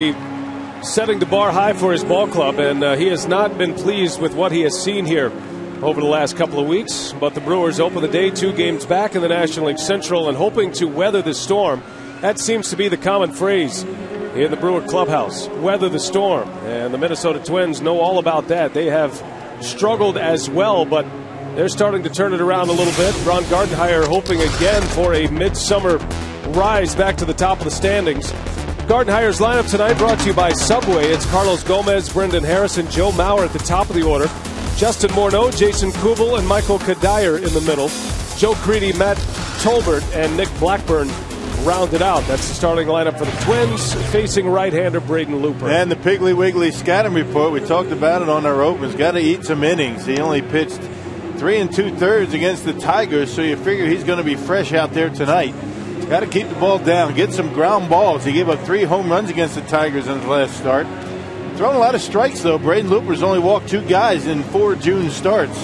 setting the bar high for his ball club, and he has not been pleased with what he has seen here over the last couple of weeks. But the Brewers open the day 2 games back in the National League Central and hoping to weather the storm. That seems to be the common phrase in the Brewer clubhouse, weather the storm. And the Minnesota Twins know all about that. They have struggled as well, but they're starting to turn it around a little bit. Ron Gardenhire hoping again for a midsummer rise back to the top of the standings. Gardenhire's lineup tonight brought to you by Subway. It's Carlos Gomez, Brendan Harrison, Joe Mauer at the top of the order. Justin Morneau, Jason Kubel, and Michael Kadire in the middle. Joe Crede, Matt Tolbert, and Nick Blackburn rounded out. That's the starting lineup for the Twins, facing right-hander Braden Looper. And the Piggly Wiggly scouting report, we talked about it on our opens. Got to eat some innings. He only pitched 3 2/3 against the Tigers, so you figure he's going to be fresh out there tonight. Got to keep the ball down, get some ground balls. He gave up 3 home runs against the Tigers in his last start. Throwing a lot of strikes, though. Braden Looper's only walked 2 guys in 4 June starts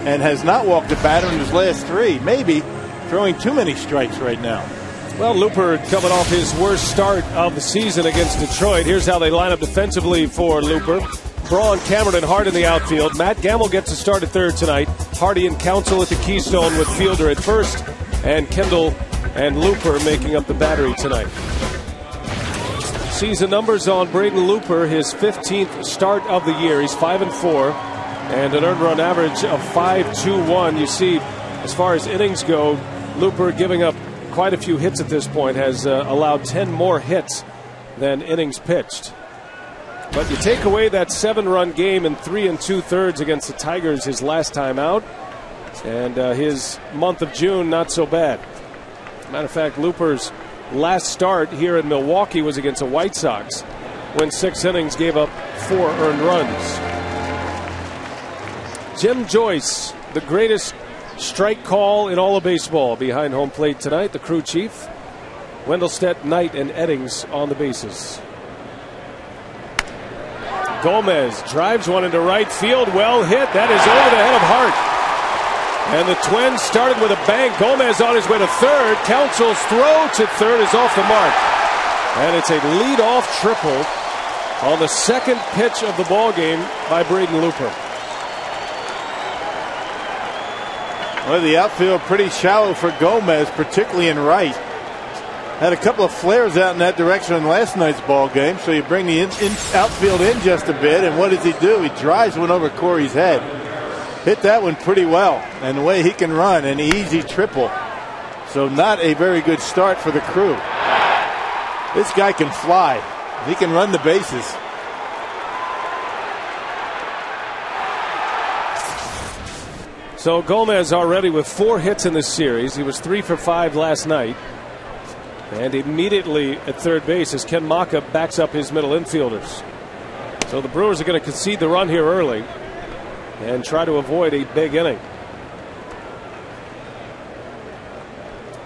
and has not walked a batter in his last 3. Maybe throwing too many strikes right now. Well, Looper coming off his worst start of the season against Detroit. Here's how they line up defensively for Looper. Braun, Cameron, and Hart in the outfield. Matt Gamble gets a start at third tonight. Hardy and Counsell at the Keystone with Fielder at first. And Kendall and Looper making up the battery tonight. Season numbers on Braden Looper, his 15th start of the year. He's 5-4 and an earned run average of 5.21. You see, as far as innings go, Looper giving up quite a few hits at this point, has allowed 10 more hits than innings pitched. But you take away that 7-run game in 3 2/3 against the Tigers his last time out, and his month of June not so bad. Matter of fact, Looper's last start here in Milwaukee was against the White Sox, when 6 innings gave up 4 earned runs. Jim Joyce, the greatest strike call in all of baseball, behind home plate tonight. The crew chief, Wendelstedt, Knight, and Eddings on the bases. Gomez drives one into right field. Well hit. That is over the head of Hart. And the Twins started with a bang. Gomez on his way to third. Counsell's throw to third is off the mark. And it's a leadoff triple on the second pitch of the ball game by Braden Looper. Well, the outfield pretty shallow for Gomez, particularly in right. Had a couple of flares out in that direction in last night's ball game, so you bring the outfield in just a bit, and what does he do? He drives one over Corey's head. Hit that one pretty well, and the way he can run, an easy triple. So not a very good start for the crew. This guy can fly. He can run the bases. So Gomez already with 4 hits in this series. He was 3 for 5 last night. And immediately at third base as Ken Maka backs up his middle infielders. So the Brewers are going to concede the run here early and try to avoid a big inning.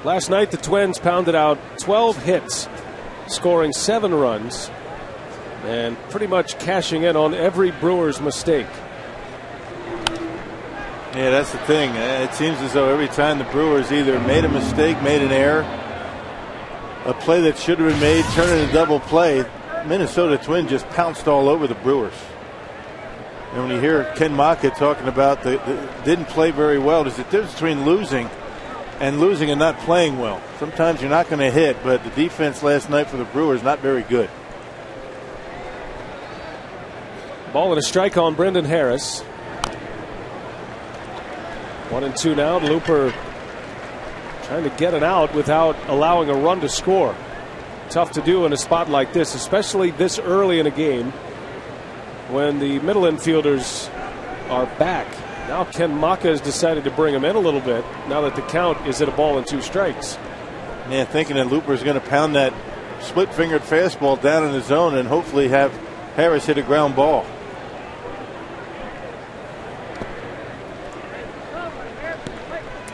Last night the Twins pounded out 12 hits, scoring 7 runs, and pretty much cashing in on every Brewers mistake. Yeah, that's the thing. It seems as though every time the Brewers either made a mistake, made an error, a play that should have been made, turned into a double play, Minnesota Twins just pounced all over the Brewers. And when you hear Ken Maka talking about didn't play very well, there's a difference between losing and not playing well. Sometimes you're not going to hit, but the defense last night for the Brewers not very good. Ball and a strike on Brendan Harris. 1-2 now. Looper trying to get an out without allowing a run to score. Tough to do in a spot like this, especially this early in a game when the middle infielders are back. Now Ken Maka has decided to bring him in a little bit now that the count is at a ball and 2 strikes. Yeah, thinking that Looper is going to pound that split-fingered fastball down in the zone and hopefully have Harris hit a ground ball.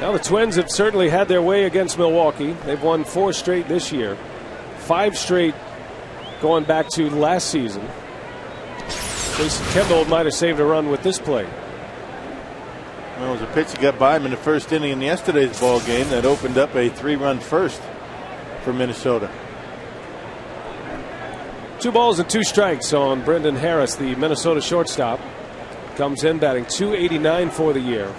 Now the Twins have certainly had their way against Milwaukee. They've won 4 straight this year, 5 straight going back to last season. Jason Kendall might have saved a run with this play. Well, it was a pitch that got by him in the first inning in yesterday's ball game that opened up a 3-run first for Minnesota. 2 balls and 2 strikes on Brendan Harris, the Minnesota shortstop. Comes in batting .289 for the year.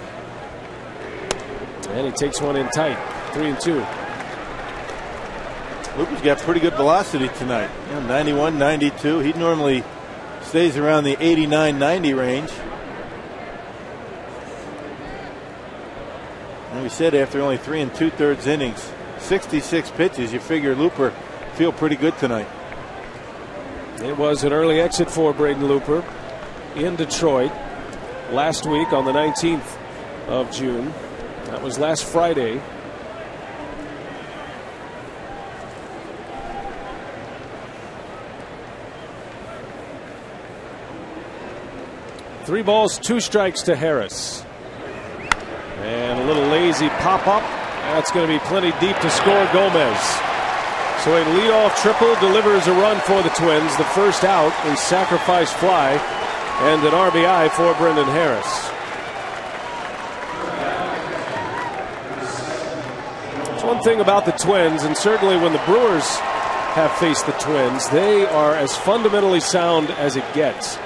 And he takes one in tight. 3-2. Looper's got pretty good velocity tonight. 91, 92. He normally stays around the 89, 90 range. And we said after only 3 2/3 innings, 66 pitches, you figure Looper feel pretty good tonight. It was an early exit for Braden Looper in Detroit last week on the 19th of June. That was last Friday. Three balls, 2 strikes to Harris. And a little lazy pop up. That's going to be plenty deep to score Gomez. So a leadoff triple delivers a run for the Twins. The first out, a sacrifice fly, and an RBI for Brendan Harris. There's one thing about the Twins, and certainly when the Brewers have faced the Twins, they are as fundamentally sound as it gets.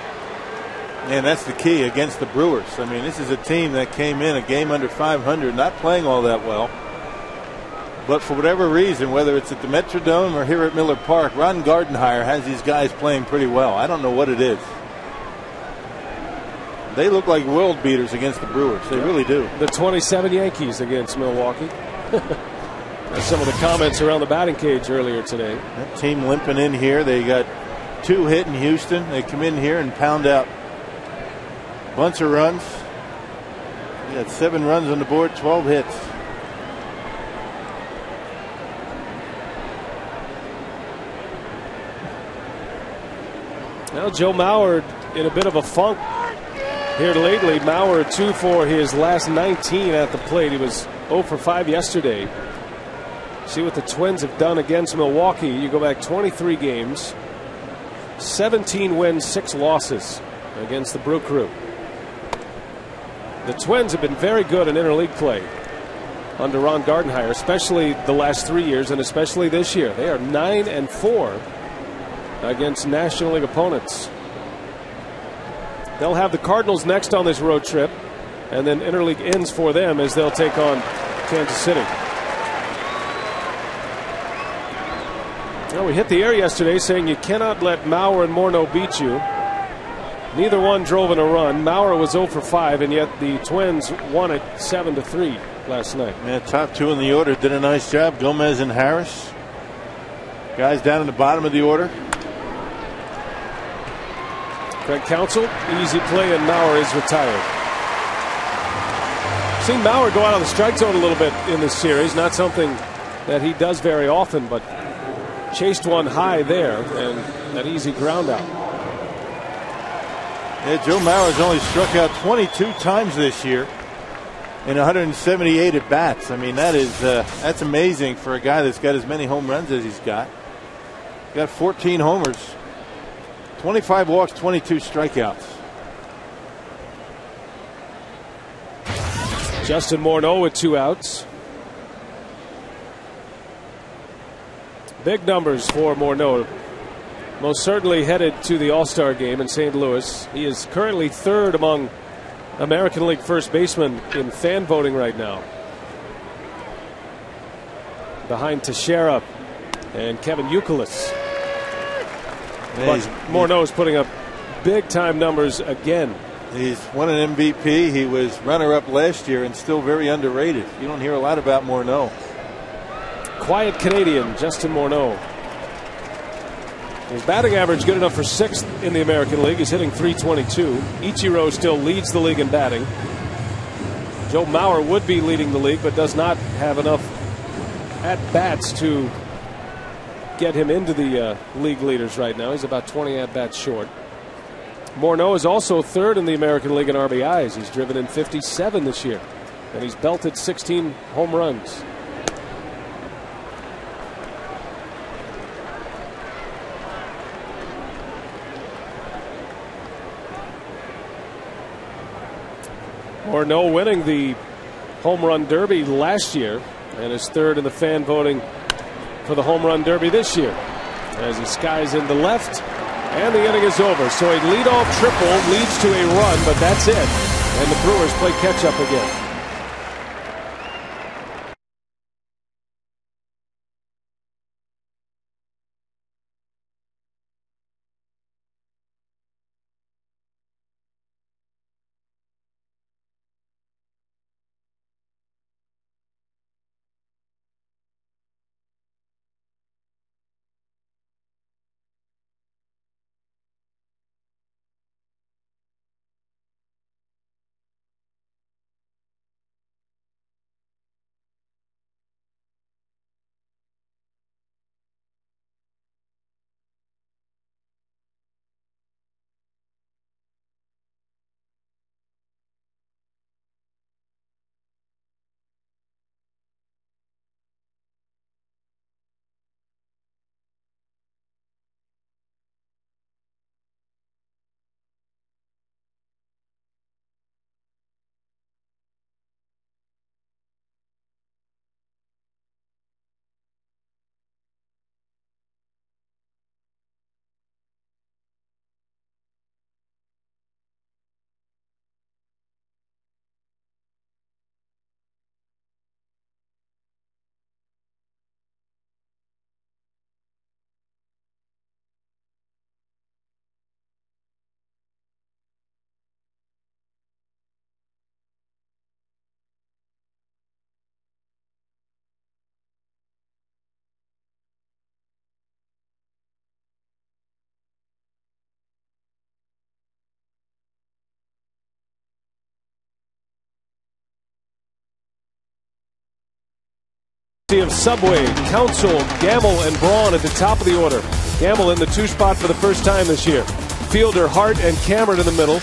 And that's the key against the Brewers. I mean, this is a team that came in a game under 500, not playing all that well. But for whatever reason, whether it's at the Metrodome or here at Miller Park, Ron Gardenhire has these guys playing pretty well. I don't know what it is. They look like world beaters against the Brewers. They really do. The 27 Yankees against Milwaukee. That's some of the comments around the batting cage earlier today. That team limping in here. They got 2 hit in Houston. They come in here and pound out a bunch of runs. They got 7 runs on the board, 12 hits. Now Joe Mauer in a bit of a funk here lately. Mauer 2 for his last 19 at the plate. He was 0 for 5 yesterday. See what the Twins have done against Milwaukee. You go back 23 games, 17 wins, 6 losses against the Brew Crew. The Twins have been very good in interleague play under Ron Gardenhire, especially the last 3 years and especially this year. They are 9-4 against National League opponents. They'll have the Cardinals next on this road trip, and then interleague ends for them as they'll take on Kansas City. Well, we hit the air yesterday saying you cannot let Mauer and Morneau beat you. Neither one drove in a run. Mauer was 0 for 5, and yet the Twins won it 7-3 last night. Yeah, top 2 in the order did a nice job. Gomez and Harris. Guys down in the bottom of the order. Craig Counsell, easy play, and Mauer is retired. Seen Mauer go out of the strike zone a little bit in this series. Not something that he does very often, but chased one high there and that easy ground out. Yeah, Joe Mauer's only struck out 22 times this year in 178 at bats. I mean, that's amazing for a guy that's got as many home runs as he's got. Got 14 homers, 25 walks, 22 strikeouts. Justin Morneau with 2 outs. Big numbers for Morneau. Most certainly headed to the All-Star game in St. Louis. He is currently 3rd among American League first basemen in fan voting right now, behind Teixeira and Kevin Youkilis. But Morneau is putting up big-time numbers again. He's won an MVP. He was runner-up last year and still very underrated. You don't hear a lot about Morneau. Quiet Canadian Justin Morneau. His batting average good enough for 6th in the American League. He's hitting .322. Ichiro still leads the league in batting. Joe Mauer would be leading the league, but does not have enough at-bats to get him into the league leaders right now. He's about 20 at-bats short. Morneau is also 3rd in the American League in RBIs. He's driven in 57 this year, and he's belted 16 home runs. Morneau winning the home run derby last year and is 3rd in the fan voting for the home run derby this year as he skies into left And the inning is over. So a leadoff triple leads to a run, but that's it. And the Brewers play catch up again. Of Subway, Council, Gamble, and Braun at the top of the order. Gamble in the 2 spot for the first time this year. Fielder, Hart, and Cameron in the middle.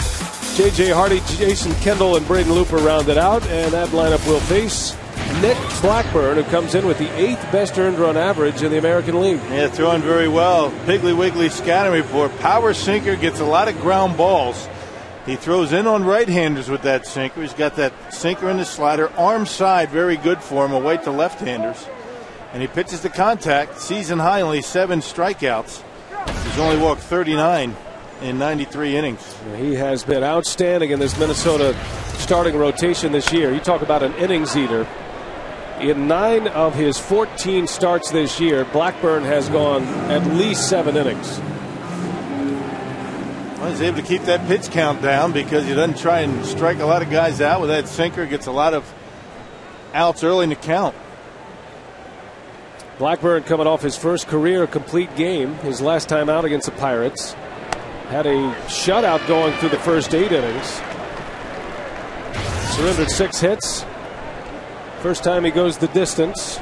J.J. Hardy, Jason Kendall, and Braden Looper rounded out. And that lineup will face Nick Blackburn, who comes in with the 8th best earned run average in the American League. Yeah, throwing very well. Piggly Wiggly scouting report. Power sinker, gets a lot of ground balls. He throws in on right-handers with that sinker. He's got that sinker in the slider. Arm side, very good for him, away to left-handers. And he pitches to contact. Season high, only 7 strikeouts. He's only walked 39 in 93 innings. He has been outstanding in this Minnesota starting rotation this year. You talk about an innings eater. In 9 of his 14 starts this year, Blackburn has gone at least 7 innings. Well, he's able to keep that pitch count down because he doesn't try and strike a lot of guys out with that sinker. Gets a lot of outs early in the count. Blackburn coming off his first career complete game, his last time out against the Pirates. Had a shutout going through the first 8 innings. Surrendered 6 hits. First time he goes the distance.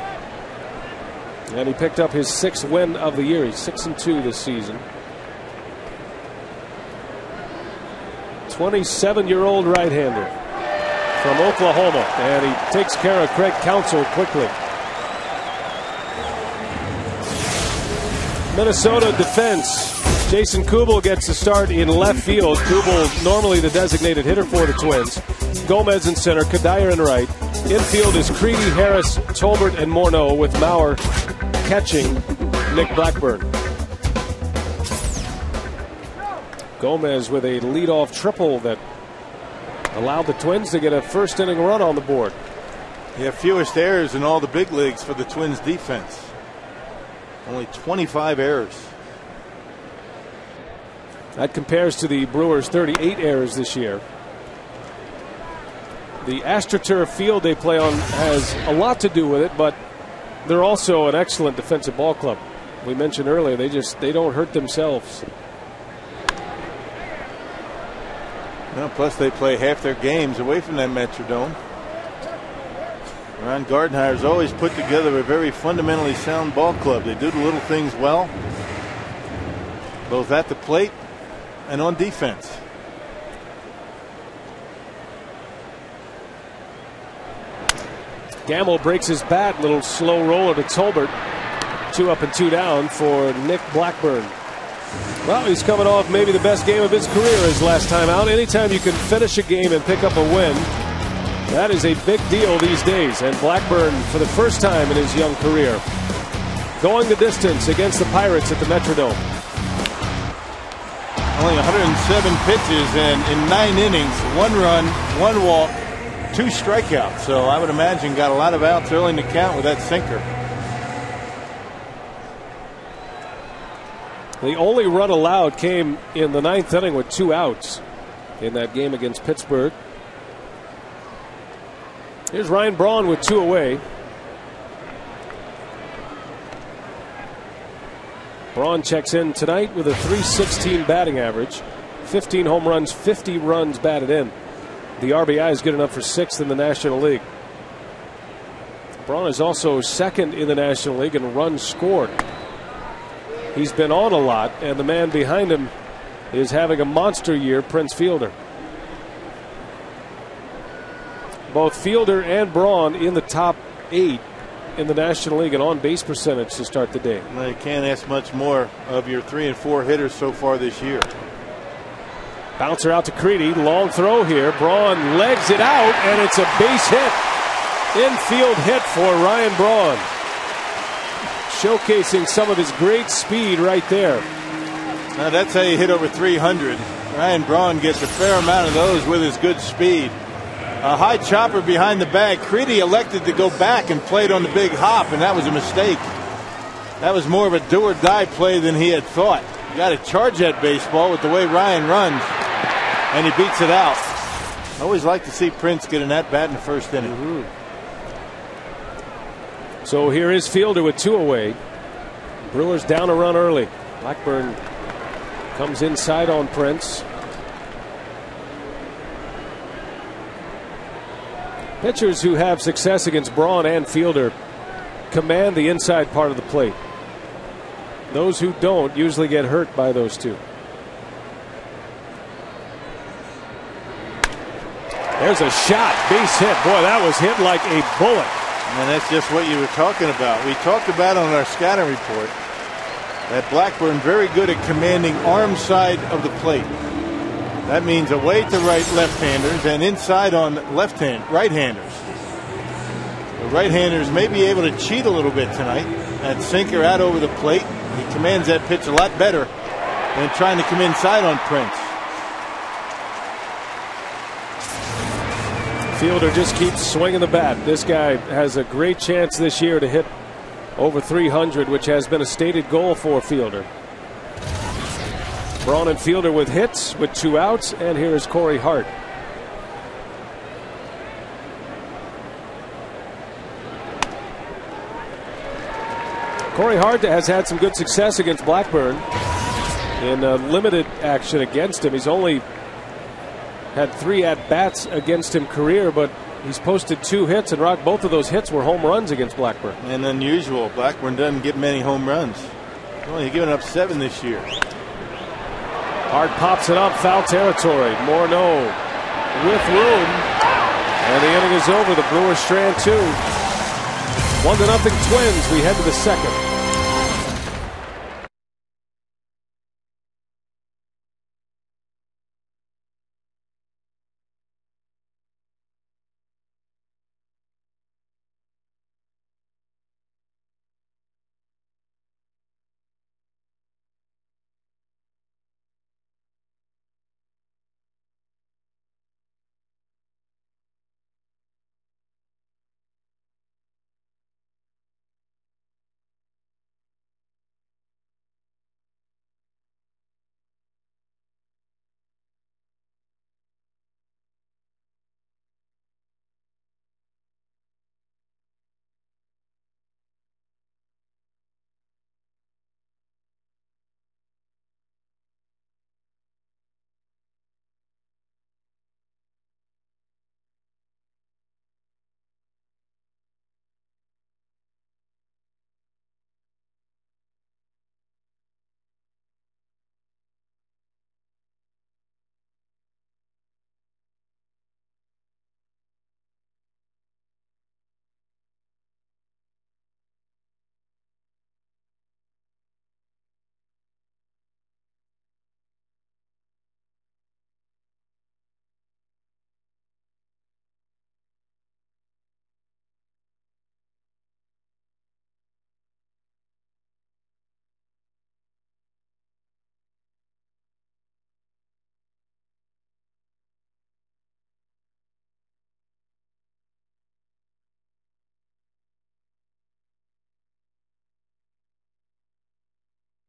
And he picked up his 6th win of the year. He's 6-2 this season. 27-year-old right-hander from Oklahoma, and he takes care of Craig Counsell quickly. Minnesota defense. Jason Kubel gets the start in left field. Kubel normally the designated hitter for the Twins. Gomez in center, Kadire in right. Infield is Creedy, Harris, Tolbert, and Morneau, with Mauer catching Nick Blackburn. Gomez with a leadoff triple that allowed the Twins to get a first inning run on the board. Yeah, fewest errors in all the big leagues for the Twins defense. Only 25 errors. That compares to the Brewers' 38 errors this year. The AstroTurf field they play on has a lot to do with it, but they're also an excellent defensive ball club. We mentioned earlier they don't hurt themselves. Well, plus they play half their games away from that Metrodome. Ron Gardenhire's always put together a very fundamentally sound ball club. They do the little things well, both at the plate and on defense. Gamble breaks his bat, little slow roller to Tolbert. 2 up and 2 down for Nick Blackburn. Well, he's coming off maybe the best game of his career his last time out. Anytime you can finish a game and pick up a win, that is a big deal these days. And Blackburn, for the first time in his young career, going the distance against the Pirates at the Metrodome. Only 107 pitches, and in 9 innings, 1 run, 1 walk, 2 strikeouts. So I would imagine got a lot of outs early in the count with that sinker. The only run allowed came in the 9th inning with 2 outs in that game against Pittsburgh. Here's Ryan Braun with 2 away. Braun checks in tonight with a .316 batting average, 15 home runs, 50 runs batted in. The RBI is good enough for 6th in the National League. Braun is also 2nd in the National League in runs scored. He's been on a lot, and the man behind him is having a monster year, Prince Fielder. Both Fielder and Braun in the top 8 in the National League in on-base percentage to start the day. Well, you can't ask much more of your 3 and 4 hitters so far this year. Bouncer out to Creedy. Long throw here. Braun legs it out, and it's a base hit. Infield hit for Ryan Braun. Showcasing some of his great speed right there. Now that's how you hit over 300. Ryan Braun gets a fair amount of those with his good speed. A high chopper behind the bag. Creedy elected to go back and played on the big hop, and that was a mistake. That was more of a do-or-die play than he had thought. You got to charge that baseball with the way Ryan runs, and he beats it out. I always like to see Prince get an at-bat in the 1st inning. So here is Fielder with 2 away. Brewers down a run early. Blackburn comes inside on Prince. Pitchers who have success against Braun and Fielder command the inside part of the plate. Those who don't usually get hurt by those two. There's a shot, base hit. Boy, that was hit like a bullet. And that's just what you were talking about. We talked about on our scouting report that Blackburn very good at commanding arm side of the plate. That means away to right left-handers and inside on right-handers. The right-handers may be able to cheat a little bit tonight. That sinker out over the plate. He commands that pitch a lot better than trying to come inside on Prince. Fielder just keeps swinging the bat. This guy has a great chance this year to hit over 300, which has been a stated goal for Fielder. Braun and Fielder with hits with 2 outs, and here is Corey Hart. Corey Hart has had some good success against Blackburn in limited action against him. He's only had 3 at-bats against him career, but he's posted 2 hits, and both of those hits were home runs against Blackburn. And unusual. Blackburn doesn't get many home runs. He's only given up 7 this year. Hart pops it up, foul territory. Morneau with room, and the inning is over. The Brewers strand 2. 1-0 Twins. We head to the 2nd.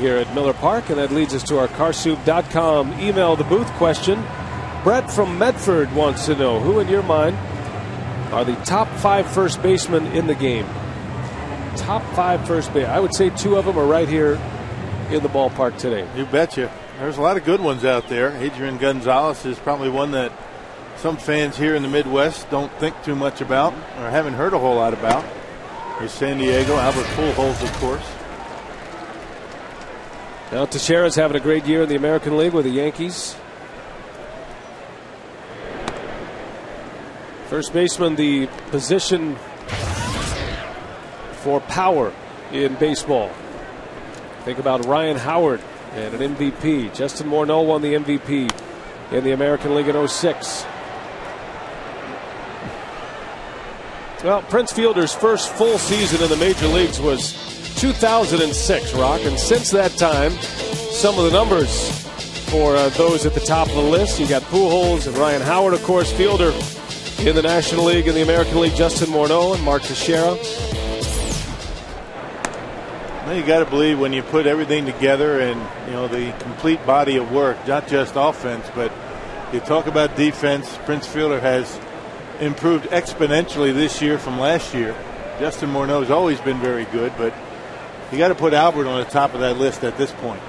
here at Miller Park, and that leads us to our carsoup.com email the booth question. Brett from Medford wants to know, who in your mind are the top 5 first basemen in the game? Top 5 first base. I would say 2 of them are right here in the ballpark today. You betcha. There's a lot of good ones out there. Adrian Gonzalez is probably one that some fans here in the Midwest don't think too much about or haven't heard a whole lot about. There's San Diego, Albert Pujols, of course. Now Teixeira's having a great year in the American League with the Yankees. First baseman, the position for power in baseball. Think about Ryan Howard and an MVP. Justin Morneau won the MVP in the American League in 06. Well, Prince Fielder's first full season in the major leagues was 2006, Rock. And since that time, some of the numbers for those at the top of the list. You got Pujols and Ryan Howard, of course. Fielder in the National League, in the American League, Justin Morneau and Mark Teixeira. Well, you got to believe when you put everything together and, you know, the complete body of work, not just offense, but you talk about defense. Prince Fielder has improved exponentially this year from last year. Justin Morneau has always been very good, but you got to put Albert on the top of that list at this point.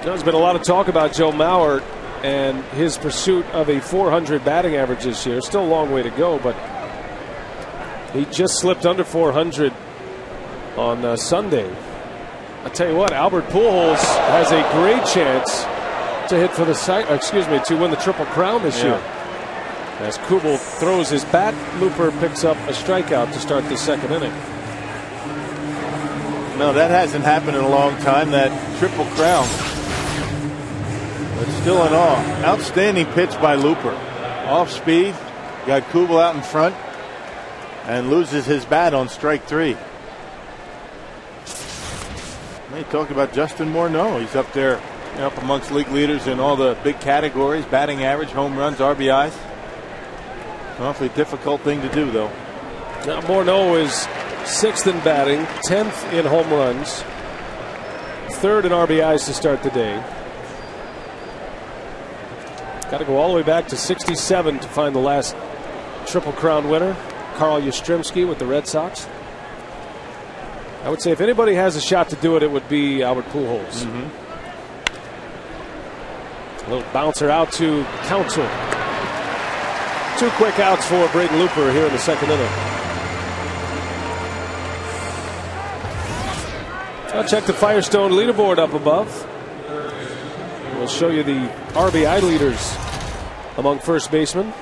There's been a lot of talk about Joe Mauer and his pursuit of a 400 batting average this year. Still a long way to go, but he just slipped under 400 on Sunday. I tell you what, Albert Pujols has a great chance to hit for the to win the Triple Crown this year. As Kubel throws his bat, Looper picks up a strikeout to start the second inning. No, that hasn't happened in a long time, that Triple Crown. But still in awe. Outstanding pitch by Looper. Off speed, got Kubel out in front, and loses his bat on strike 3. They talk about Justin Morneau. He's up there, up amongst league leaders in all the big categories: batting average, home runs, RBIs. An awfully difficult thing to do, though. Now Morneau is 6th in batting, 10th in home runs, 3rd in RBIs to start the day. Got to go all the way back to '67 to find the last Triple Crown winner, Carl Yastrzemski with the Red Sox. I would say if anybody has a shot to do it, it would be Albert Pujols. A little bouncer out to Counsell. 2 quick outs for Braden Looper here in the second inning. I'll check the Firestone leaderboard up above. We'll show you the RBI leaders among first basemen.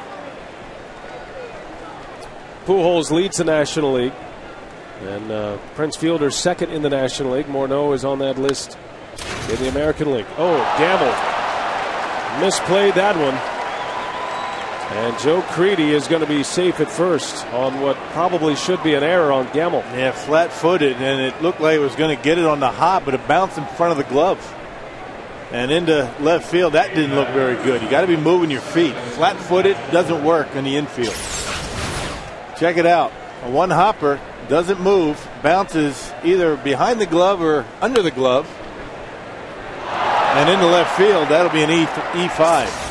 Pujols leads the National League. And Prince Fielder's 2nd in the National League. Morneau is on that list in the American League. Oh, Gamble misplayed that one. And Joe Crede is going to be safe at first on what probably should be an error on Gamble. Yeah, flat-footed, and it looked like it was going to get it on the hop, but it bounced in front of the glove and into left field. That didn't look very good. You got to be moving your feet. Flat-footed doesn't work in the infield. Check it out. A one-hopper doesn't move, bounces either behind the glove or under the glove, and into left field. That'll be an E5.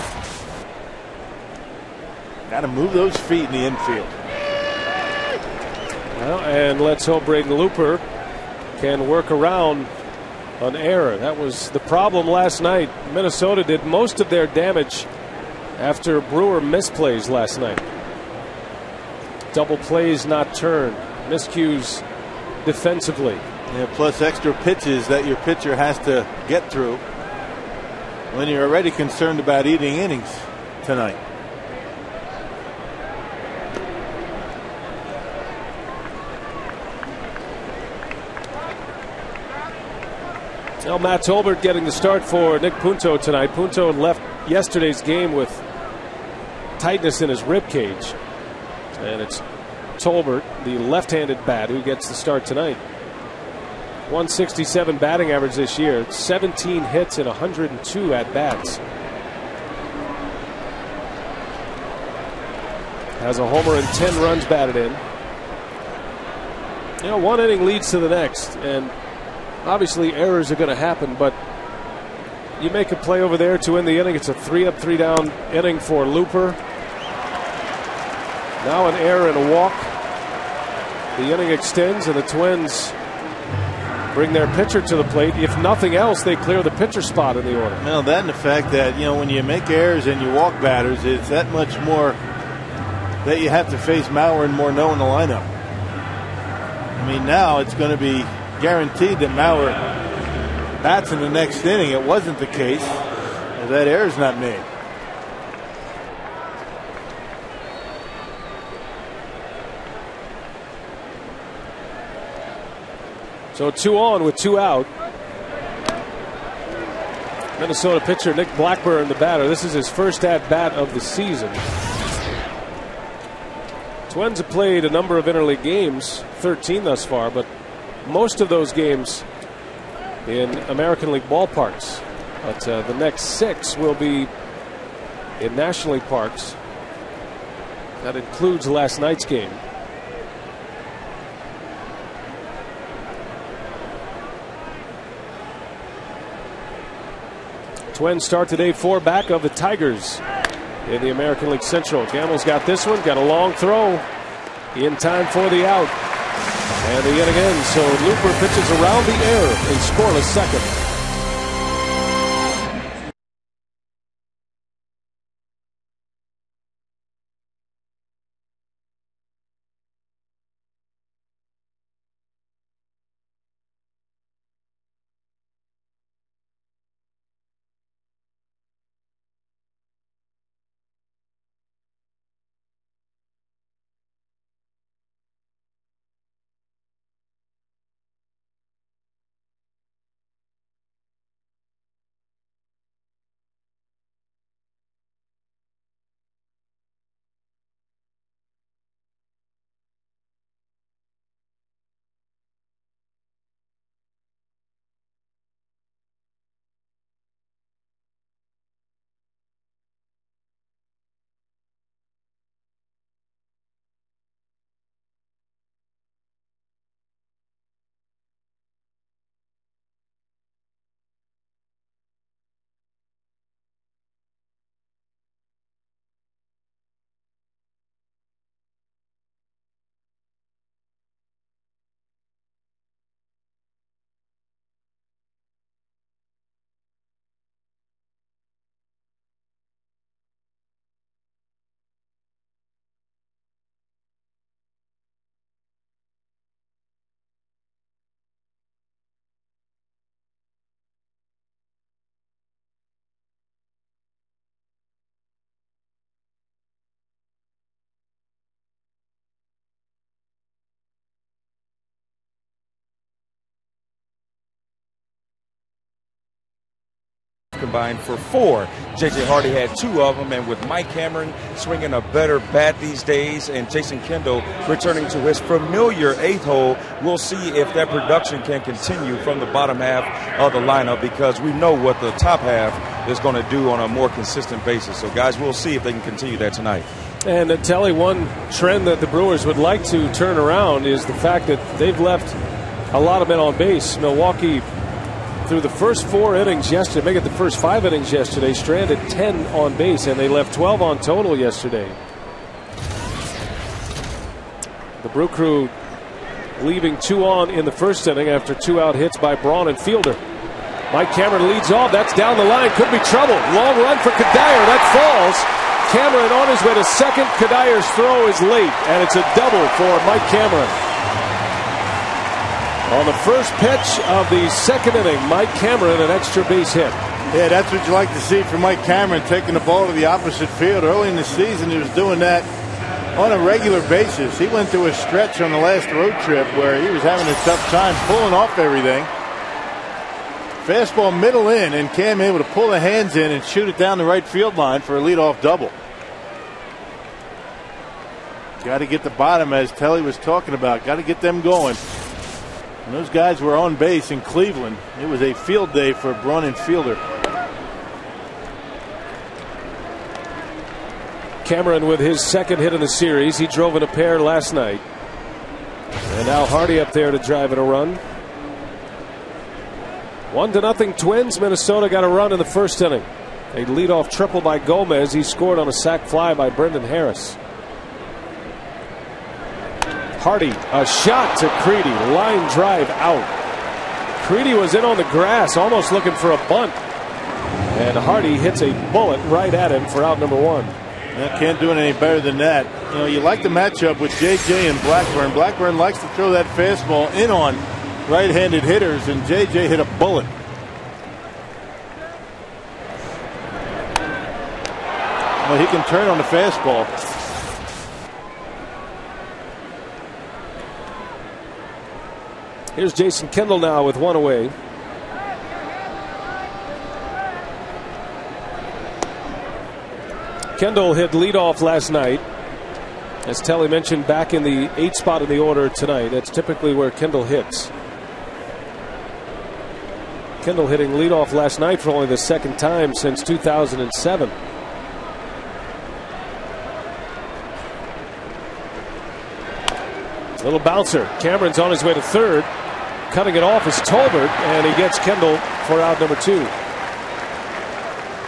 Got to move those feet in the infield. Well, and let's hope Braden Looper can work around an error. That was the problem last night. Minnesota did most of their damage after Brewer misplays last night. Double plays not turned. Miscues defensively. Yeah, plus extra pitches that your pitcher has to get through when you're already concerned about eating innings tonight. Now Matt Tolbert getting the start for Nick Punto tonight. Punto left yesterday's game with tightness in his rib cage. And it's Tolbert, the left-handed bat, who gets the start tonight. 167 batting average this year. 17 hits and 102 at-bats. Has a homer and 10 runs batted in. You know, one inning leads to the next, and Obviously, errors are going to happen, but you make a play over there to end the inning. It's a 3-up, 3-down inning for Looper. Now an error and a walk. The inning extends, and the Twins bring their pitcher to the plate. If nothing else, they clear the pitcher spot in the order. Well, that and the fact that, when you make errors and you walk batters, it's that much more that you have to face Mauer and Morneau in the lineup. I mean, now it's going to be guaranteed that Mauer bats in the next inning. It wasn't the case. That error's not made. So 2 on with 2 out. Minnesota pitcher Nick Blackburn, the batter. This is his first at-bat of the season. Twins have played a number of interleague games, 13 thus far, but most of those games in American League ballparks. But the next 6 will be in National League parks. That includes last night's game. Twins start today 4 back of the Tigers in the American League Central. Gamble's got this one, got a long throw in time for the out. And the inning ends, so Looper pitches around the air in scoreless second. Combined for 4. J.J. Hardy had 2 of them, and with Mike Cameron swinging a better bat these days and Jason Kendall returning to his familiar 8th hole, we'll see if that production can continue from the bottom half of the lineup, because we know what the top half is going to do on a more consistent basis. So, guys, we'll see if they can continue that tonight. And Telly, one trend that the Brewers would like to turn around is the fact that they've left a lot of men on base. Milwaukee, through the first 4 innings yesterday, make it the first 5 innings yesterday, stranded 10 on base, and they left 12 on total yesterday. The Brew Crew leaving 2 on in the first inning after 2 out hits by Braun and Fielder. Mike Cameron leads off. That's down the line. Could be trouble. Long run for Kadire. That falls. Cameron on his way to second. Kadire's throw is late, and it's a double for Mike Cameron. On the first pitch of the second inning, Mike Cameron, an extra base hit. Yeah, that's what you like to see from Mike Cameron, taking the ball to the opposite field. Early in the season, he was doing that on a regular basis. He went through a stretch on the last road trip where he was having a tough time pulling off everything. Fastball middle in, and Cam able to pull the hands in and shoot it down the right field line for a leadoff double. Got to get the bottom, as Telly was talking about. Got to get them going. And those guys were on base in Cleveland. It was a field day for Braun and Fielder. Cameron with his second hit of the series. He drove in a pair last night. And now Hardy up there to drive in a run. 1-0 Twins. Minnesota got a run in the first inning. A leadoff triple by Gomez. He scored on a sac fly by Brendan Harris. Hardy, a shot to Creedy. Line drive out. Creedy was in on the grass, almost looking for a bunt. And Hardy hits a bullet right at him for out number 1. Can't do it any better than that. You know, you like the matchup with J.J. and Blackburn. Blackburn likes to throw that fastball in on right-handed hitters, and J.J. hit a bullet. Well, he can turn on the fastball. Here's Jason Kendall now with 1 away. Kendall hit leadoff last night. As Telly mentioned, back in the 8th spot in the order tonight. That's typically where Kendall hits. Kendall hitting leadoff last night for only the 2nd time since 2007. Little bouncer. Cameron's on his way to 3rd. Cutting it off is Tolbert, and he gets Kendall for out number 2.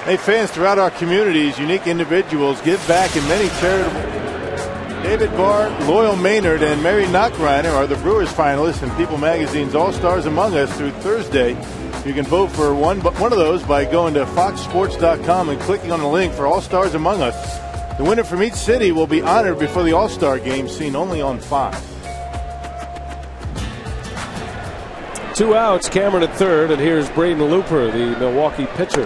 Hey, fans throughout our communities, unique individuals give back in many charitable. David Barr, Loyal Maynard, and Mary Knockreiner are the Brewers finalists in People Magazine's All-Stars Among Us through Thursday. You can vote for one of those by going to foxsports.com and clicking on the link for All-Stars Among Us. The winner from each city will be honored before the All-Star Game, seen only on Fox. 2 outs, Cameron at 3rd, and here's Braden Looper, the Milwaukee pitcher,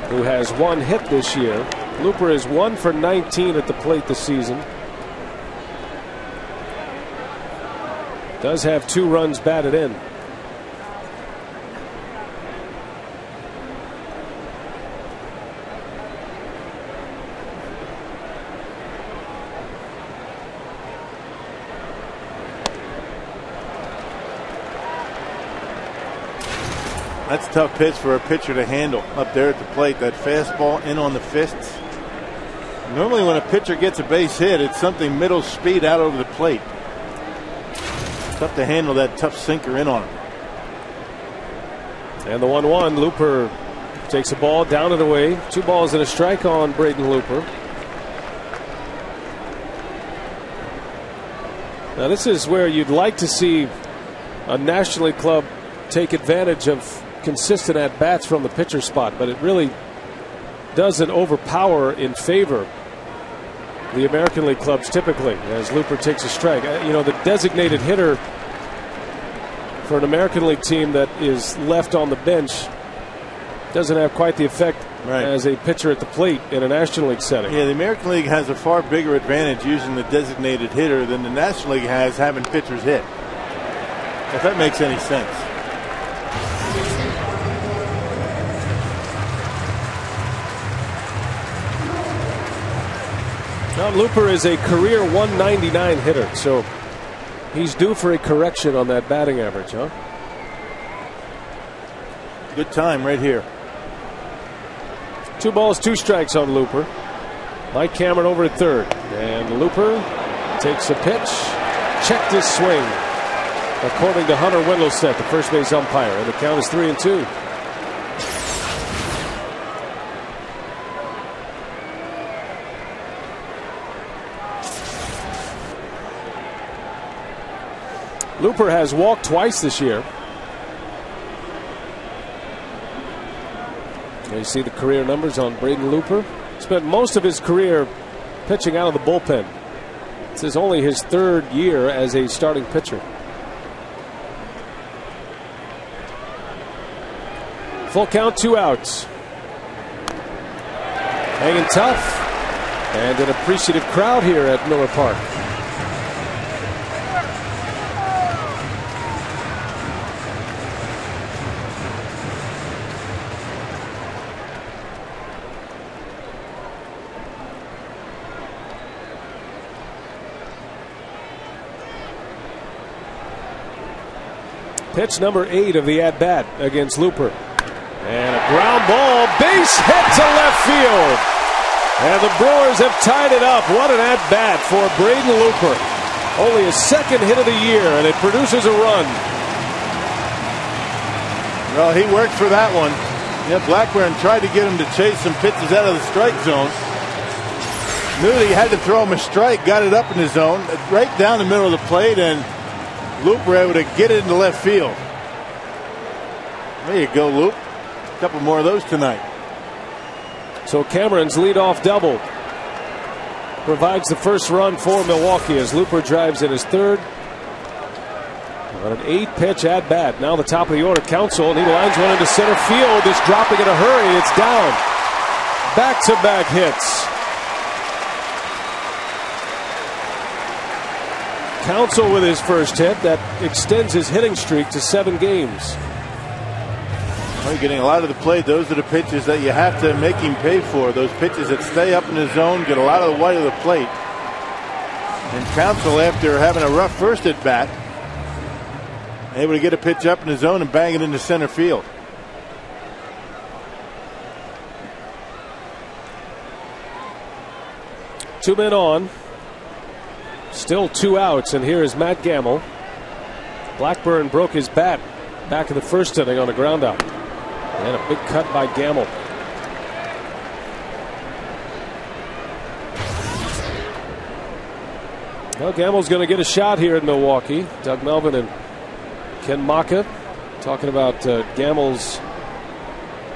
who has 1 hit this year. Looper is 1 for 19 at the plate this season. Does have 2 runs batted in. That's a tough pitch for a pitcher to handle up there at the plate. That fastball in on the fists. Normally when a pitcher gets a base hit, it's something middle speed out over the plate. Tough to handle that tough sinker in on him. And the 1-1, Looper takes a ball down and away. 2 balls and a strike on Braden Looper. Now this is where you'd like to see a National League club take advantage of consistent at bats from the pitcher spot, but it really doesn't overpower in favor the American League clubs typically as Looper takes a strike. You know, the designated hitter for an American League team that is left on the bench doesn't have quite the effect as a pitcher at the plate in a National League setting. Yeah, the American League has a far bigger advantage using the designated hitter than the National League has having pitchers hit, if that makes any sense. Now Looper is a career 199 hitter, so he's due for a correction on that batting average, huh? Good time right here. 2 balls, 2 strikes on Looper. Mike Cameron over at 3rd, and Looper takes a pitch, checked his swing, according to Hunter Wendelstedt, the first base umpire, and the count is 3-2. Looper has walked twice this year. There you see the career numbers on Braden Looper. Spent most of his career pitching out of the bullpen. This is only his 3rd year as a starting pitcher. Full count, 2 outs. Hanging tough. And an appreciative crowd here at Miller Park. Pitch number 8 of the at-bat against Looper. And a ground ball, base hit to left field. And the Brewers have tied it up. What an at-bat for Braden Looper. Only his 2nd hit of the year, and it produces a run. Well, he worked for that one. Yeah, Blackburn tried to get him to chase some pitches out of the strike zone. Knew that he had to throw him a strike, got it up in the zone, right down the middle of the plate, and Loup were able to get it into left field. There you go, Loup. A couple more of those tonight. So Cameron's leadoff double provides the first run for Milwaukee as Looper drives in his third. On an 8-pitch at bat. Now the top of the order. Counsell, and he lines one into center field. Just dropping in a hurry. It's down. Back-to-back hits. Counsell with his first hit. That extends his hitting streak to 7 games. Well, you're getting a lot of the play. Those are the pitches that you have to make him pay for. Those pitches that stay up in the zone, get a lot of the white of the plate. And Counsell, after having a rough first at bat, able to get a pitch up in the zone and bang it into center field. Two men on. Still 2 outs, and here is Matt Gamble. Blackburn broke his bat back in the first inning on a ground out. And a big cut by Gamble. Well, Gamble's going to get a shot here in Milwaukee. Doug Melvin and Ken Maka talking about Gamble's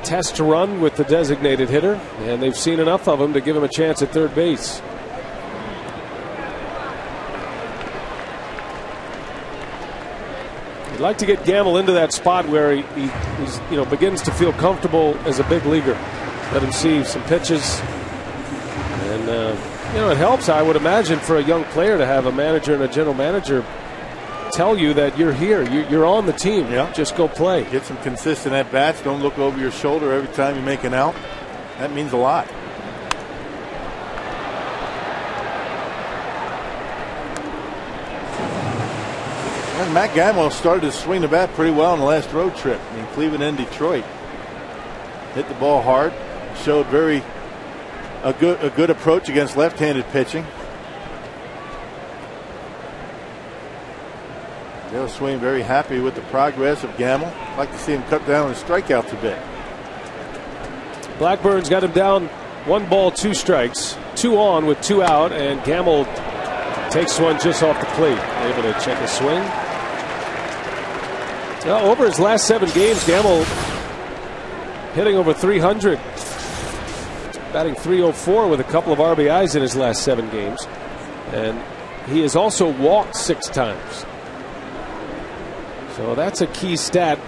test run with the designated hitter, and they've seen enough of him to give him a chance at third base. You'd like to get Gamble into that spot where he's begins to feel comfortable as a big leaguer. Let him see some pitches, and it helps, I would imagine, for a young player to have a manager and a general manager tell you that you're here, you're on the team. Yeah. Just go play. Get some consistent at bats. Don't look over your shoulder every time you make an out. That means a lot. And Matt Gamble started to swing the bat pretty well on the last road trip in Cleveland and Detroit. Hit the ball hard. Showed a good approach against left-handed pitching. Dale Swain very happy with the progress of Gamble. Like to see him cut down on his strikeouts a bit. Blackburn's got him down 1 ball, 2 strikes, 2 on with 2 out, and Gamble takes one just off the plate. Able to check his swing. Well, over his last 7 games, Gamble hitting over 300. Batting .304 with a couple of RBIs in his last 7 games. And he has also walked 6 times. So that's a key stat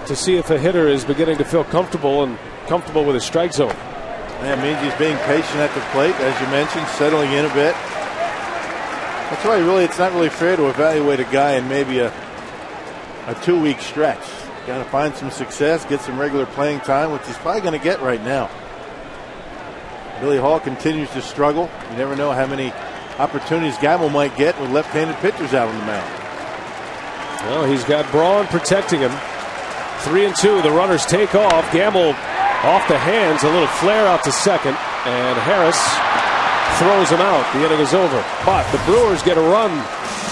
to see if a hitter is beginning to feel comfortable with his strike zone. That means he's being patient at the plate, as you mentioned, settling in a bit. That's why it's not really fair to evaluate a guy in maybe a 2-week stretch. Got to find some success, get some regular playing time, which he's probably going to get right now. Billy Hall continues to struggle. You never know how many opportunities Gamble might get with left-handed pitchers out on the mound. Well, he's got Braun protecting him. 3-2. The runners take off. Gamble off the hands. A little flare out to second. And Harris throws him out. The inning is over. But the Brewers get a run.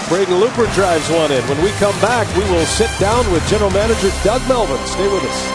Braden Looper drives one in. When we come back, we will sit down with General Manager Doug Melvin. Stay with us.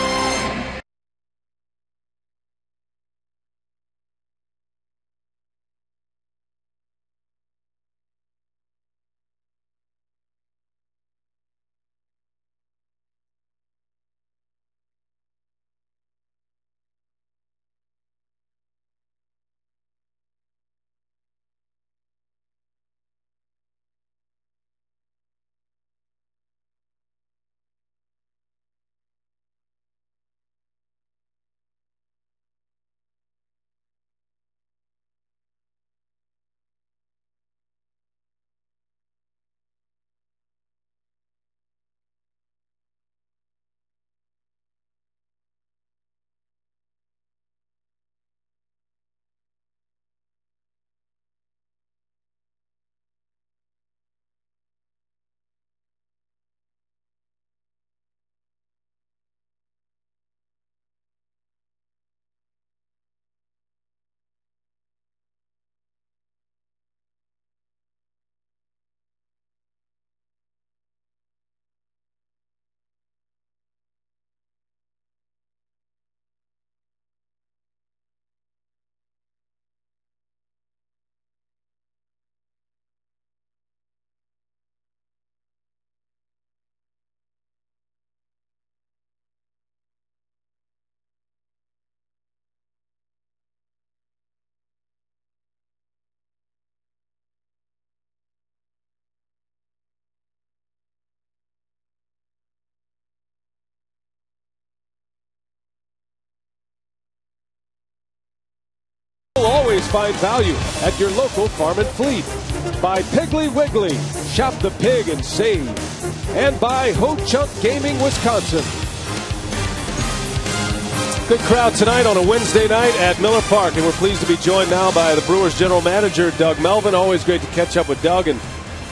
find value at your local farm and fleet. By Piggly Wiggly, shop the pig and save. And by Ho Chunk Gaming, Wisconsin. Good crowd tonight on a Wednesday night at Miller Park, and we're pleased to be joined now by the Brewers general manager, Doug Melvin. Always great to catch up with Doug. And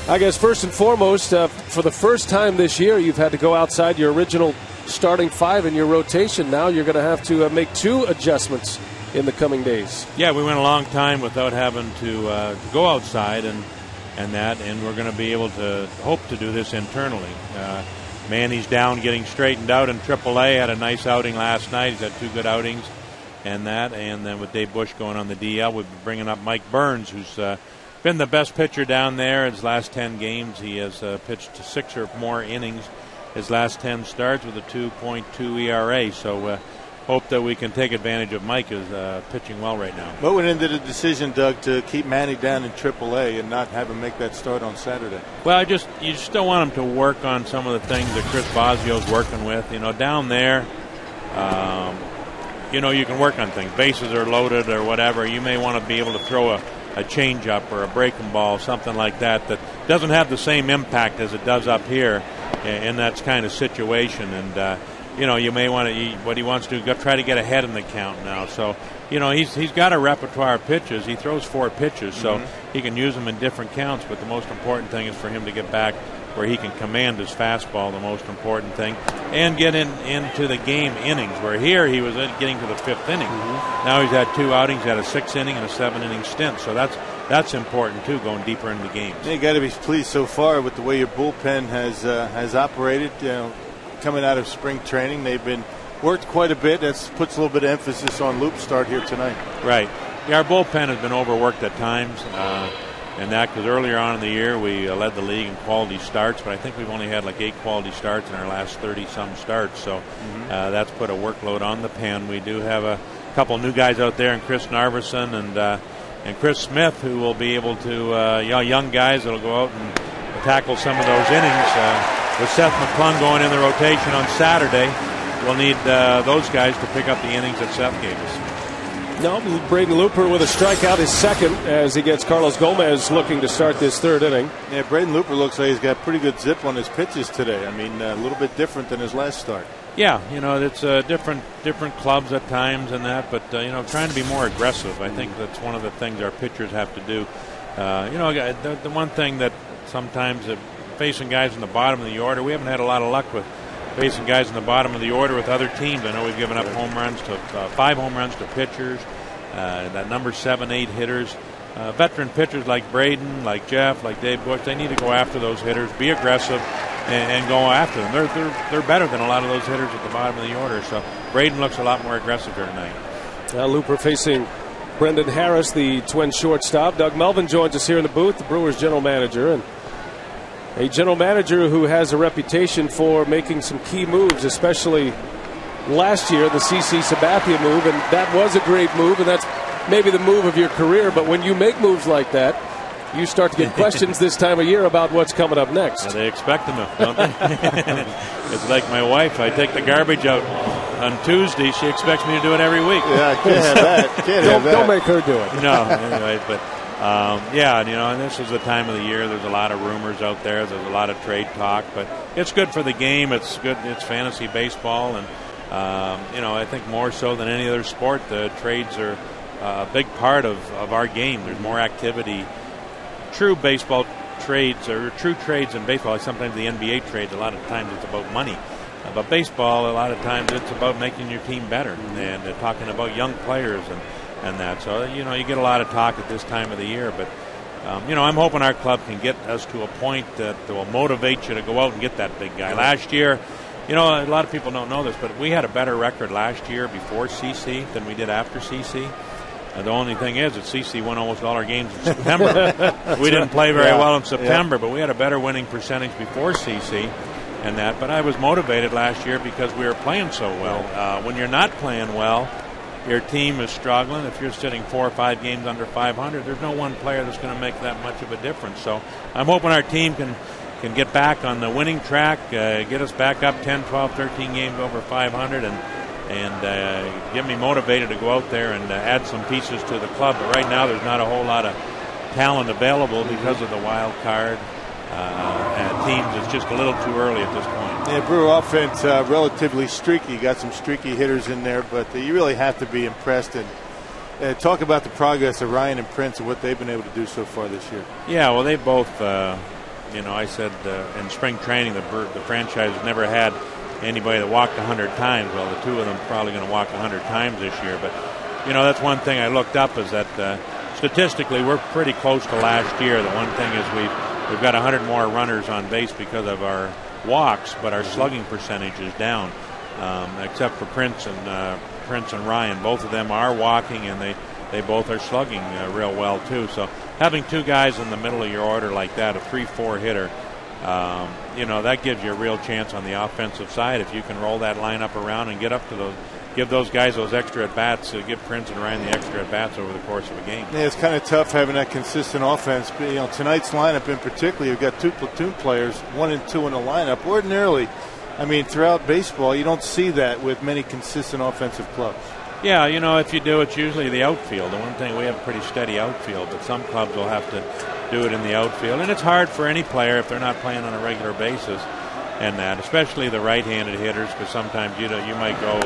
I guess first and foremost, for the first time this year, you've had to go outside your original starting five in your rotation. Now you're going to have to make two adjustments in the coming days. Yeah, we went a long time without having to go outside and we're going to be able to hope to do this internally. Manny's down, getting straightened out in AAA. Had a nice outing last night. He's had two good outings, and then with Dave Bush going on the DL, we'll be bringing up Mike Burns, who's been the best pitcher down there. His last 10 games, he has pitched 6 or more innings. His last 10 starts with a 2.2 ERA. So hope that we can take advantage of Mike, who's pitching well right now. What went into the decision, Doug, to keep Manny down in AAA and not have him make that start on Saturday? Well, you just don't want him to work on some of the things that Chris Bosio's working with. Down there, you can work on things. Bases are loaded or whatever. You may want to be able to throw a changeup or a breaking ball, something like that doesn't have the same impact as it does up here in that kind of situation. And you may want to. What he wants to do, try to get ahead in the count now. So, he's got a repertoire of pitches. He throws 4 pitches, so he can use them in different counts. But the most important thing is for him to get back where he can command his fastball. The most important thing, and get into the game innings. Where here he was getting to the 5th inning. Now he's had 2 outings. He had a 6th inning and a 7-inning stint. So that's important too, going deeper into the games. You got to be pleased so far with the way your bullpen has operated. Coming out of spring training, they've been worked quite a bit. That puts a little bit of emphasis on Loop's start here tonight. Right. Yeah, our bullpen has been overworked at times, and that because earlier on in the year we led the league in quality starts, but I think we've only had like 8 quality starts in our last 30-some starts. So that's put a workload on the pen. We do have a couple new guys out there, and Chris Narveson and Chris Smith, who will be able to young guys that'll go out and tackle some of those innings. With Seth McClung going in the rotation on Saturday, we'll need those guys to pick up the innings that Seth gave us. No, Braden Looper with a strikeout, his second, as he gets Carlos Gomez looking to start this 3rd inning. Yeah, Braden Looper looks like he's got pretty good zip on his pitches today. I mean, a little bit different than his last start. Yeah, it's different clubs at times and that, but trying to be more aggressive. I think that's one of the things our pitchers have to do. The one thing that sometimes facing guys in the bottom of the order, we haven't had a lot of luck with facing guys in the bottom of the order with other teams. I know we've given up 5 home runs to pitchers, that number 7, 8 hitters. Veteran pitchers like Braden, like Jeff, like Dave Bush, they need to go after those hitters, be aggressive, and go after them. They're better than a lot of those hitters at the bottom of the order. So Braden looks a lot more aggressive here tonight. Looper facing Brendan Harris, the Twin shortstop. Doug Melvin joins us here in the booth, the Brewers general manager, and a general manager who has a reputation for making some key moves, especially last year, the CC Sabathia move, and that was a great move, and that's maybe the move of your career. But when you make moves like that, you start to get questions this time of year about what's coming up next. Yeah, they expect them, don't they? It's like my wife. I take the garbage out on Tuesday. She expects me to do it every week. Yeah, I can't have that. Don't make her do it. No, anyway, but and this is the time of the year. There's a lot of rumors out there. There's a lot of trade talk, but it's good for the game. It's good. It's fantasy baseball, and I think more so than any other sport, the trades are a big part of our game. There's more activity. True baseball trades or true trades in baseball. Like sometimes the NBA trades. A lot of times it's about money. But baseball, a lot of times it's about making your team better and talking about young players and that. So, you get a lot of talk at this time of the year. But, I'm hoping our club can get us to a point that will motivate you to go out and get that big guy. Last year, a lot of people don't know this, but we had a better record last year before CC than we did after CC. The only thing is that CC won almost all our games in September. We didn't play very well in September, but we had a better winning percentage before CC and that. But I was motivated last year because we were playing so well. When you're not playing well, your team is struggling. If you're sitting 4 or 5 games under 500, there's no one player that's going to make that much of a difference. So I'm hoping our team can get back on the winning track, get us back up 10, 12, 13 games over 500, and get me motivated to go out there and add some pieces to the club. But right now there's not a whole lot of talent available because of the wild card teams. It's just a little too early at this point. Yeah, Brewer offense relatively streaky. Got some streaky hitters in there, but you really have to be impressed. And talk about the progress of Ryan and Prince and what they've been able to do so far this year. Yeah, well, they both, I said in spring training the franchise has never had anybody that walked 100 times. Well, the two of them are probably going to walk 100 times this year. But, that's one thing I looked up is that statistically we're pretty close to last year. The one thing is we've got 100 more runners on base because of our walks, but our slugging percentage is down, except for Prince and Ryan. Both of them are walking, and they both are slugging real well too. So having two guys in the middle of your order like that, a 3-4 hitter, that gives you a real chance on the offensive side if you can roll that lineup around and get up to give those guys those extra at bats, give Prince and Ryan the extra at bats over the course of a game. Yeah, it's kind of tough having that consistent offense. But, tonight's lineup in particular, you've got two platoon players, 1 and 2 in the lineup. Ordinarily, throughout baseball, you don't see that with many consistent offensive clubs. Yeah, if you do, it's usually the outfield. The one thing, we have a pretty steady outfield, but some clubs will have to do it in the outfield. And it's hard for any player if they're not playing on a regular basis, and that, especially the right-handed hitters, because sometimes you might go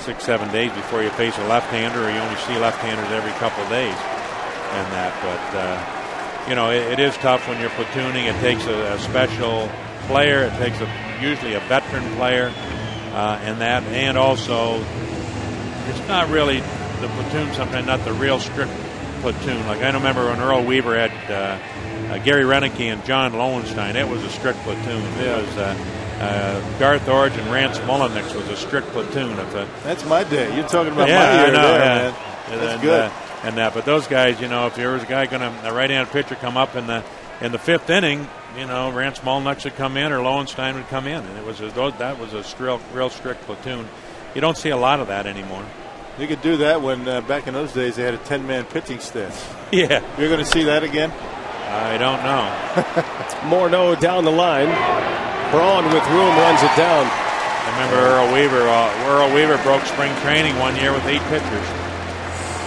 6-7 days before you face a left-hander, or you only see left-handers every couple of days, and that. But it is tough when you're platooning. It takes a special player. It takes usually a veteran player, and also it's not really the platoon. Sometimes not the real strict platoon. Like I remember when Earl Weaver had Gary Renicky and John Lowenstein. It was a strict platoon. It was. Garth Orge and Rance Mullenix was a strict platoon. That's my day. You're talking about my year there, man. That's good. But those guys, if there was a right-handed pitcher come up in the 5th inning, Rance Mullenix would come in or Lowenstein would come in, and that was a real strict platoon. You don't see a lot of that anymore. You could do that when back in those days they had a 10-man pitching staff. Yeah. You're going to see that again? I don't know. Morneau down the line. Braun with room runs it down. I remember Earl Weaver broke spring training one year with 8 pitchers.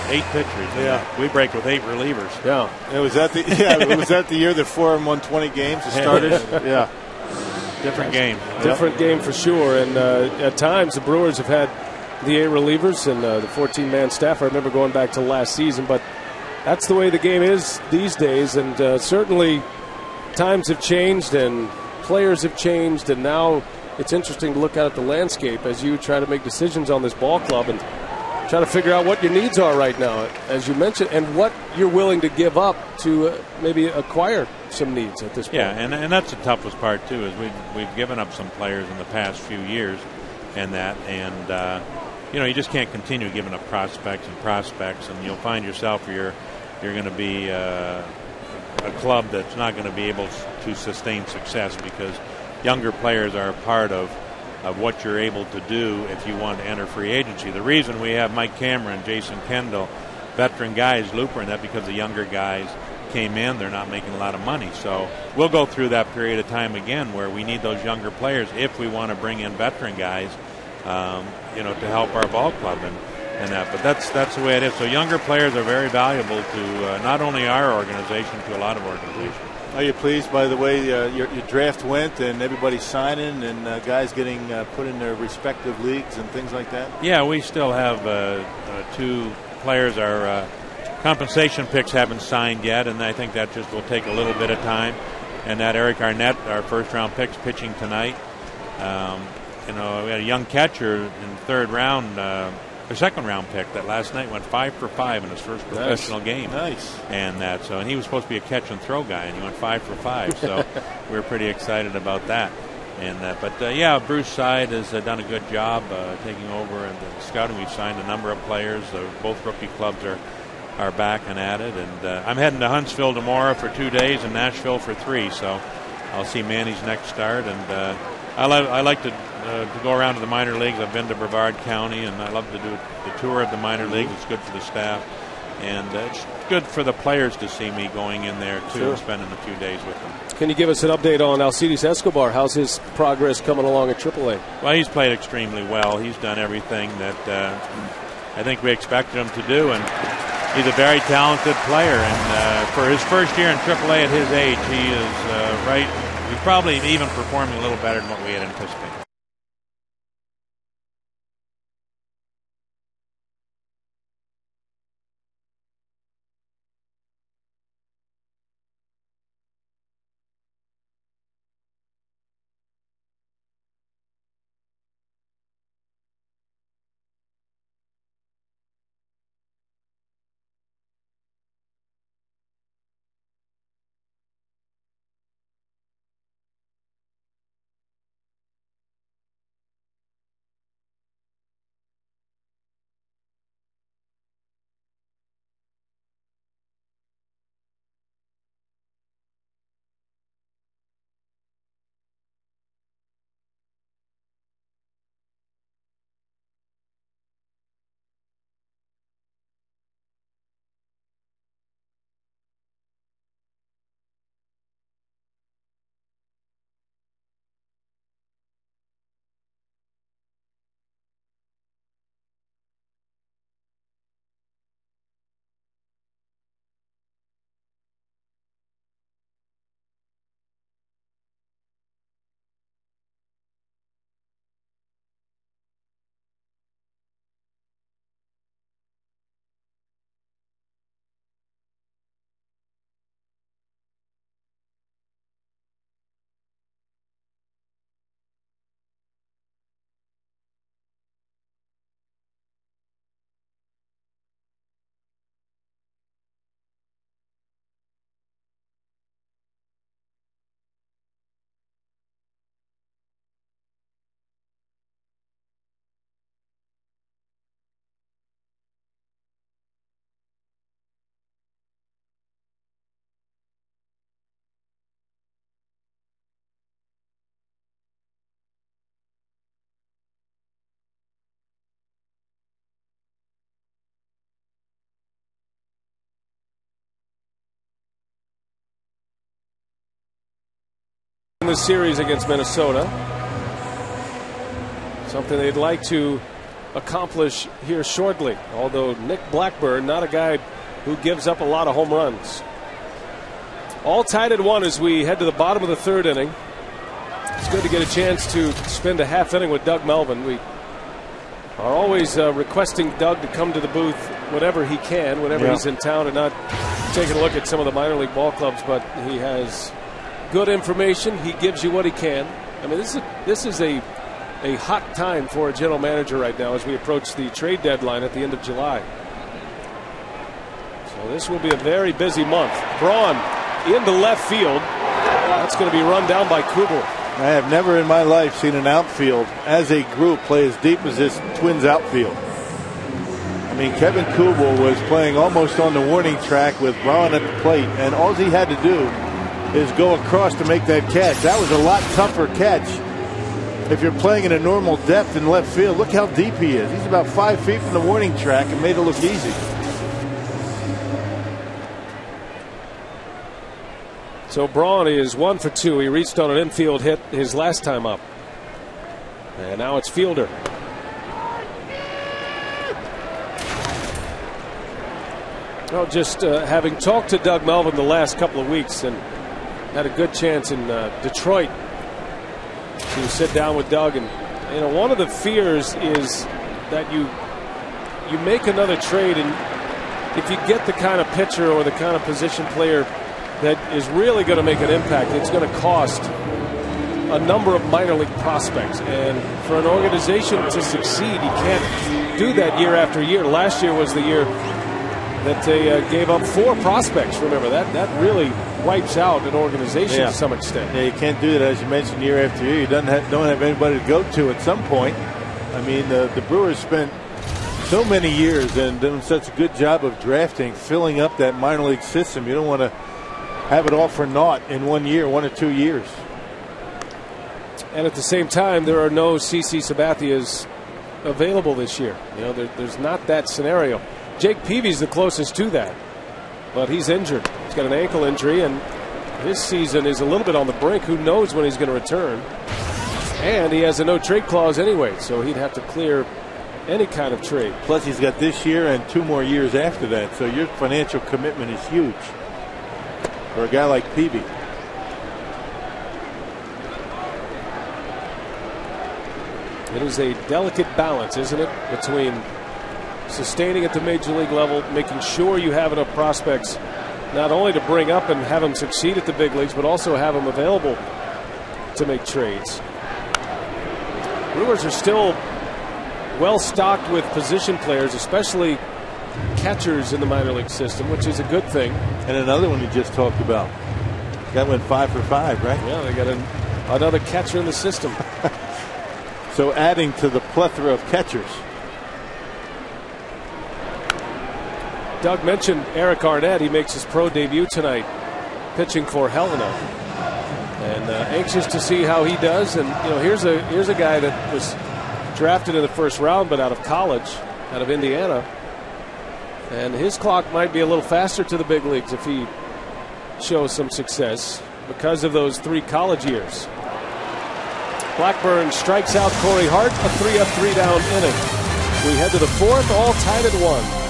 8 pitchers. Yeah. We break with 8 relievers. Yeah. Was that the year that 4 and 120 games started? Yeah. Different game. Different game for sure. And at times the Brewers have had the 8 relievers and the 14-man staff. I remember going back to last season, but that's the way the game is these days. And certainly times have changed and players have changed, and now it's interesting to look out at the landscape as you try to make decisions on this ball club and try to figure out what your needs are right now, as you mentioned, and what you're willing to give up to maybe acquire some needs at this point. Yeah, and that's the toughest part too, is we've given up some players in the past few years, and you just can't continue giving up prospects, and you'll find yourself you're going to be a club that's not going to be able to sustain success, because younger players are a part of what you're able to do if you want to enter free agency. The reason we have Mike Cameron, Jason Kendall, veteran guys, Looper, and that because the younger guys came in, they're not making a lot of money. So we'll go through that period of time again where we need those younger players if we want to bring in veteran guys, to help our ball club and that. But that's the way it is. So younger players are very valuable to not only our organization, to a lot of organizations. Are you pleased by the way your draft went and everybody signing and guys getting put in their respective leagues and things like that? Yeah, we still have 2 players. Our compensation picks haven't signed yet, and I think that just will take a little bit of time. And that Eric Arnett, our first-round pick's pitching tonight. We had a young catcher in the 3rd round, a 2nd-round pick that last night went 5 for 5 in his first professional game. Nice. And he was supposed to be a catch and throw guy, and he went 5 for 5. So we were pretty excited about that. But Bruce Side has done a good job taking over and scouting. We've signed a number of players. Both rookie clubs are back and at it. And I'm heading to Huntsville tomorrow for 2 days and Nashville for 3. So I'll see Manny's next start. And I like to go around to the minor leagues. I've been to Brevard County, and I love to do the tour of the minor leagues. It's good for the staff. And it's good for the players to see me going in there, too, Sure. and spending a few days with them. Can you give us an update on Alcides Escobar? How's his progress coming along at AAA? Well, he's played extremely well. He's done everything that I think we expected him to do, and he's a very talented player. And for his first year in AAA at his age, he is he's probably even performing a little better than what we had anticipated. In the series against Minnesota, something they'd like to accomplish here shortly, although Nick Blackburn, not a guy who gives up a lot of home runs. All tied at 1 as we head to the bottom of the third inning. It's good to get a chance to spend a half inning with Doug Melvin. We are always requesting Doug to come to the booth whenever he can, whenever he's in town, and not taking a look at some of the minor league ball clubs, but he has good information. He gives you what he can. I mean, this is a hot time for a general manager right now as we approach the trade deadline at the end of July. So this will be a very busy month. Braun into left field. That's going to be run down by Kubel. I have never in my life seen an outfield as a group play as deep as this Twins outfield. I mean, Kevin Kubel was playing almost on the warning track with Braun at the plate, and all he had to do is go across to make that catch. That was a lot tougher catch if you're playing in a normal depth in left field. Look how deep he is. He's about 5 feet from the warning track and made it look easy. So Braun is 1 for 2. He reached on an infield hit his last time up. And now it's Fielder. Well, just having talked to Doug Melvin the last couple of weeks and had a good chance in Detroit to sit down with Doug, and you know, one of the fears is that you make another trade, and if you get the kind of pitcher or the kind of position player that is really going to make an impact, it's going to cost a number of minor league prospects. And for an organization to succeed, you can't do that year after year. Last year was the year that they gave up 4 prospects. Remember, that really wipes out an organization to some extent. Yeah, you can't do that, as you mentioned, year after year. You don't have anybody to go to at some point. I mean, the Brewers spent so many years and doing such a good job of drafting, filling up that minor league system. You don't want to have it all for naught in 1 year, 1 or 2 years. And at the same time, there are no CC Sabathias available this year. You know, there's not that scenario. Jake Peavy's the closest to that, but he's injured. He's got an ankle injury, and his season is a little bit on the brink. Who knows when he's going to return? And he has a no-trade clause anyway, so he'd have to clear any kind of trade. Plus, he's got this year and 2 more years after that, so your financial commitment is huge for a guy like Peavy. It is a delicate balance, isn't it, between sustaining at the major league level, making sure you have enough prospects not only to bring up and have them succeed at the big leagues, but also have them available to make trades. Brewers are still well stocked with position players, especially catchers in the minor league system, which is a good thing. And another one you just talked about. That went 5 for 5, right? Yeah, they got another catcher in the system. So adding to the plethora of catchers. Doug mentioned Eric Arnett. He makes his pro debut tonight, pitching for Helena, and anxious to see how he does. And here's a guy that was drafted in the first round, but out of college, out of Indiana, and his clock might be a little faster to the big leagues if he shows some success because of those 3 college years. Blackburn strikes out Corey Hart, a 3-up, 3-down inning. We head to the 4th, all tied at 1.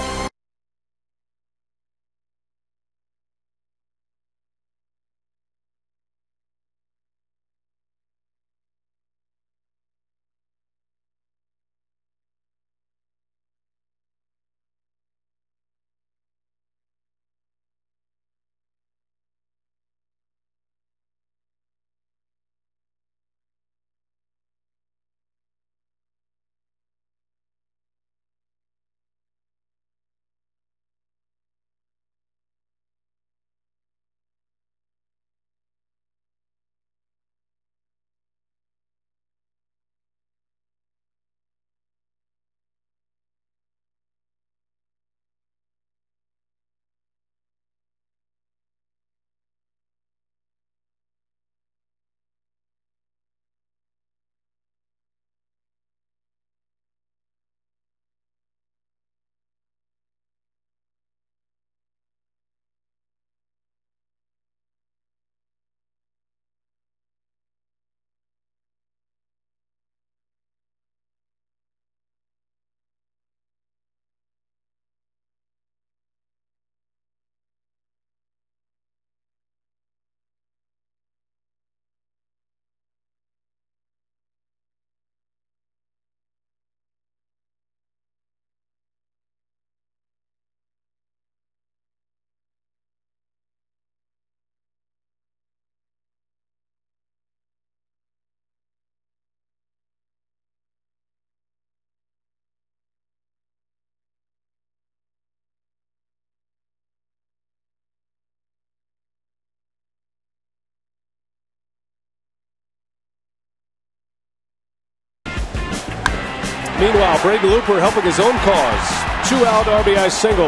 Meanwhile, Braden Looper helping his own cause. 2-out RBI single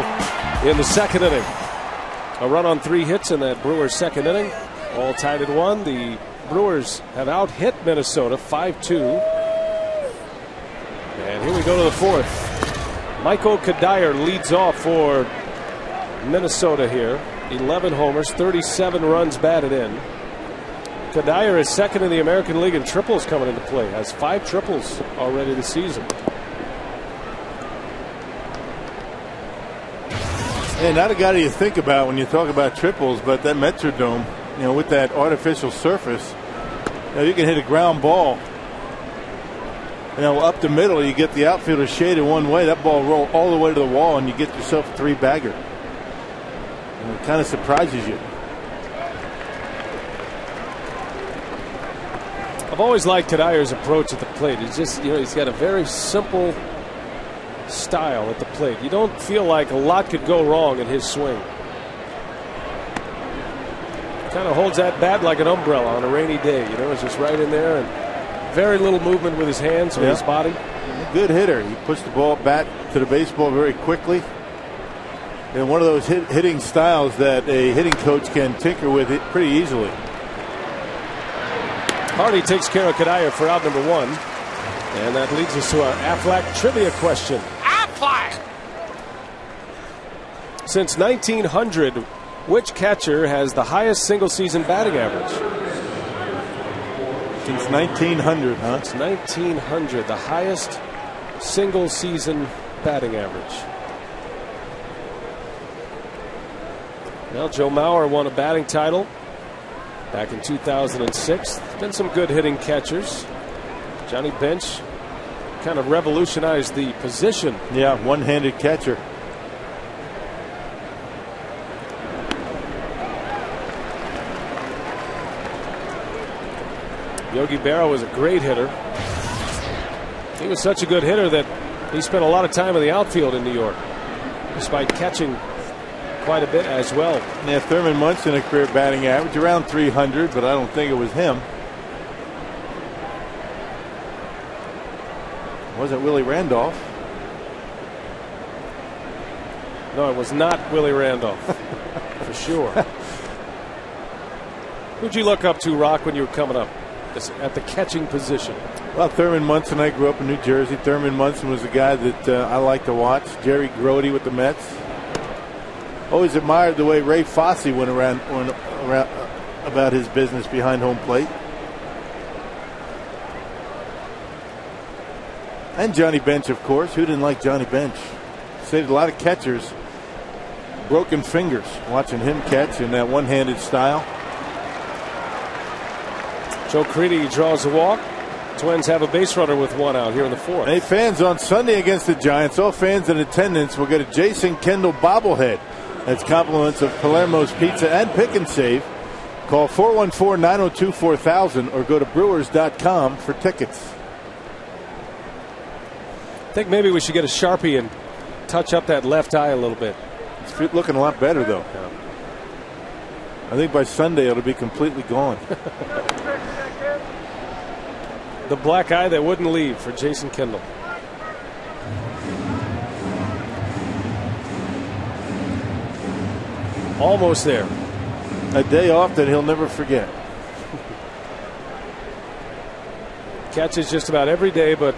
in the 2nd inning. A run on 3 hits in that Brewers 2nd inning. All tied at 1. The Brewers have out-hit Minnesota 5-2. And here we go to the 4th. Michael Kadire leads off for Minnesota here. 11 homers, 37 runs batted in. Kadire is 2nd in the American League in triples coming into play. Has 5 triples already this season. And not a guy that you think about when you talk about triples, but that Metrodome, with that artificial surface, you can hit a ground ball. Up the middle, you get the outfielder shaded one way. That ball roll all the way to the wall, and you get yourself a 3-bagger. And it kind of surprises you. I've always liked Kadire's approach at the plate. It's just, he's got a very simple style at the plate. You don't feel like a lot could go wrong in his swing. Kind of holds that bat like an umbrella on a rainy day. It's just right in there, and very little movement with his hands or his body. Good hitter. He puts the ball back to the baseball very quickly. And one of those hitting styles that a hitting coach can tinker with it pretty easily. Hardy takes care of Kadire for out number 1. And that leads us to our Aflac trivia question. Aflac! Since 1900, which catcher has the highest single-season batting average? Since 1900, huh? It's 1900, the highest single-season batting average. Well, Joe Mauer won a batting title back in 2006. There's been some good hitting catchers. Johnny Bench kind of revolutionized the position. Yeah, one-handed catcher. Yogi Berra was a great hitter. He was such a good hitter that he spent a lot of time in the outfield in New York, despite catching quite a bit as well. Yeah, Thurman Munson, a career batting average around 300, but I don't think it was him. Wasn't Willie Randolph? No, it was not Willie Randolph, for sure. Who'd you look up to, Rock, when you were coming up at the catching position? Well, Thurman Munson. I grew up in New Jersey. Thurman Munson was a guy that I liked to watch. Jerry Grody with the Mets. Always admired the way Ray Fosse went around about his business behind home plate. And Johnny Bench, of course. Who didn't like Johnny Bench? Saved a lot of catchers broken fingers watching him catch in that one-handed style. Joe Crede draws a walk. Twins have a base runner with one out here in the fourth. Hey, fans, on Sunday against the Giants, all fans in attendance will get a Jason Kendall bobblehead. That's compliments of Palermo's Pizza and Pick and Save. Call 414-902-4000 or go to Brewers.com for tickets. I think maybe we should get a Sharpie and touch up that left eye a little bit. It's looking a lot better, though. Yeah. I think by Sunday it'll be completely gone. The black eye that wouldn't leave for Jason Kendall. Almost there. A day off that he'll never forget. Catches just about every day, but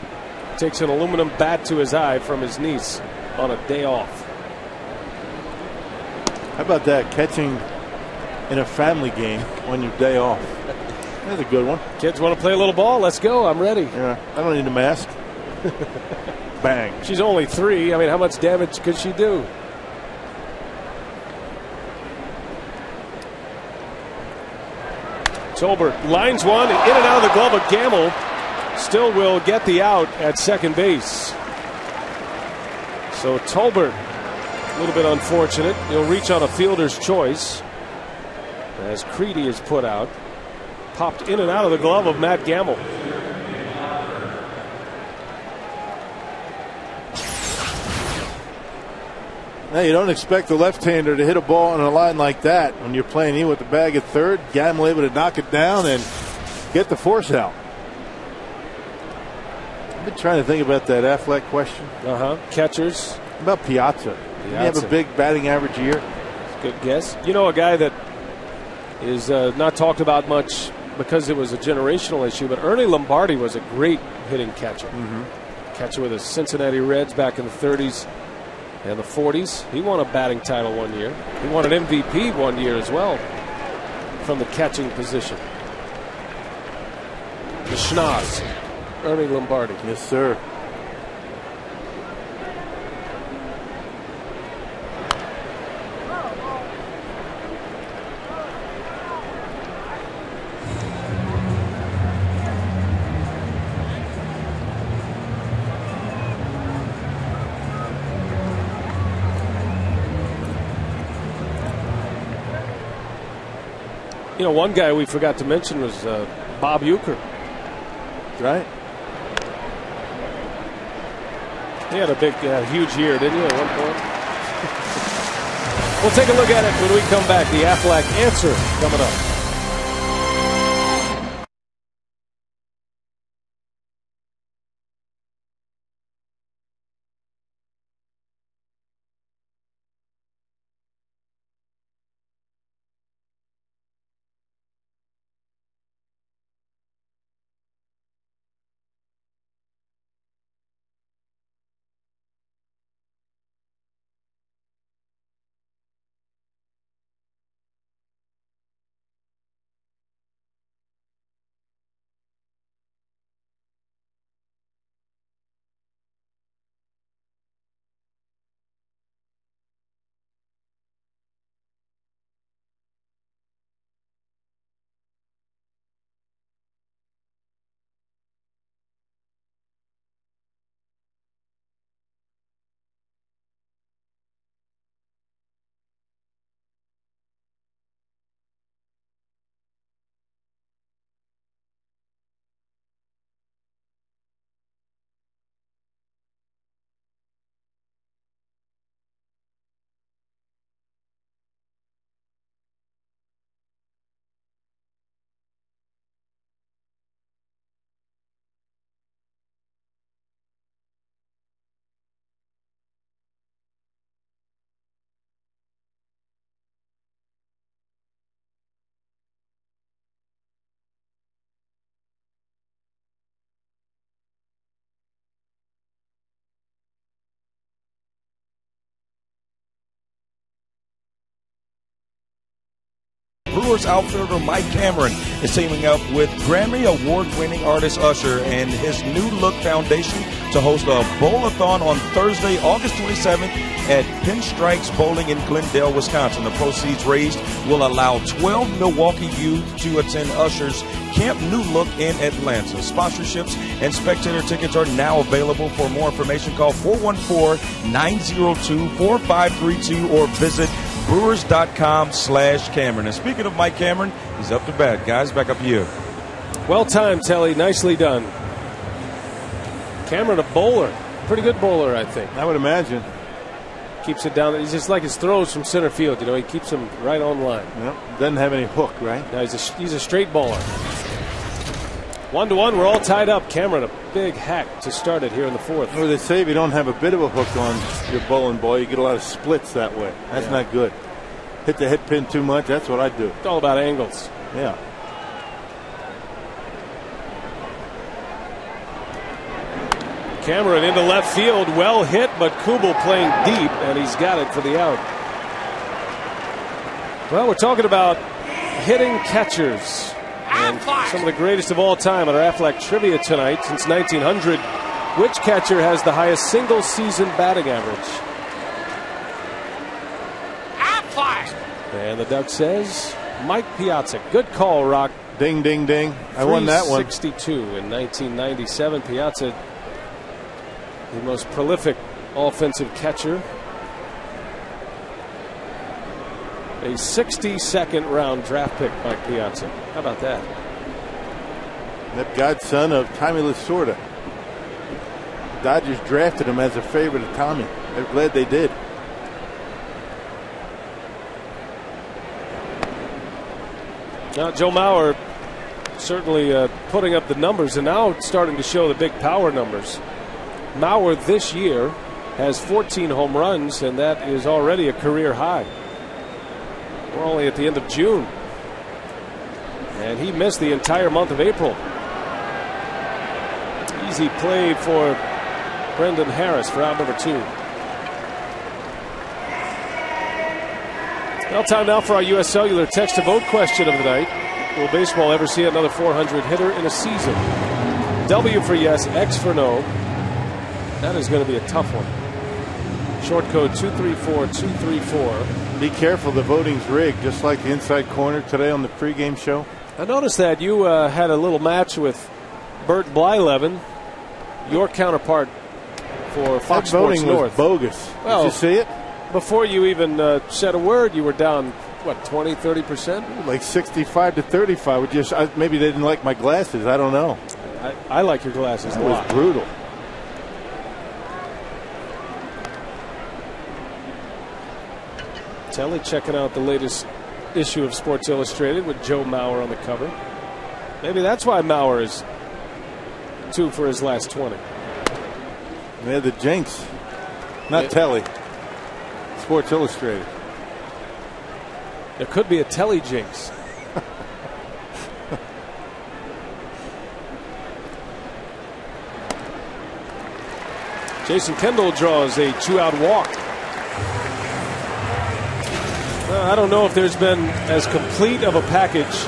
takes an aluminum bat to his eye from his niece on a day off. How about that? Catching in a family game on your day off. That's a good one. Kids want to play a little ball? Let's go. I'm ready. Yeah, I don't need a mask. Bang. She's only 3. I mean, how much damage could she do? Tolbert lines one in and out of the glove of Gamble. Still will get the out at second base. So Tolbert, a little bit unfortunate. He'll reach on a fielder's choice as Crede is put out. Popped in and out of the glove of Matt Gamble. Now, you don't expect a left-hander to hit a ball on a line like that when you're playing in with the bag at third. Gamble able to knock it down and get the force out. I've been trying to think about that Affleck question. Catchers. How about Piazza? Did he have a big batting average year? Good guess. You know, a guy that is not talked about much because it was a generational issue, but Ernie Lombardi was a great hitting catcher. Catcher with the Cincinnati Reds back in the 30s and the 40s. He won a batting title one year. He won an MVP one year as well from the catching position. The Schnoz, Ernie Lombardi. Yes, sir. You know, one guy we forgot to mention was Bob Uecker. Right. He had a big, huge year, didn't he, at one point? We'll take a look at it when we come back. The Aflac answer coming up. Brewers outfielder Mike Cameron is teaming up with Grammy Award-winning artist Usher and his New Look Foundation to host a bowl-a-thon on Thursday, August 27th at Pinstripes Bowling in Glendale, Wisconsin. The proceeds raised will allow 12 Milwaukee youth to attend Usher's Camp New Look in Atlanta. Sponsorships and spectator tickets are now available. For more information, call 414-902-4532 or visit Brewers.com/Cameron. And speaking of Mike Cameron, he's up to bat. Guys, back up to you. Well timed, Telly. Nicely done. Cameron, a bowler. Pretty good bowler, I think. I would imagine. Keeps it down. He's just like his throws from center field. You know, he keeps them right on line. Yep. Doesn't have any hook, right? Now he's a straight bowler. 1-1. We're all tied up. Cameron, a big hack to start it here in the fourth. Well, they say if you don't have a bit of a hook on your bowling ball, you get a lot of splits that way. That's not good. Hit the hit pin too much. That's what I do. It's all about angles. Yeah. Cameron into left field. Well hit, but Kubel playing deep, and he's got it for the out. Well, we're talking about hitting catchers. And some of the greatest of all time at our Aflac Trivia tonight since 1900. Which catcher has the highest single season batting average? Aflac. And the Duck says Mike Piazza. Good call, Rock. Ding, ding, ding. I won that one. 62 in 1997. Piazza, the most prolific offensive catcher. A 62nd round draft pick, Mike Piazza. How about that? That godson of Tommy Lasorda. Dodgers drafted him as a favorite of Tommy. They're glad they did. Now, Joe Mauer certainly putting up the numbers, and now starting to show the big power numbers. Mauer this year has 14 home runs, and that is already a career high. We're only at the end of June. And he missed the entire month of April. Easy play for Brendan Harris for out number 2. Well, time now for our U.S. Cellular text to vote question of the night. Will baseball ever see another 400 hitter in a season? W for yes, X for no. That is going to be a tough one. Short code 234234. Be careful, the voting's rigged, just like the Inside Corner today on the pregame show. I noticed that you had a little match with Bert Blyleven, your counterpart for Fox That voting Sports North. was bogus. Well, did you see it? Before you even said a word, you were down, what, 20, 30%? Like 65 to 35. Maybe they didn't like my glasses. I don't know. I like your glasses a It lot. was brutal. Telly checking out the latest issue of Sports Illustrated with Joe Mauer on the cover. Maybe that's why Mauer is 2 for his last 20. Yeah, the jinx. Not Telly. Sports Illustrated. There could be a Telly jinx. Jason Kendall draws a 2-out walk. I don't know if there's been as complete of a package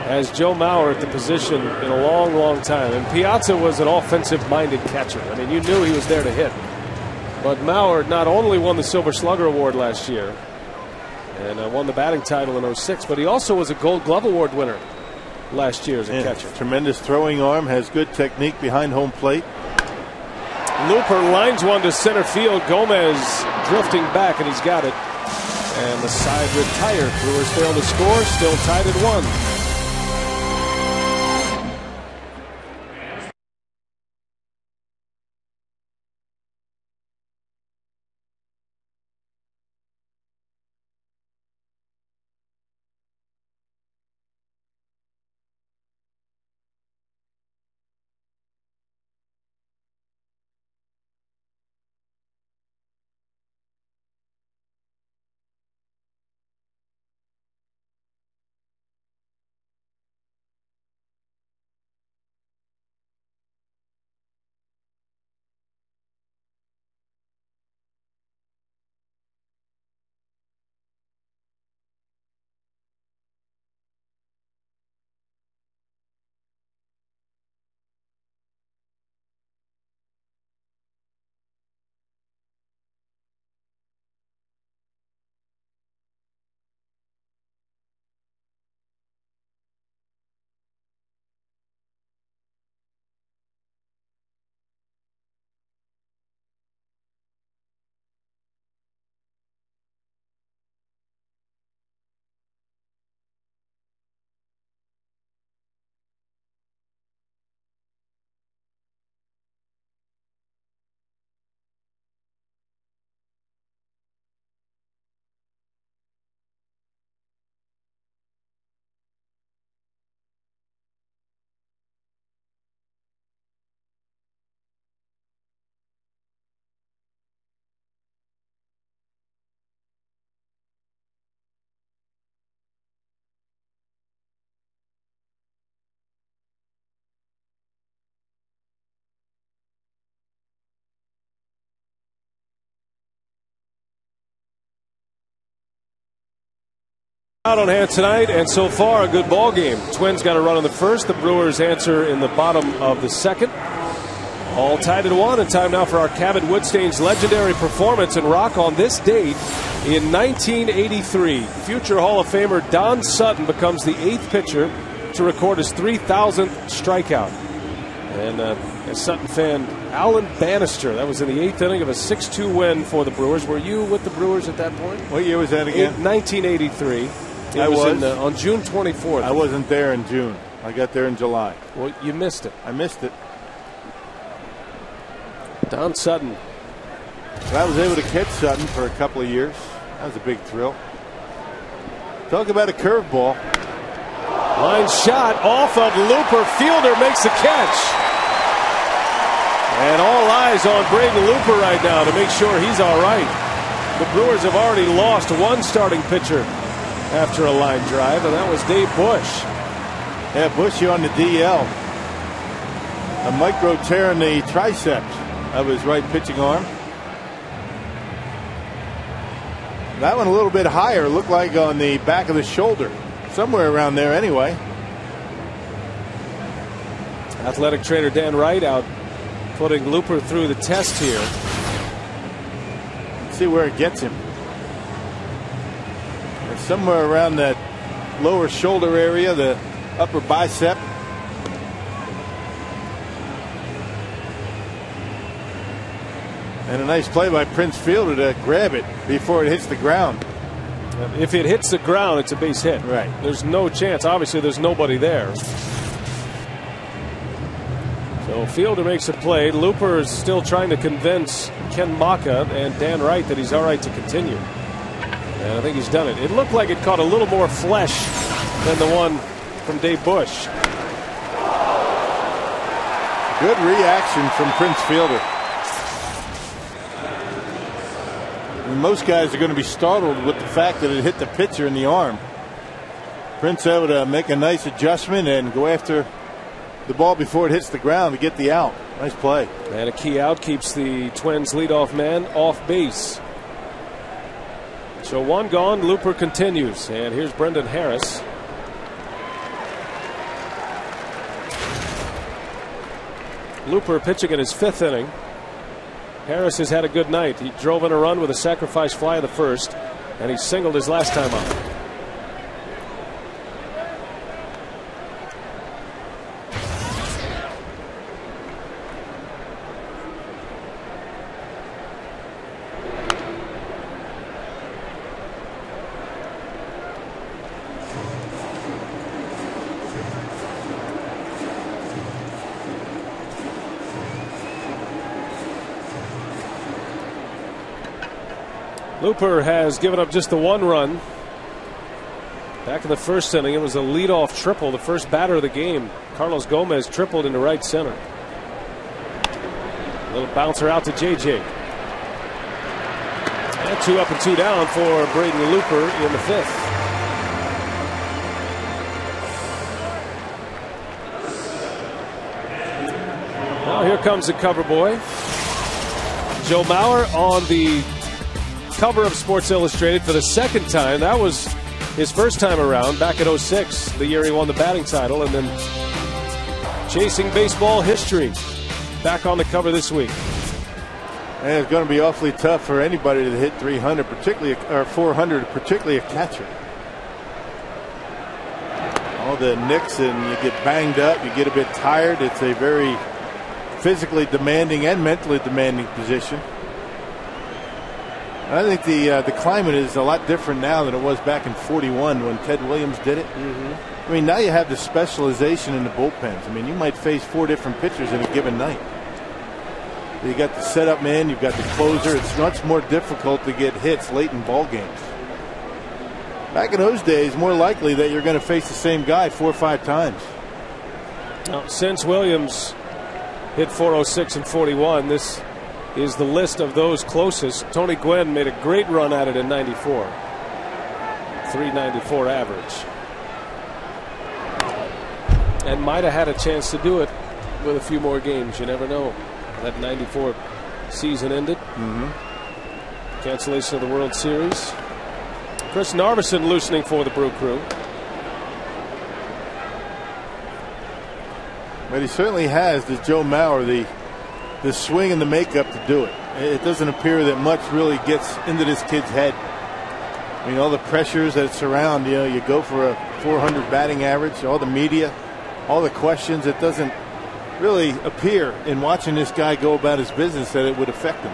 as Joe Mauer at the position in a long, long time. And Piazza was an offensive-minded catcher. I mean, you knew he was there to hit. But Mauer not only won the Silver Slugger Award last year and won the batting title in 06, but he also was a Gold Glove Award winner last year as a catcher. Tremendous throwing arm, has good technique behind home plate. Looper lines one to center field. Gomez drifting back, and he's got it. And the side retired. Brewers fail to score, still tied at 1. Out on hand tonight, and so far a good ball game. Twins got a run in the first. The Brewers answer in the bottom of the second. All tied at 1, and time now for our Cabot Woodstain's legendary performance in rock on this date in 1983. Future Hall of Famer Don Sutton becomes the 8th pitcher to record his 3,000th strikeout. And a Sutton fan, Alan Bannister, that was in the 8th inning of a 6-2 win for the Brewers. Were you with the Brewers at that point? What year was that again? 1983. I was. On June 24th. I wasn't there in June. I got there in July. Well, you missed it. I missed it. Don Sutton. I was able to catch Sutton for a couple of years. That was a big thrill. Talk about a curveball. Line shot off of Looper. Fielder makes the catch. And all eyes on Braden Looper right now to make sure he's all right. The Brewers have already lost one starting pitcher after a line drive, and that was Dave Bush. Yeah, Bushy on the DL. A micro tear in the triceps of his right pitching arm. That one a little bit higher, looked like on the back of the shoulder. Somewhere around there anyway. Athletic trainer Dan Wright out putting Looper through the test here. Let's see where it gets him. It's somewhere around that lower shoulder area, the upper bicep. And a nice play by Prince Fielder to grab it before it hits the ground. If it hits the ground, it's a base hit. Right. There's no chance. Obviously, there's nobody there. So Fielder makes a play. Looper is still trying to convince Ken Maka and Dan Wright that he's all right to continue. And I think he's done it. It looked like it caught a little more flesh than the one from Dave Bush. Good reaction from Prince Fielder. Most guys are going to be startled with the fact that it hit the pitcher in the arm. Prince able to make a nice adjustment and go after the ball before it hits the ground to get the out. Nice play. And a key out keeps the Twins leadoff man off base. So one gone. Looper continues. And here's Brendan Harris. Looper pitching in his 5th inning. Harris has had a good night. He drove in a run with a sacrifice fly of the first, and he singled his last time up. Looper has given up just the 1 run. Back in the 1st inning, it was a leadoff triple, the first batter of the game. Carlos Gomez tripled into right center. A little bouncer out to JJ. And 2 up and 2 down for Braden Looper in the 5th. Now here comes the cover boy. Joe Mauer on the cover of Sports Illustrated for the 2nd time. That was his first time around back at 06, the year he won the batting title, and then chasing baseball history back on the cover this week. And it's going to be awfully tough for anybody to hit 300, particularly or 400, particularly a catcher. All the nicks, and you get banged up, you get a bit tired. It's a very physically demanding and mentally demanding position. I think the climate is a lot different now than it was back in '41 when Ted Williams did it. I mean, now you have the specialization in the bullpens. I mean, you might face 4 different pitchers in a given night. You got the setup man, you've got the closer. It's much more difficult to get hits late in ball games. Back in those days, more likely that you're going to face the same guy 4 or 5 times. Now, since Williams hit .406 and 41, this is the list of those closest. Tony Gwynn made a great run at it in '94. .394 average. And might have had a chance to do it with a few more games. You never know. That '94 season ended. Cancellation of the World Series. Chris Narveson loosening for the Brew Crew. But he certainly has, does Joe Mauer, the swing and the makeup to do it. It doesn't appear that much really gets into this kid's head. I mean, all the pressures that surround, you go for a 400 batting average, all the media, all the questions. It doesn't really appear in watching this guy go about his business that it would affect him.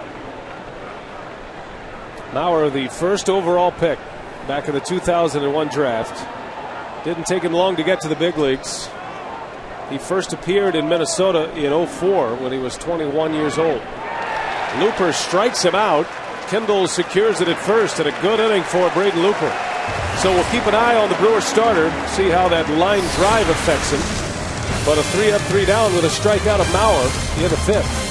Mauer, the first overall pick back in the 2001 draft. Didn't take him long to get to the big leagues. He first appeared in Minnesota in 04 when he was 21 years old. Looper strikes him out. Kendall secures it at first, and a good inning for Braden Looper. So we'll keep an eye on the Brewers starter, see how that line drive affects him. But a 3-up, 3-down with a strikeout of Mauer in the fifth.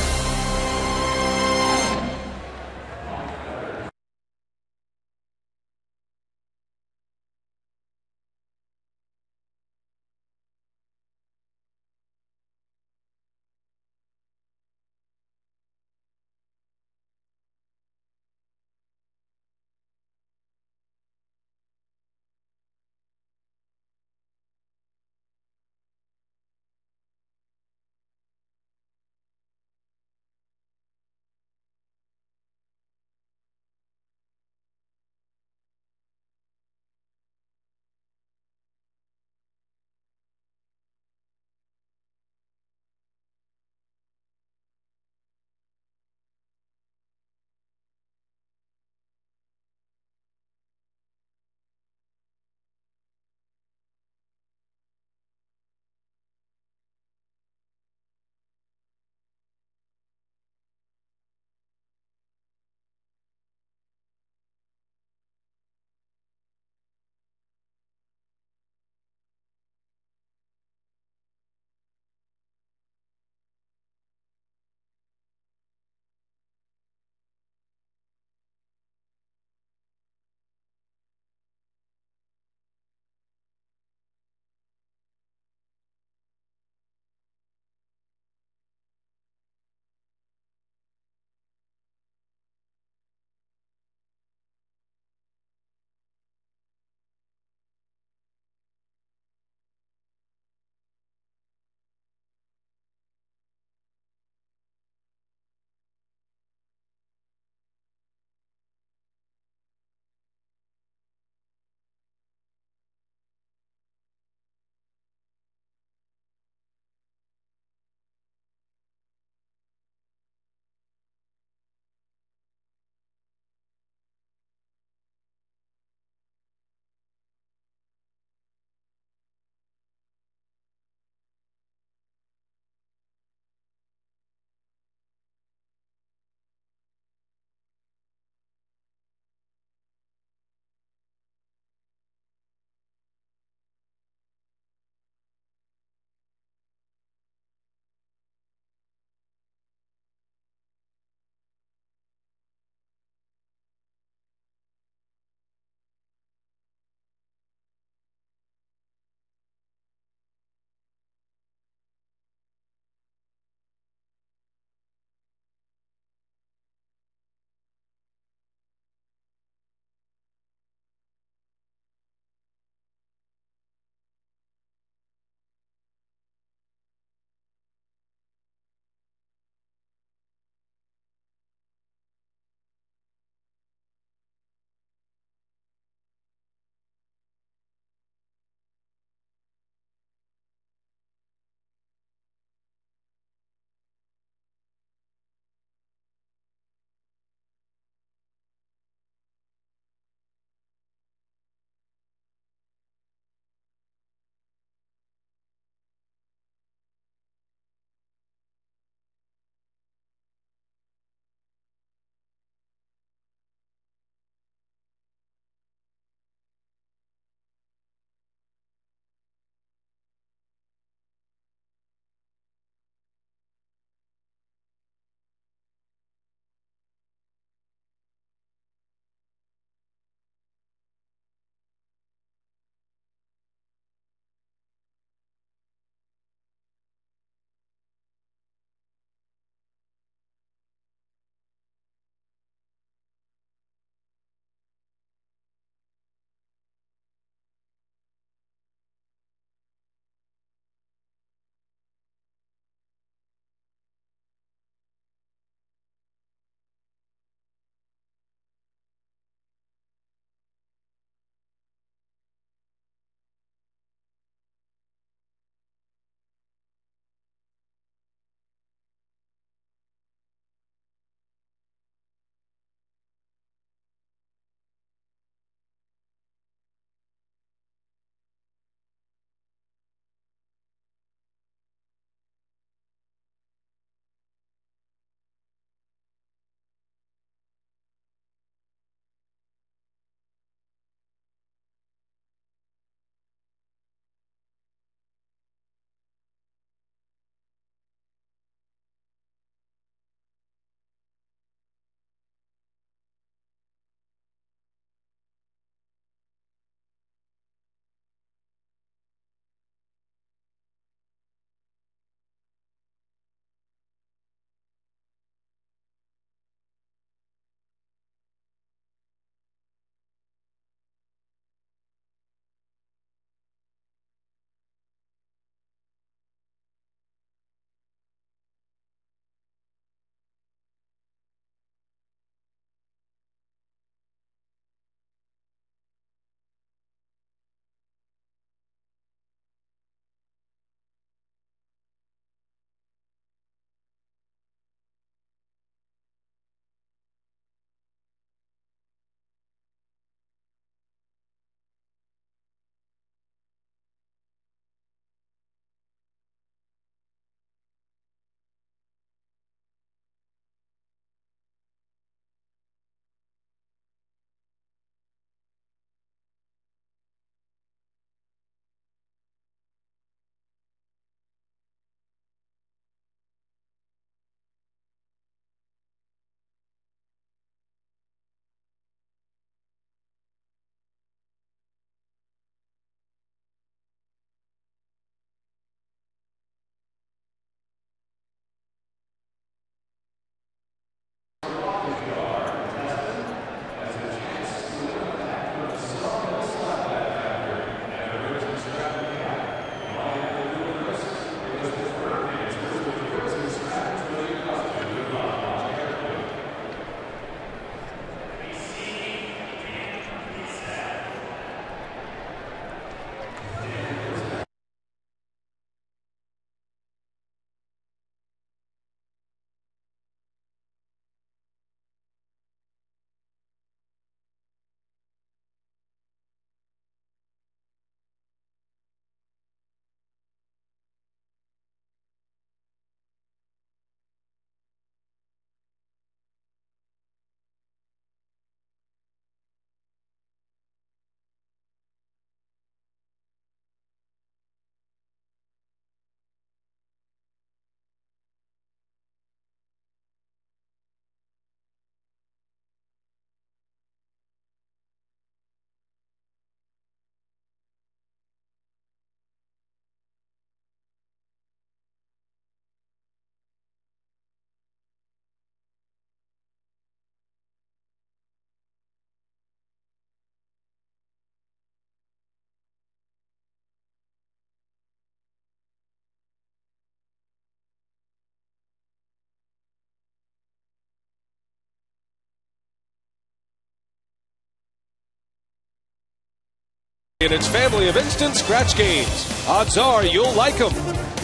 In its family of instant scratch games. Odds are you'll like them.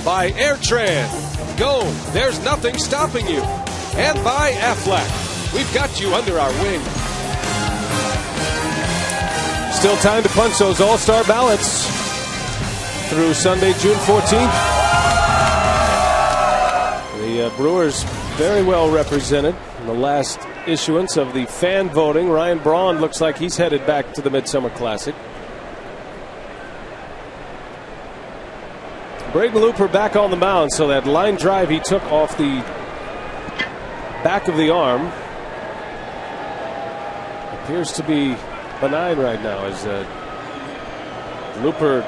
By Airtran. Go. There's nothing stopping you. And by Aflac. We've got you under our wing. Still time to punch those all-star ballots through Sunday, June 14th. The Brewers very well represented in the last issuance of the fan voting. Ryan Braun looks like he's headed back to the Midsummer Classic. Braden Looper back on the mound, so that line drive he took off the back of the arm appears to be benign right now, as Looper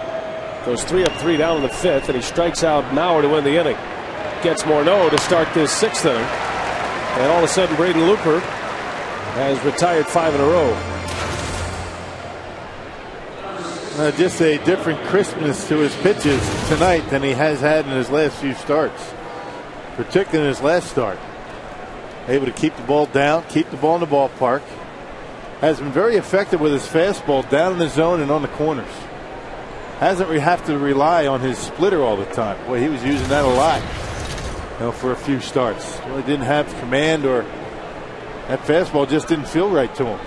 goes 3 up, 3 down in the 5th, and he strikes out Mauer to win the inning. Gets Morneau to start this 6th inning, and all of a sudden Braden Looper has retired 5 in a row. Just a different crispness to his pitches tonight than he has had in his last few starts, particularly in his last start. Able to keep the ball down, keep the ball in the ballpark. Has been very effective with his fastball down in the zone and on the corners. Hasn't have to rely on his splitter all the time. Boy, he was using that a lot, for a few starts. Really didn't have command, or that fastball just didn't feel right to him.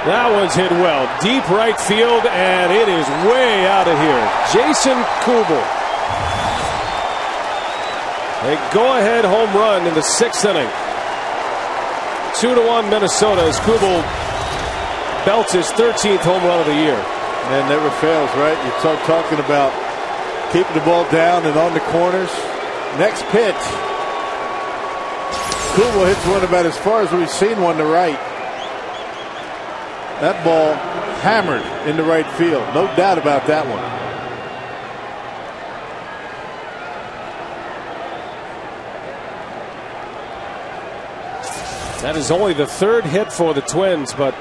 That one's hit well. Deep right field, and it is way out of here. Jason Kubel. A go-ahead home run in the 6th inning. 2-1 Minnesota as Kubel belts his 13th home run of the year. And never fails, right? You're talking about keeping the ball down and on the corners. Next pitch. Kubel hits one about as far as we've seen one to right. That ball hammered into right field. No doubt about that one. That is only the 3rd hit for the Twins, but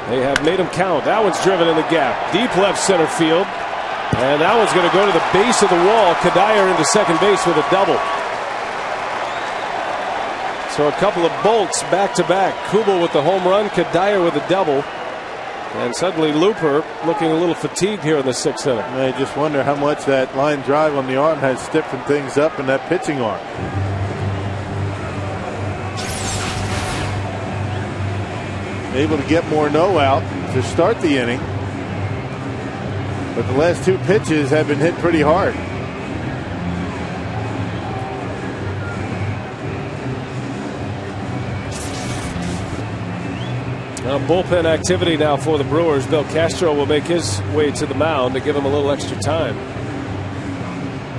they have made them count. That one's driven in the gap. Deep left center field. And that one's going to go to the base of the wall. Kadire into second base with a double. So a couple of bolts back to back. Kubel with the home run, Kadire with a double. And suddenly Looper looking a little fatigued here in the 6th inning. I just wonder how much that line drive on the arm has stiffened things up in that pitching arm. Able to get Morneau out to start the inning. But the last 2 pitches have been hit pretty hard. Bullpen activity now for the Brewers. Bill Castro will make his way to the mound to give him a little extra time.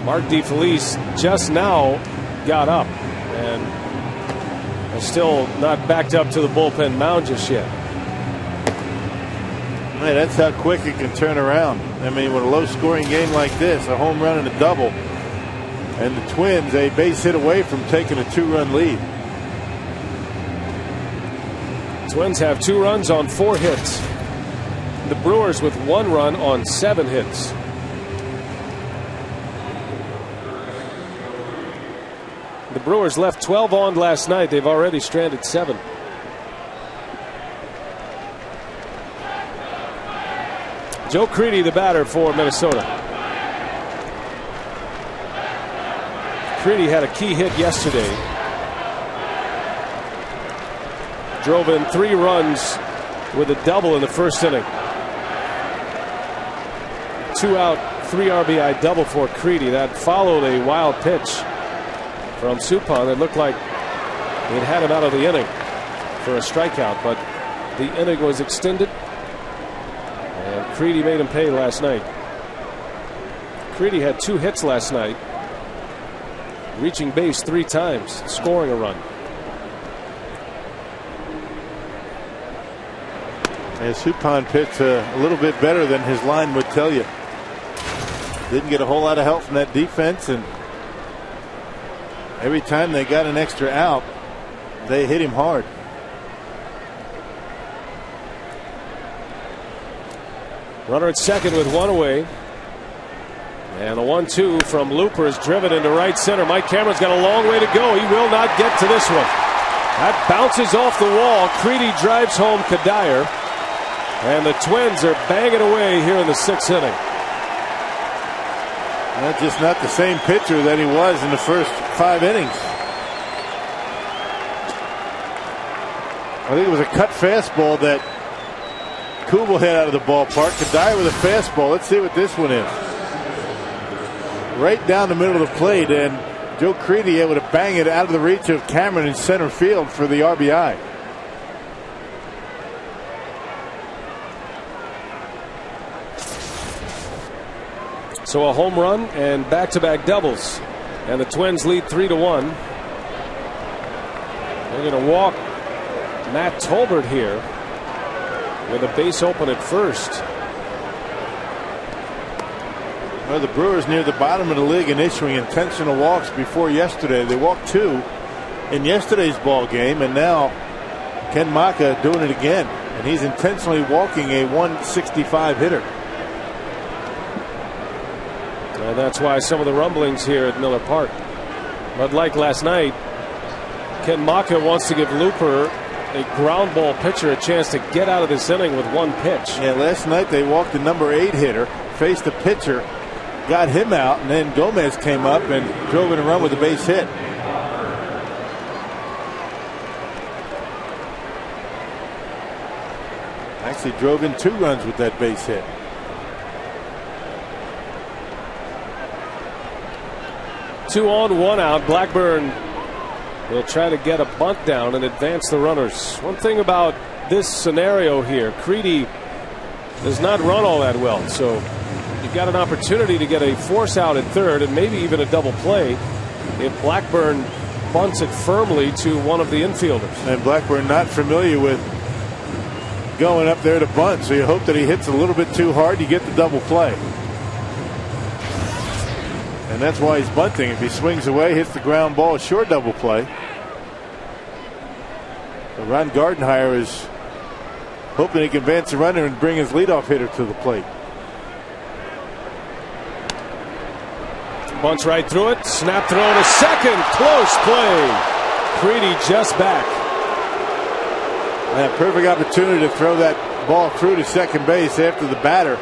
Mark DeFelice just now got up and is still not backed up to the bullpen mound just yet. Man, that's how quick it can turn around. I mean, with a low-scoring game like this, a home run and a double, and the Twins a base hit away from taking a 2-run lead. Twins have 2 runs on 4 hits. The Brewers with 1 run on 7 hits. The Brewers left 12 on last night. They've already stranded 7. Joe Crede, the batter for Minnesota. Crede had a key hit yesterday. Drove in 3 runs with a double in the 1st inning. 2 out, 3 RBI double for Crede. That followed a wild pitch from Suppan that looked like it had him out of the inning for a strikeout, but the inning was extended and Crede made him pay last night. Crede had 2 hits last night, reaching base 3 times, scoring a run. And Suppan pitched a little bit better than his line would tell you. Didn't get a whole lot of help from that defense, and every time they got an extra out, they hit him hard. Runner at second with 1 away. And the 1-2 from Looper is driven into right center. Mike Cameron's got a long way to go. He will not get to this one. That bounces off the wall. Crede drives home Kadire. And the Twins are banging away here in the 6th inning. That's just not the same pitcher that he was in the first 5 innings. I think it was a cut fastball that Kubel hit out of the ballpark. Kadire with a fastball. Let's see what this one is. Right down the middle of the plate, and Joe Crede able to bang it out of the reach of Cameron in center field for the RBI. So a home run and back-to-back doubles, and the Twins lead 3-1. They're going to walk Matt Tolbert here with a base open at first. Well, the Brewers near the bottom of the league in issuing intentional walks before yesterday. They walked 2 in yesterday's ball game, and now Ken Maka doing it again, and he's intentionally walking a 165 hitter. And that's why some of the rumblings here at Miller Park. But like last night, Ken Maka wants to give Looper, a ground ball pitcher, a chance to get out of this inning with 1 pitch. Yeah, last night they walked the number 8 hitter, faced the pitcher, got him out, and then Gomez came up and drove in a run with a base hit. Actually drove in 2 runs with that base hit. Two on, 1 out. Blackburn will try to get a bunt down and advance the runners. One thing about this scenario here, Crede does not run all that well, so you've got an opportunity to get a force out at third and maybe even a double play if Blackburn bunts it firmly to one of the infielders. And Blackburn not familiar with going up there to bunt, so you hope that he hits a little bit too hard, you get the double play. And that's why he's bunting. If he swings away, hits the ground ball, sure double play. But Ron Gardenhire is hoping he can advance the runner and bring his leadoff hitter to the plate. Bunts right through it. Snap throw to second. Close play. Crede just back. And a perfect opportunity to throw that ball through to second base after the batter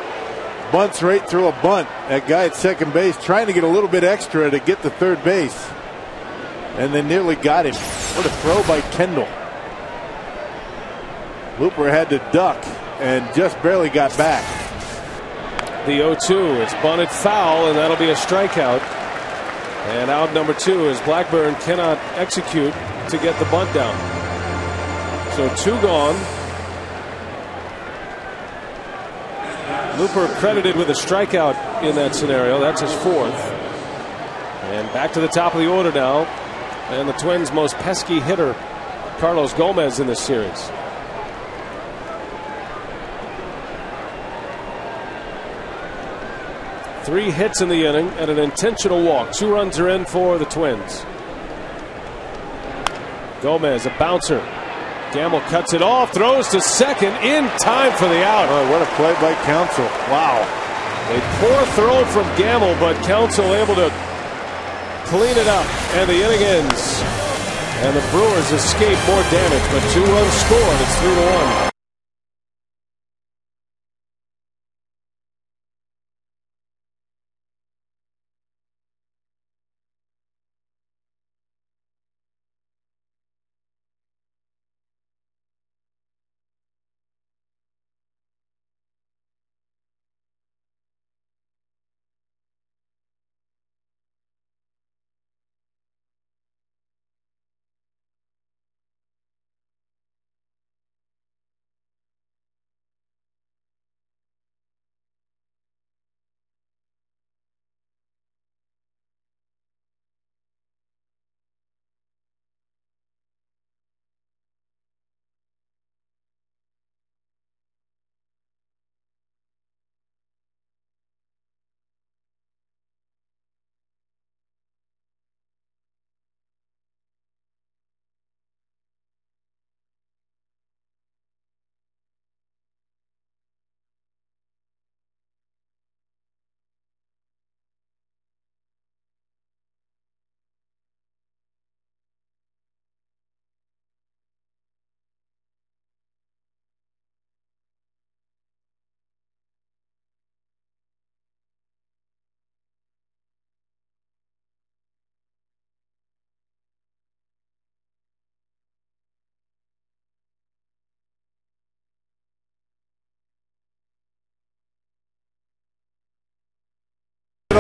bunts right through a bunt. That guy at second base trying to get a little bit extra to get to third base, and then nearly got him. What a throw by Kendall. Looper had to duck and just barely got back. The 0-2. It's bunted foul, and that'll be a strikeout. And out number 2 as Blackburn cannot execute to get the bunt down. So 2 gone. Looper credited with a strikeout in that scenario. That's his 4th. And back to the top of the order now. And the Twins' most pesky hitter, Carlos Gomez, in this series. Three hits in the inning and an intentional walk. 2 runs are in for the Twins. Gomez, a bouncer. Gamble cuts it off, throws to second in time for the out. Oh, what a play by Counsell. Wow. A poor throw from Gamble, but Counsell able to clean it up, and the inning ends. And the Brewers escape more damage, but 2 runs scored. It's 3-1.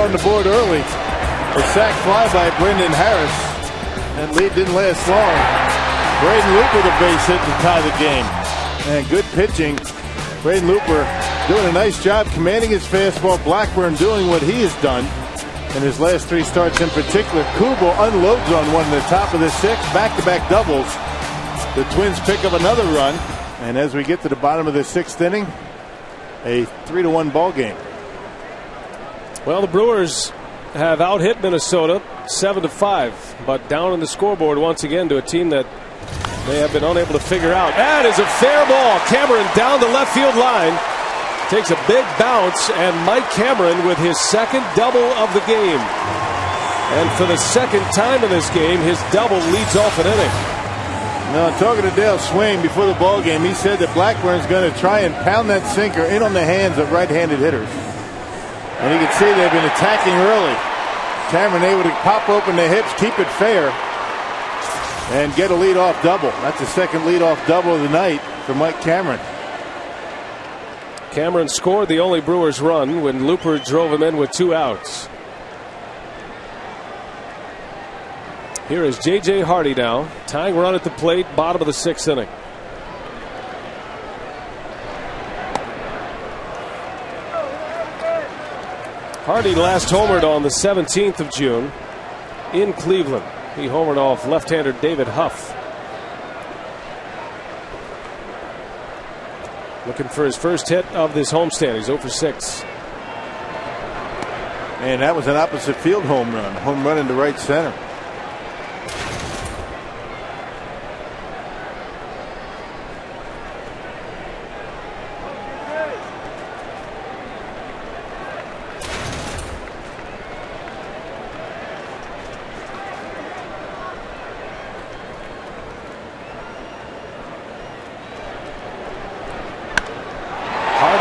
on the board early. A sac fly by Brendan Harris. That lead didn't last long. Braden Looper the base hit to tie the game. And good pitching. Braden Looper doing a nice job commanding his fastball. Blackburn doing what he has done in his last 3 starts in particular. Kubel unloads on one in the top of the 6th. Back-to-back doubles. The Twins pick up another run. And as we get to the bottom of the 6th inning, a 3-1 ball game. Well, the Brewers have out-hit Minnesota 7-5, but down on the scoreboard once again to a team that they have been unable to figure out. That is a fair ball. Cameron down the left field line. Takes a big bounce, and Mike Cameron with his 2nd double of the game. And for the 2nd time in this game, his double leads off an inning. Now, talking to Dale Swain before the ball game, he said that Blackburn's going to try and pound that sinker in on the hands of right-handed hitters. And you can see they've been attacking early. Cameron able to pop open the hips, keep it fair, and get a leadoff double. That's the 2nd leadoff double of the night for Mike Cameron. Cameron scored the only Brewers run when Looper drove him in with 2 outs. Here is J.J. Hardy now, tying run at the plate, bottom of the 6th inning. Hardy last homered on the 17th of June in Cleveland. He homered off left-hander David Huff. Looking for his first hit of this homestand. He's 0 for 6. And that was an opposite field home run. Home run into right center.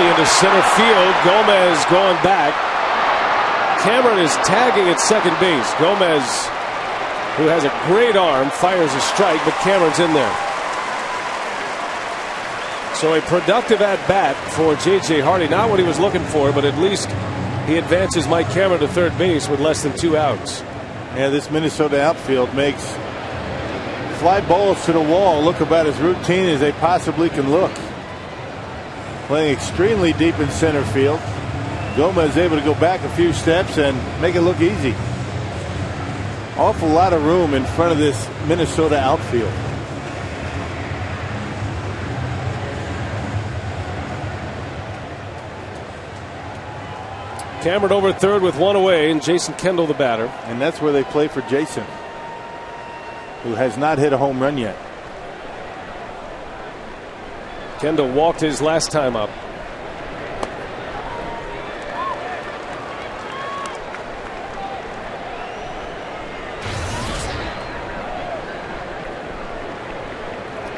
Into center field. Gomez going back. Cameron is tagging at second base. Gomez, who has a great arm, fires a strike, but Cameron's in there. So a productive at bat for J.J. Hardy. Not what he was looking for, but at least he advances Mike Cameron to third base with less than 2 outs. Yeah, this Minnesota outfield makes fly balls to the wall look about as routine as they possibly can look. Playing extremely deep in center field. Gomez able to go back a few steps and make it look easy. Awful lot of room in front of this Minnesota outfield. Cameron over third with 1 away, and Jason Kendall the batter. And that's where they play for Jason, who has not hit a home run yet. Kendall walked his last time up.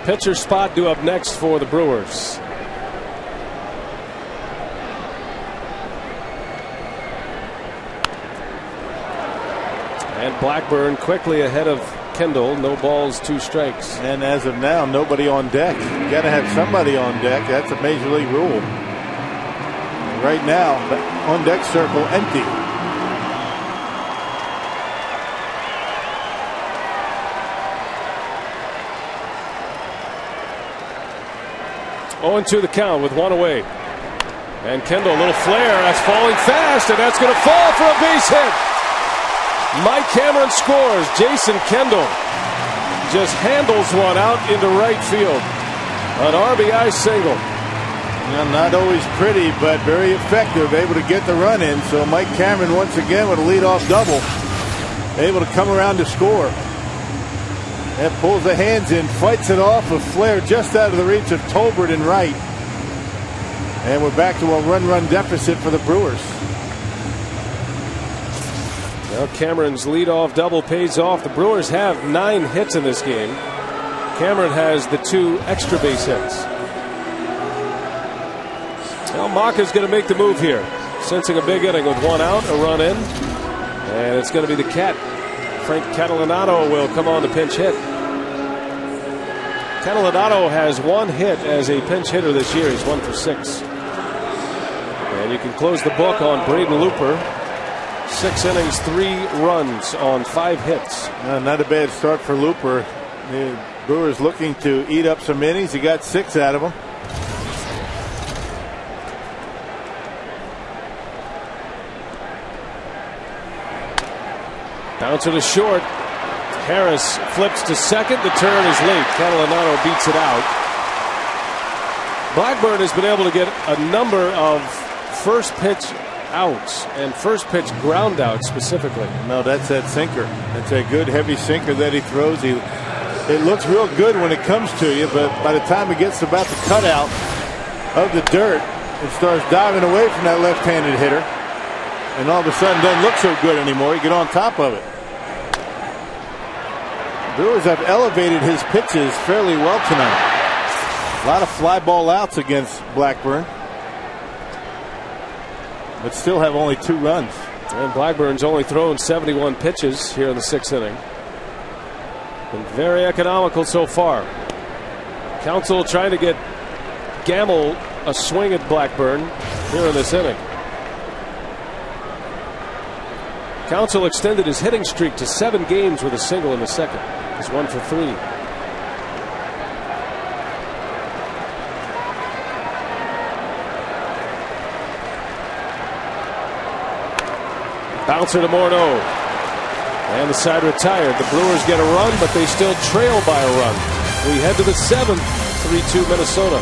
Pitcher spot due up next for the Brewers. And Blackburn quickly ahead of Kendall. No balls, 2 strikes. And as of now, nobody on deck. You got to have somebody on deck. That's a major league rule. Right now, the on deck circle empty. Oh, 2 the count with 1 away. And Kendall, a little flare. That's falling fast, and that's going to fall for a base hit. Mike Cameron scores. Jason Kendall just handles one out into right field. An RBI single. Well, not always pretty, but very effective. Able to get the run in. So Mike Cameron once again with a leadoff double. Able to come around to score. That pulls the hands in, fights it off. A flare just out of the reach of Tolbert and right. And we're back to a run deficit for the Brewers. Well, Cameron's leadoff double pays off. The Brewers have 9 hits in this game. Cameron has the 2 extra base hits. Well, Maka's going to make the move here. Sensing a big inning with 1 out, a run in. And it's going to be the Cat. Frank Catalanotto will come on to pinch hit. Catalanotto has 1 hit as a pinch hitter this year. He's 1 for 6. And you can close the book on Braden Looper. 6 innings, 3 runs on 5 hits. Not a bad start for Looper. The Brewers looking to eat up some innings. He got 6 out of them. Bouncer to short. Harris flips to second. The turn is late. Catalanano beats it out. Blackburn has been able to get a number of first pitch outs and first pitch ground outs specifically. No, that's that sinker. That's a good heavy sinker that he throws. It looks real good when it comes to you, but by the time it gets about the cutout of the dirt, it starts diving away from that left-handed hitter. And all of a sudden doesn't look so good anymore. You get on top of it. Brewers have elevated his pitches fairly well tonight. A lot of fly ball outs against Blackburn, but still have only 2 runs. And Blackburn's only thrown 71 pitches here in the 6th inning. Been very economical so far. Counsell trying to get Gamble a swing at Blackburn here in this inning. Counsell extended his hitting streak to 7 games with a single in the 2nd. He's 1 for 3. Bouncer to Morneau. And the side retired. The Brewers get a run, but they still trail by a run. We head to the 7th, 3-2 Minnesota.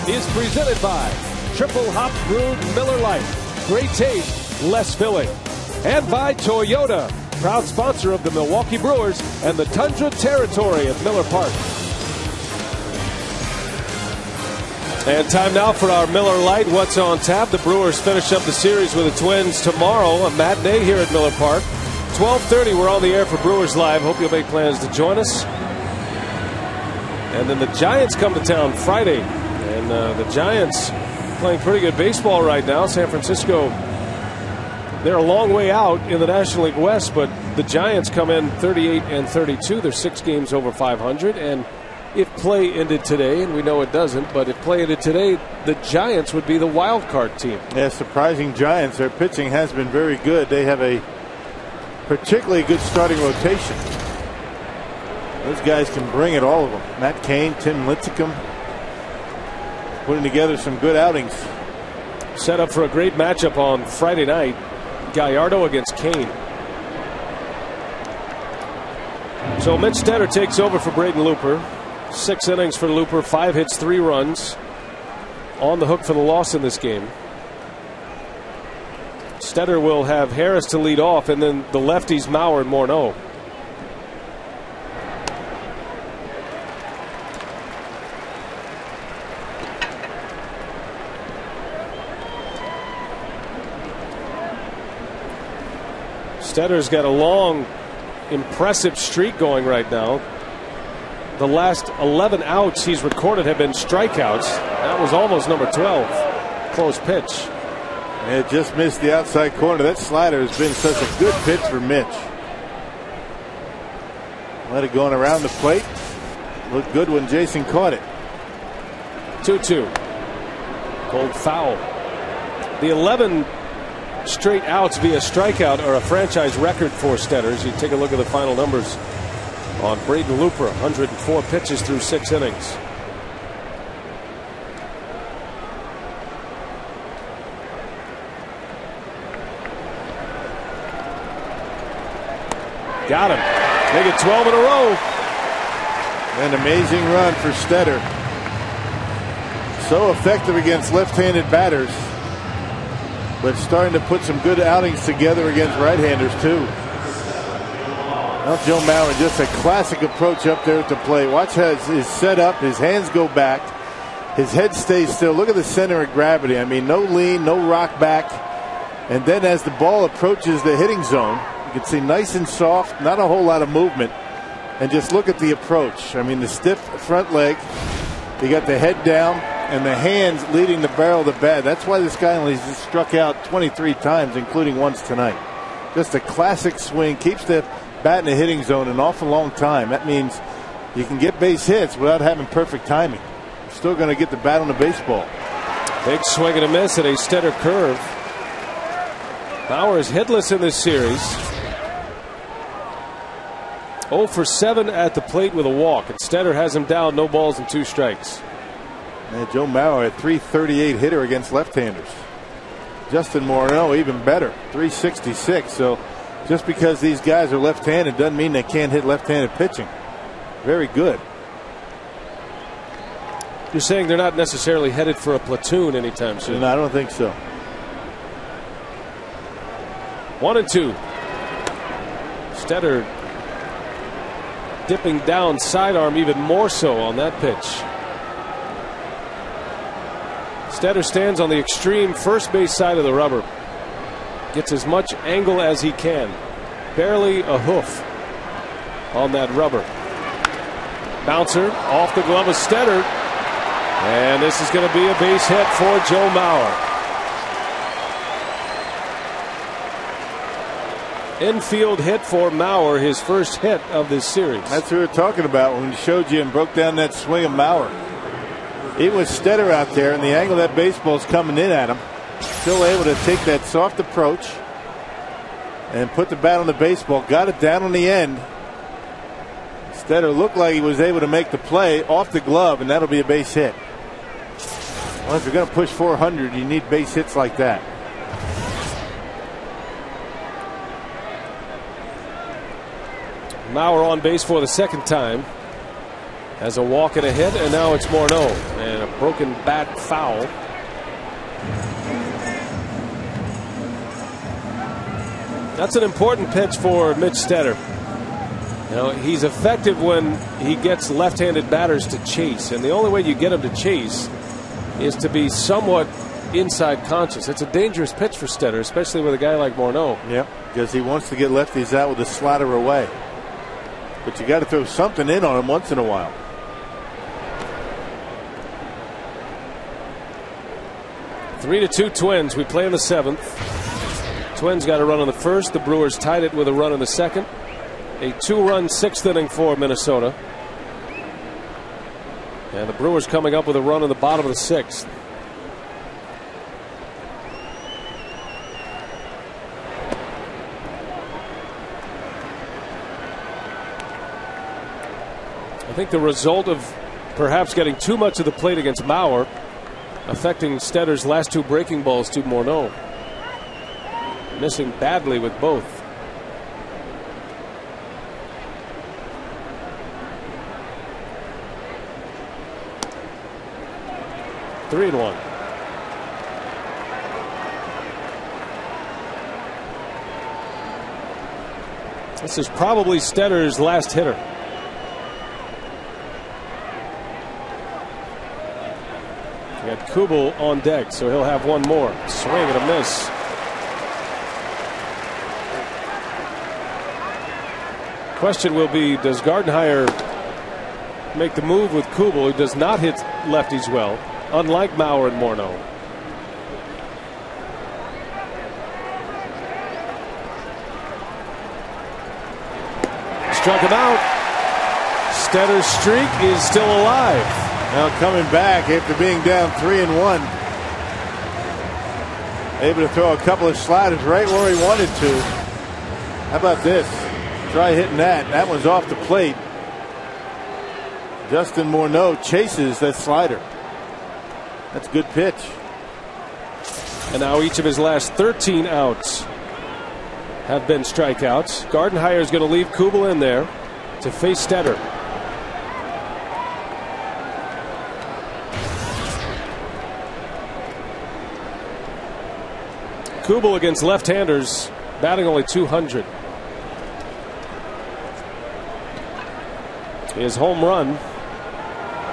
Is presented by Triple Hop Brewed Miller Lite. Great taste, less filling. And by Toyota, proud sponsor of the Milwaukee Brewers and the Tundra Territory at Miller Park. And time now for our Miller Lite. What's on tap? The Brewers finish up the series with the Twins tomorrow, a matinee here at Miller Park. 12:30, we're on the air for Brewers Live. Hope you'll make plans to join us. And then the Giants come to town Friday. And the Giants playing pretty good baseball right now. San Francisco, they're a long way out in the National League West, but the Giants come in 38-32. They're 6 games over 500. And if play ended today, and we know it doesn't, but if play ended today, the Giants would be the wild card team. Yeah, surprising Giants. Their pitching has been very good. They have a particularly good starting rotation. Those guys can bring it, all of them. Matt Cain, Tim Lincecum, putting together some good outings. Set up for a great matchup on Friday night. Gallardo against Cain. So Mitch Stetter takes over for Braden Looper. 6 innings for Looper, 5 hits, 3 runs. On the hook for the loss in this game. Stetter will have Harris to lead off, and then the lefties Mauer and Morneau. Stetter's got a long, impressive streak going right now. The last 11 outs he's recorded have been strikeouts. That was almost number 12. Close pitch. And it just missed the outside corner. That slider has been such a good pitch for Mitch. Let it go around the plate. Looked good when Jason caught it. 2-2. Cold foul. The 11 straight outs via strikeout are a franchise record for Stetters. You take a look at the final numbers on Braden Looper. 104 pitches through 6 innings. Got him. Make it 12 in a row. An amazing run for Stetter. So effective against left-handed batters, but starting to put some good outings together against right-handers too. Now Joe Mauer, just a classic approach up there at the plate. Watch how his set up, his hands go back, his head stays still. Look at the center of gravity. I mean, no lean, no rock back. And then as the ball approaches the hitting zone, you can see nice and soft, not a whole lot of movement. And just look at the approach. I mean, the stiff front leg, you got the head down, and the hands leading the barrel of the bat. That's why this guy only struck out 23 times, including once tonight. Just a classic swing. Keeps the bat in the hitting zone an awful long time. That means you can get base hits without having perfect timing. You're still going to get the bat on the baseball. Big swing and a miss at a Stetter curve. Bauer is hitless in this series. 0 for 7 at the plate with a walk. And Stetter has him down, no balls and 2 strikes. And Joe Mauer, a .338 hitter against left-handers. Justin Morneau, even better, .366. So just because these guys are left-handed doesn't mean they can't hit left-handed pitching. Very good. You're saying they're not necessarily headed for a platoon anytime soon? No, I don't think so. 1-2. Stetter dipping down sidearm even more so on that pitch. Stetter stands on the extreme first base side of the rubber. Gets as much angle as he can. Barely a hoof on that rubber. Bouncer off the glove of Stetter. And this is going to be a base hit for Joe Mauer. Infield hit for Mauer, his first hit of this series. That's what we were talking about when we showed you and broke down that swing of Mauer. It was Stetter out there, and the angle that baseball's coming in at him. Still able to take that soft approach and put the bat on the baseball. Got it down on the end. Stetter looked like he was able to make the play off the glove, and that'll be a base hit. Well, if you're going to push 400, you need base hits like that. Mauer on base for the second time. Has a walk and a hit, and now it's Morneau. And a broken bat foul. That's an important pitch for Mitch Stetter. You know, he's effective when he gets left-handed batters to chase, and the only way you get him to chase is to be somewhat inside conscious. It's a dangerous pitch for Stetter, especially with a guy like Morneau. Yep, because he wants to get lefties out with a slider away. But you got to throw something in on him once in a while. Three to 2 Twins. We play in the 7th. Twins got a run in the first. The Brewers tied it with a run in the second. A 2-run 6th inning for Minnesota. And the Brewers coming up with a run in the bottom of the 6th. I think the result of perhaps getting too much of the plate against Mauer affecting Stetter's last 2 breaking balls to Morneau. Missing badly with both. Three and 1. This is probably Stetter's last hitter. We got Kubel on deck, so he'll have one more. Swing and a miss. Question will be, does Gardenhire make the move with Kubel, who does not hit lefties well, unlike Mauer and Morneau? Struck him out. Stetter's streak is still alive. Now coming back after being down 3-1. Able to throw a couple of sliders right where he wanted to. How about this? Try hitting that. That one's off the plate. Justin Morneau chases that slider. That's a good pitch. And now each of his last 13 outs have been strikeouts. Gardenhire is going to leave Kubel in there to face Stetter. Kubel against left-handers, batting only .200. His home run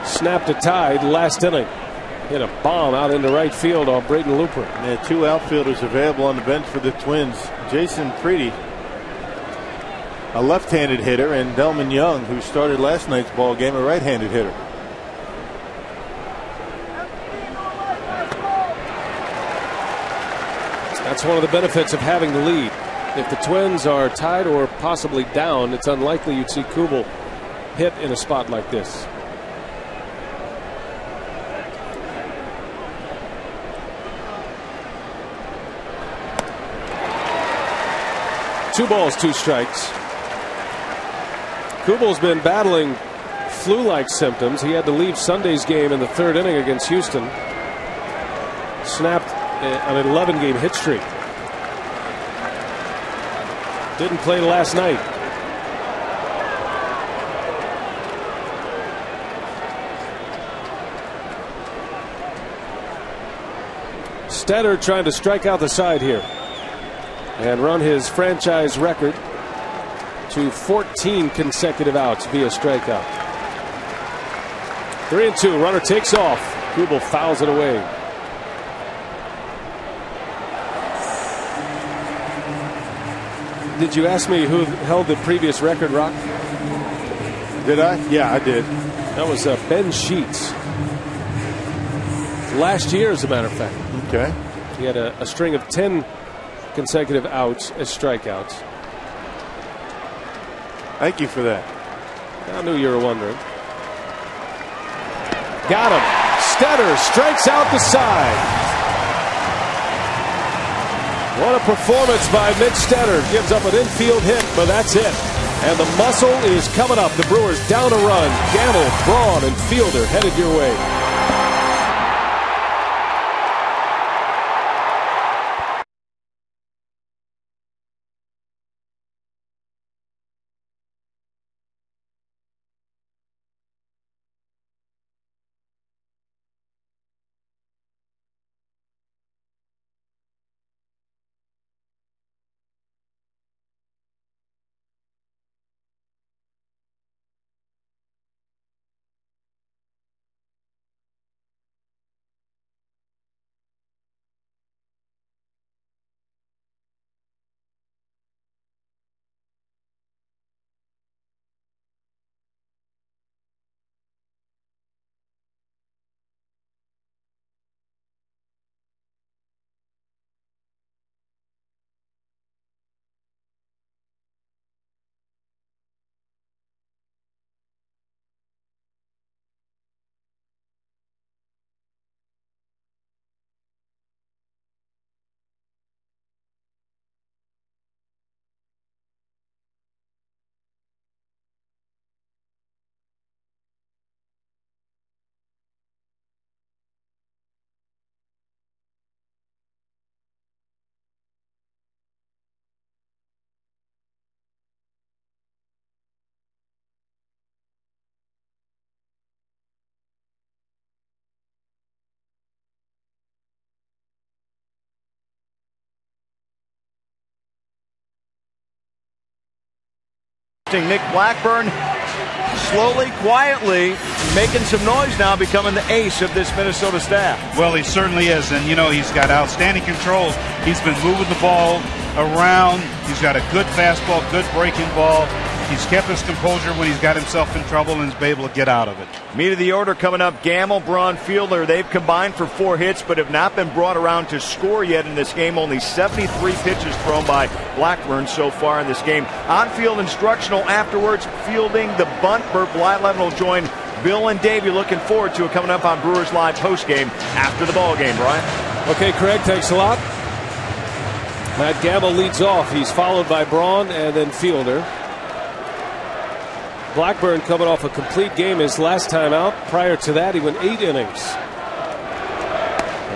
snapped a tie last inning. Hit a bomb out into right field on Braden Looper. They had two outfielders available on the bench for the Twins. Jason Preedy, a left-handed hitter, and Delman Young, who started last night's ball game, a right-handed hitter. That's one of the benefits of having the lead. If the Twins are tied or possibly down, it's unlikely you'd see Kubel hit in a spot like this. Two balls, two strikes. Kubel's been battling flu-like symptoms. He had to leave Sunday's game in the third inning against Houston. Snapped an 11-game hit streak. Didn't play last night. Stetter trying to strike out the side here and run his franchise record to 14 consecutive outs via strikeout. 3-2. Runner takes off. Kubel fouls it away. Did you ask me who held the previous record, Rock? Did I? Yeah, I did. That was Ben Sheets. Last year, as a matter of fact. Okay. He had a string of 10 consecutive outs as strikeouts. Thank you for that. I knew you were wondering. Got him. Stetter strikes out the side. What a performance by Mitch Stetter. Gives up an infield hit, but that's it. And the muscle is coming up. The Brewers down a run. Gamble, Braun, and Fielder headed your way. Nick Blackburn slowly, quietly making some noise now, becoming the ace of this Minnesota staff. Well, he certainly is, and you know, he's got outstanding control. He's been moving the ball around. He's got a good fastball, good breaking ball. He's kept his composure when he's got himself in trouble and is able to get out of it. Meat of the order coming up. Gamble, Braun, Fielder. They've combined for 4 hits, but have not been brought around to score yet in this game. Only 73 pitches thrown by Blackburn so far in this game. On-field instructional afterwards, fielding the bunt. Burt Blyleven will join Bill and Davey. Looking forward to it coming up on Brewers Live postgame after the ball game, Brian. Okay, Craig, thanks a lot. Matt Gamble leads off. He's followed by Braun and then Fielder. Blackburn coming off a complete game his last time out. Prior to that, he went 8 innings.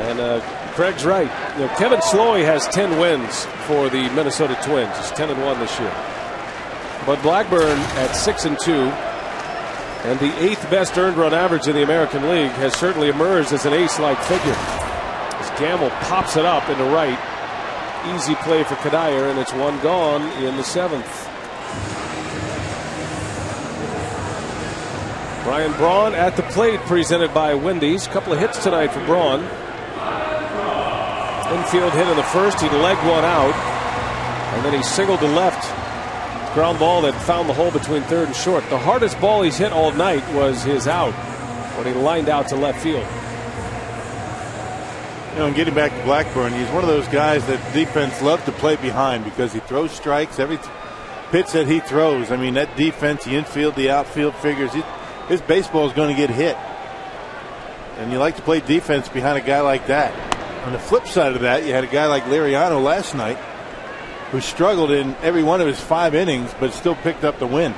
And Craig's right. Kevin Slowey has 10 wins for the Minnesota Twins. He's 10-1 this year. But Blackburn at 6-2, and the 8th best earned run average in the American League, has certainly emerged as an ace-like figure. As Gamble pops it up into right. Easy play for Cuddyer, and it's 1 gone in the 7th. Brian Braun at the plate, presented by Wendy's. Couple of hits tonight for Braun. Infield hit in the first. He legged one out, and then he singled to left. Ground ball that found the hole between third and short. The hardest ball he's hit all night was his out when he lined out to left field. And getting back to Blackburn, he's one of those guys that defense love to play behind because he throws strikes every pitch that he throws. I mean, that defense, the infield, the outfield figures. His baseball is going to get hit. And you like to play defense behind a guy like that. On the flip side of that, you had a guy like Liriano last night who struggled in every one of his 5 innings but still picked up the win.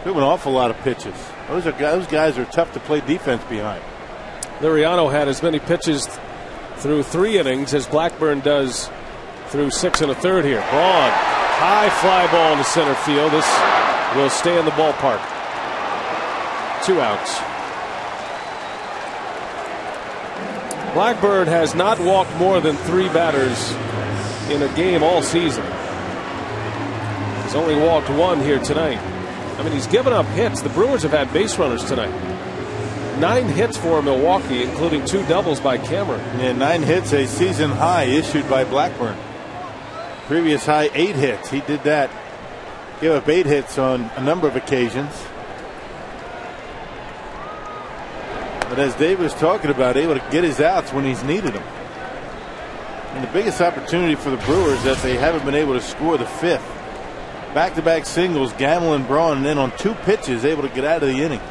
Threw an awful lot of pitches. Those guys are tough to play defense behind. Liriano had as many pitches through 3 innings as Blackburn does through 6 1/3 here. Braun, high fly ball to center field. This will stay in the ballpark. 2 outs. Blackburn has not walked more than 3 batters in a game all season. He's only walked 1 here tonight. I mean, he's given up hits. The Brewers have had base runners tonight. 9 hits for Milwaukee, including 2 doubles by Cameron. Yeah, 9 hits, a season high issued by Blackburn. Previous high 8 hits. He did that. Gave up 8 hits on a number of occasions. But as Dave was talking about, able to get his outs when he's needed them. And the biggest opportunity for the Brewers is that they haven't been able to score the 5th. Back-to-back singles, Gamble and Braun, and then on 2 pitches able to get out of the inning.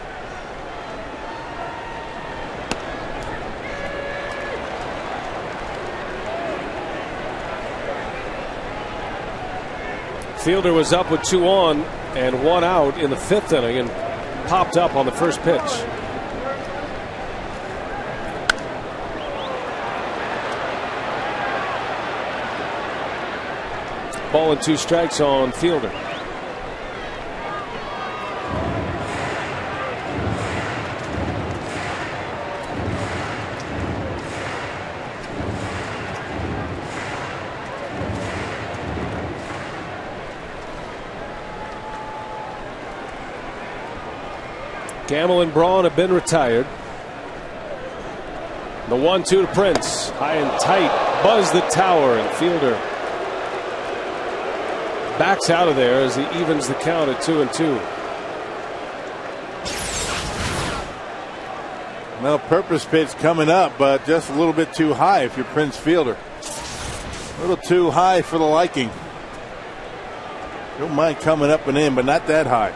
Fielder was up with 2 on and 1 out in the 5th inning and popped up on the first pitch. Ball and 2 strikes on Fielder. Gamble and Braun have been retired. The 1-2 to Prince. High and tight. Buzz the tower, and Fielder backs out of there as he evens the count at 2-2. Well, purpose pitch coming up, but just a little bit too high if you're Prince Fielder. A little too high for the liking. Don't mind coming up and in, but not that high.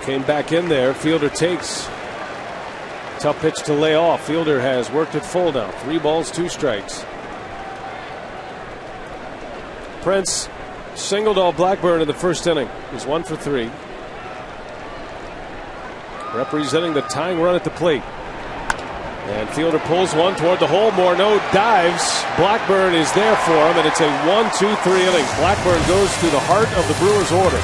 Came back in there. Fielder takes. Tough pitch to lay off. Fielder has worked it full now. 3 balls, 2 strikes. Prince singled off Blackburn in the first inning. He's 1 for 3. Representing the tying run at the plate. And Fielder pulls one toward the hole. Morneau dives. Blackburn is there for him, and it's a 1-2-3 inning. Blackburn goes through the heart of the Brewers' order.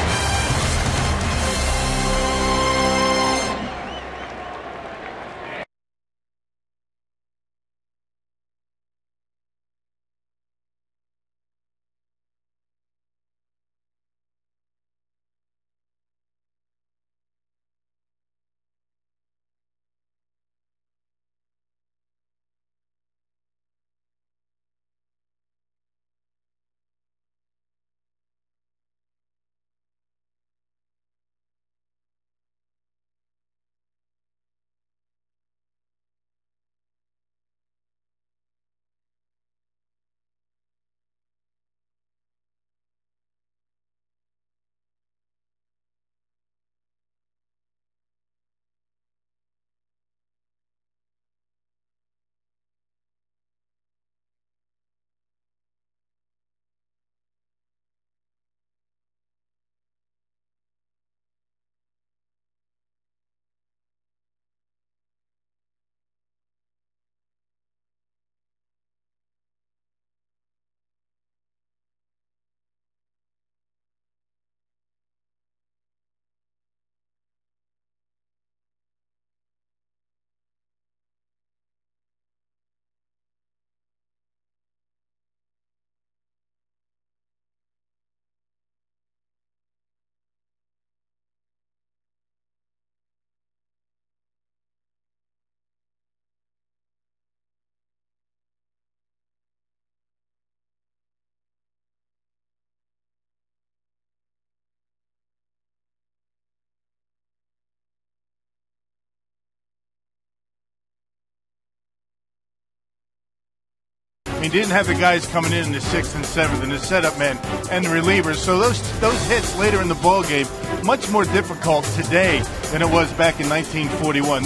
I mean, didn't have the guys coming in the 6th and 7th and the setup men and the relievers. So those hits later in the ball game much more difficult today than it was back in 1941.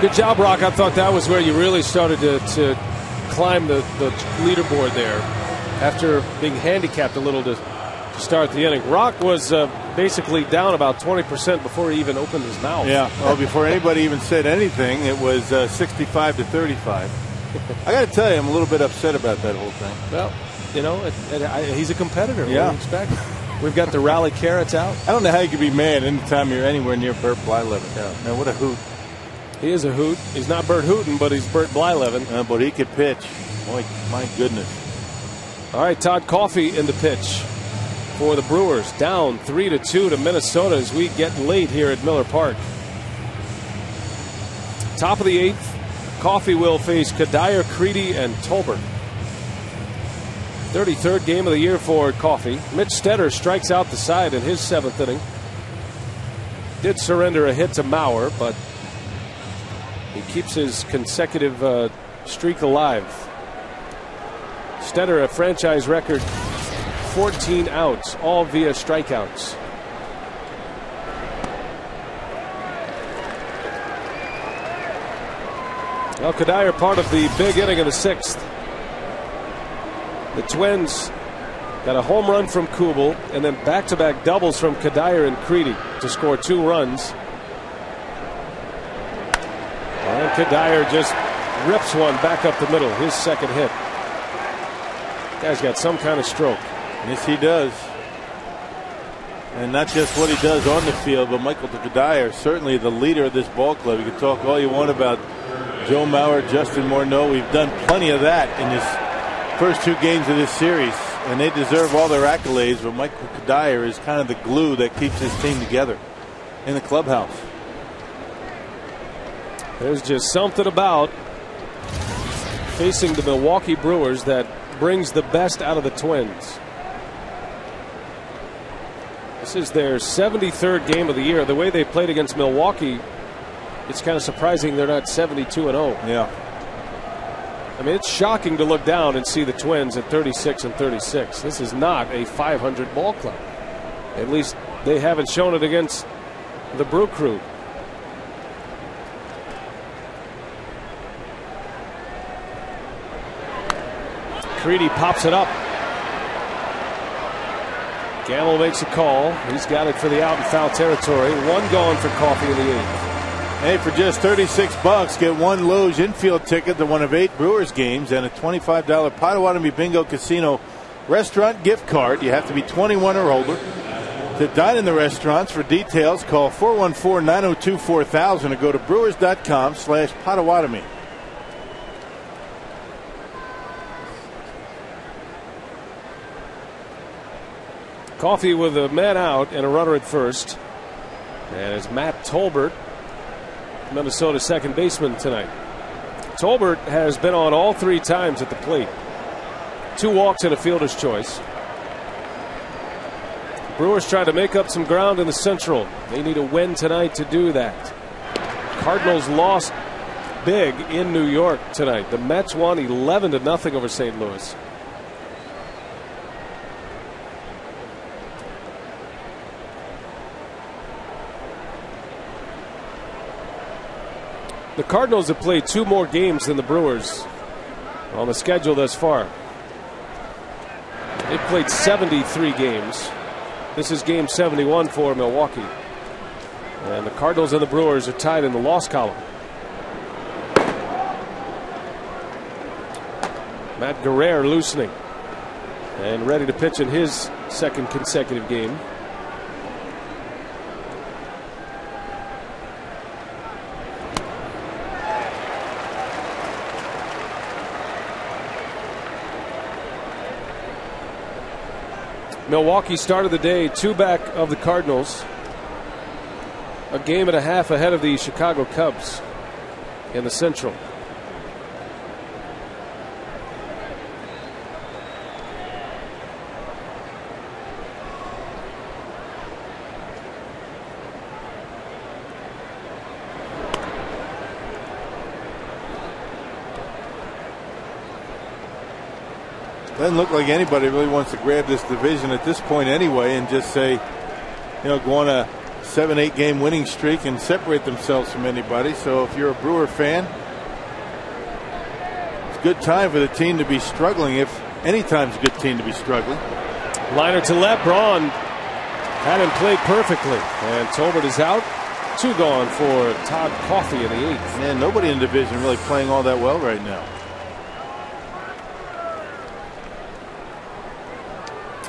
Good job, Rock. I thought that was where you really started to climb the leaderboard there after being handicapped a little to start the inning. Rock was basically down about 20% before he even opened his mouth. Yeah, well, before anybody even said anything, it was 65 to 35. I got to tell you, I'm a little bit upset about that whole thing. Well, you know, he's a competitor. Yeah. What do you expect? We've got the rally carrots out. I don't know how you could be mad anytime you're anywhere near Bert Blyleven. Yeah. Man, what a hoot. He is a hoot. He's not Bert Hooten, but he's Bert Blyleven. But he could pitch. Boy, my goodness. All right, Todd Coffey in the pitch for the Brewers. Down 3-2 to Minnesota as we get late here at Miller Park. Top of the 8th. Coffey will face Kadire, Creedy, and Tolbert. 33rd game of the year for Coffey. Mitch Stetter strikes out the side in his 7th inning. Did surrender a hit to Mauer, but he keeps his consecutive streak alive. Stetter, a franchise record 14 outs, all via strikeouts. Well, Kadire part of the big inning of the 6th. The Twins got a home run from Kubel and then back-to-back doubles from Kadire and Creedy to score 2 runs. And Kadire just rips one back up the middle, his 2nd hit. Guy's got some kind of stroke. Yes, he does. And not just what he does on the field, but Michael Kadire, certainly the leader of this ball club. You can talk all you want about Joe Mauer, Justin Morneau. We've done plenty of that in this first 2 games of this series, and they deserve all their accolades, but Michael Kadire is kind of the glue that keeps his team together in the clubhouse. There's just something about facing the Milwaukee Brewers that brings the best out of the Twins. This is their 73rd game of the year. The way they played against Milwaukee, it's kind of surprising they're not 72-0. Yeah. I mean, it's shocking to look down and see the Twins at 36-36. This is not a 500 ball club. At least they haven't shown it against the Brew Crew. Creedy pops it up. Gamble makes a call. He's got it for the out in foul territory. 1 gone for Coffey in the 8th. Hey, for just $36, get 1 Lowe's infield ticket to one of 8 Brewers games and a $25 Potawatomi Bingo Casino restaurant gift card. You have to be 21 or older to dine in the restaurants. For details, call 414-902-4000 or go to brewers.com/Potawatomi. Coffey with a man out and a runner at first. And it's Matt Tolbert, Minnesota second baseman tonight. Tolbert has been on all 3 times at the plate. 2 walks and a fielder's choice. Brewers try to make up some ground in the Central. They need a win tonight to do that. Cardinals lost big in New York tonight. The Mets won 11-0 over St. Louis. The Cardinals have played 2 more games than the Brewers on the schedule thus far. They've played 73 games. This is game 71 for Milwaukee. And the Cardinals and the Brewers are tied in the loss column. Matt Guerrero loosening and ready to pitch in his 2nd consecutive game. Milwaukee started the day 2 back of the Cardinals, a game and a half ahead of the Chicago Cubs in the Central. Doesn't look like anybody really wants to grab this division at this point anyway and just say, go on a 7-8 game winning streak and separate themselves from anybody. So if you're a Brewer fan, it's a good time for the team to be struggling. If any time's a good team to be struggling. Liner to left. Braun had him played perfectly, and Tolbert is out. 2 gone for Todd Coffey in the 8th. Man, nobody in the division really playing all that well right now.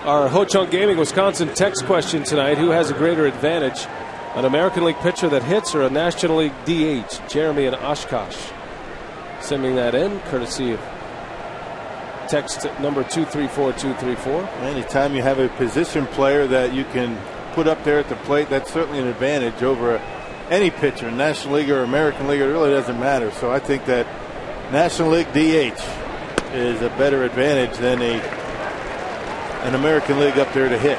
Our Ho-Chunk Gaming Wisconsin text question tonight: who has a greater advantage, an American League pitcher that hits or a National League DH? Jeremy and Oshkosh sending that in courtesy of text number 234234. Anytime you have a position player that you can put up there at the plate, that's certainly an advantage over any pitcher, National League or American League. It really doesn't matter. So I think that National League DH is a better advantage than an American League up there to hit.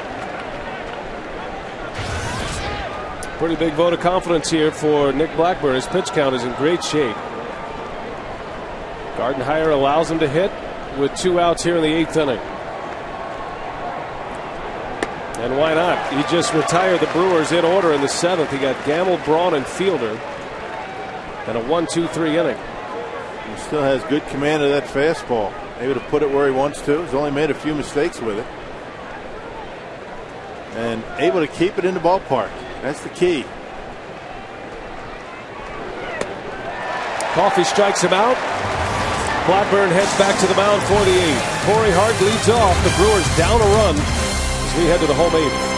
Pretty big vote of confidence here for Nick Blackburn. His pitch count is in great shape. Gardenhire allows him to hit with 2 outs here in the 8th inning. And why not? He just retired the Brewers in order in the 7th. He got Gamble, Braun, and Fielder. And a 1-2-3 inning. He still has good command of that fastball. Able to put it where he wants to. He's only made a few mistakes with it. And able to keep it in the ballpark. That's the key. Coffey strikes him out. Blackburn heads back to the mound for the 8th. Corey Hart leads off. The Brewers down a run as we head to the home 8th.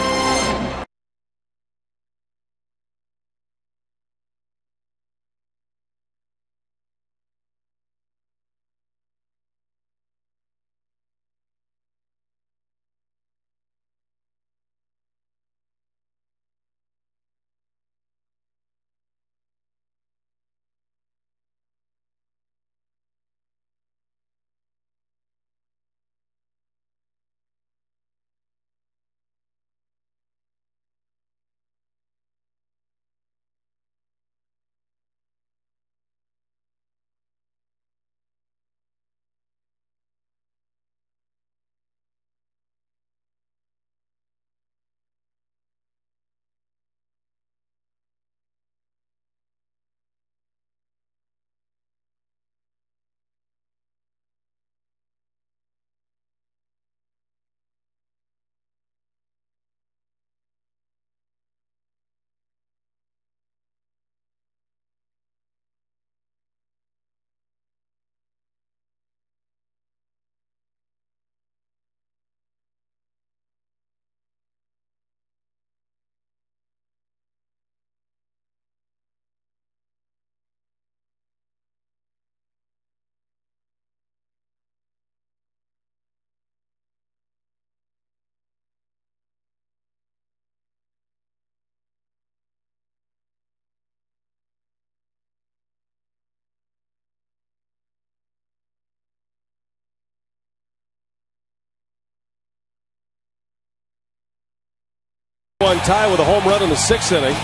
One tie with a home run in the 6th inning.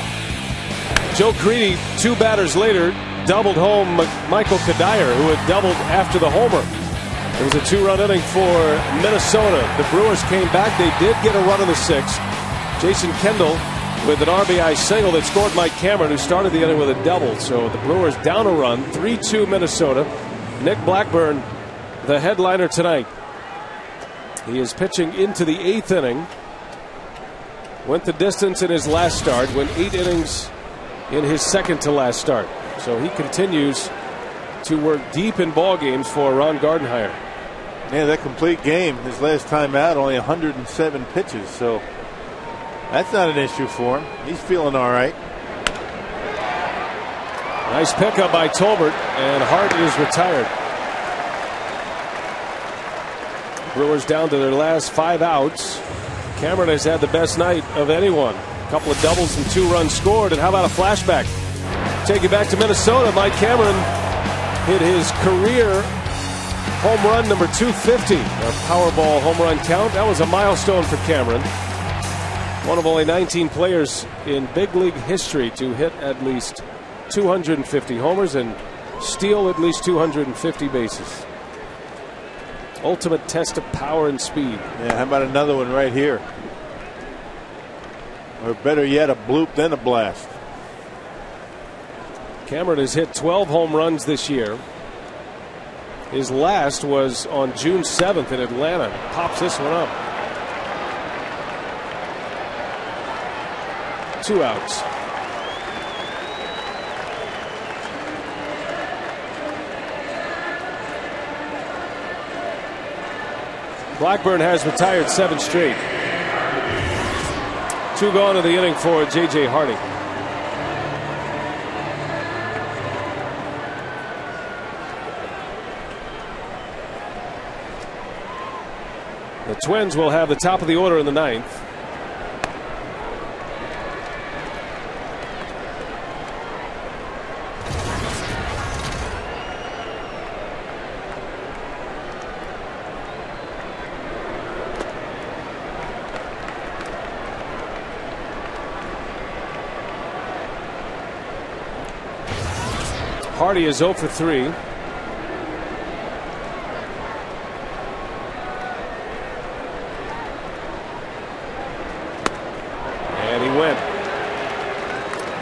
Joe Crede, 2 batters later, doubled home Michael Kadire, who had doubled after the homer. It was a 2-run inning for Minnesota. The Brewers came back. They did get a run in the 6th. Jason Kendall with an RBI single that scored Mike Cameron, who started the inning with a double. So the Brewers down a run, 3-2 Minnesota. Nick Blackburn, the headliner tonight. He is pitching into the 8th inning. Went the distance in his last start, went 8 innings in his second to last start. So he continues to work deep in ball games for Ron Gardenhire. Yeah, that complete game, his last time out, only 107 pitches. So that's not an issue for him. He's feeling all right. Nice pickup by Tolbert, and Hart is retired. Brewers down to their last 5 outs. Cameron has had the best night of anyone. A couple of doubles and 2 runs scored. And how about a flashback? Take you back to Minnesota. Mike Cameron hit his career home run number 250. A Powerball home run count. That was a milestone for Cameron. One of only 19 players in big league history to hit at least 250 homers and steal at least 250 bases. ultimate test of power and speed. Yeah, how about another one right here? Or better yet, a bloop, then a blast. Cameron has hit 12 home runs this year. His last was on June 7th in Atlanta. Pops this one up. 2 outs. Blackburn has retired 7 straight. 2 gone in the inning for J.J. Hardy. The Twins will have the top of the order in the 9th. Hardy is 0 for 3. And he went.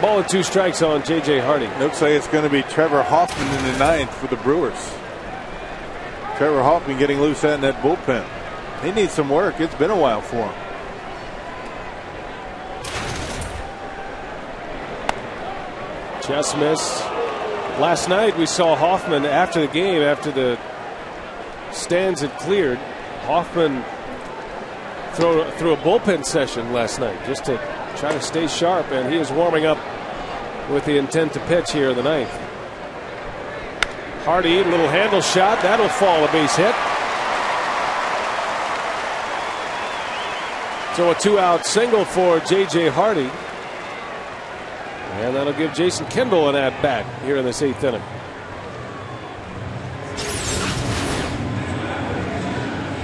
Ball and 2 strikes on J.J. Hardy. Looks like it's going to be Trevor Hoffman in the 9th for the Brewers. Trevor Hoffman getting loose out in that bullpen. He needs some work. It's been a while for him. Just missed. Last night we saw Hoffman after the game, after the stands had cleared. Hoffman threw a bullpen session last night just to try to stay sharp, and he is warming up with the intent to pitch here in the 9th. Hardy, a little handle shot, that'll fall a base hit. So a 2-out single for J.J. Hardy. And that'll give Jason Kendall an at-bat here in this 8th inning.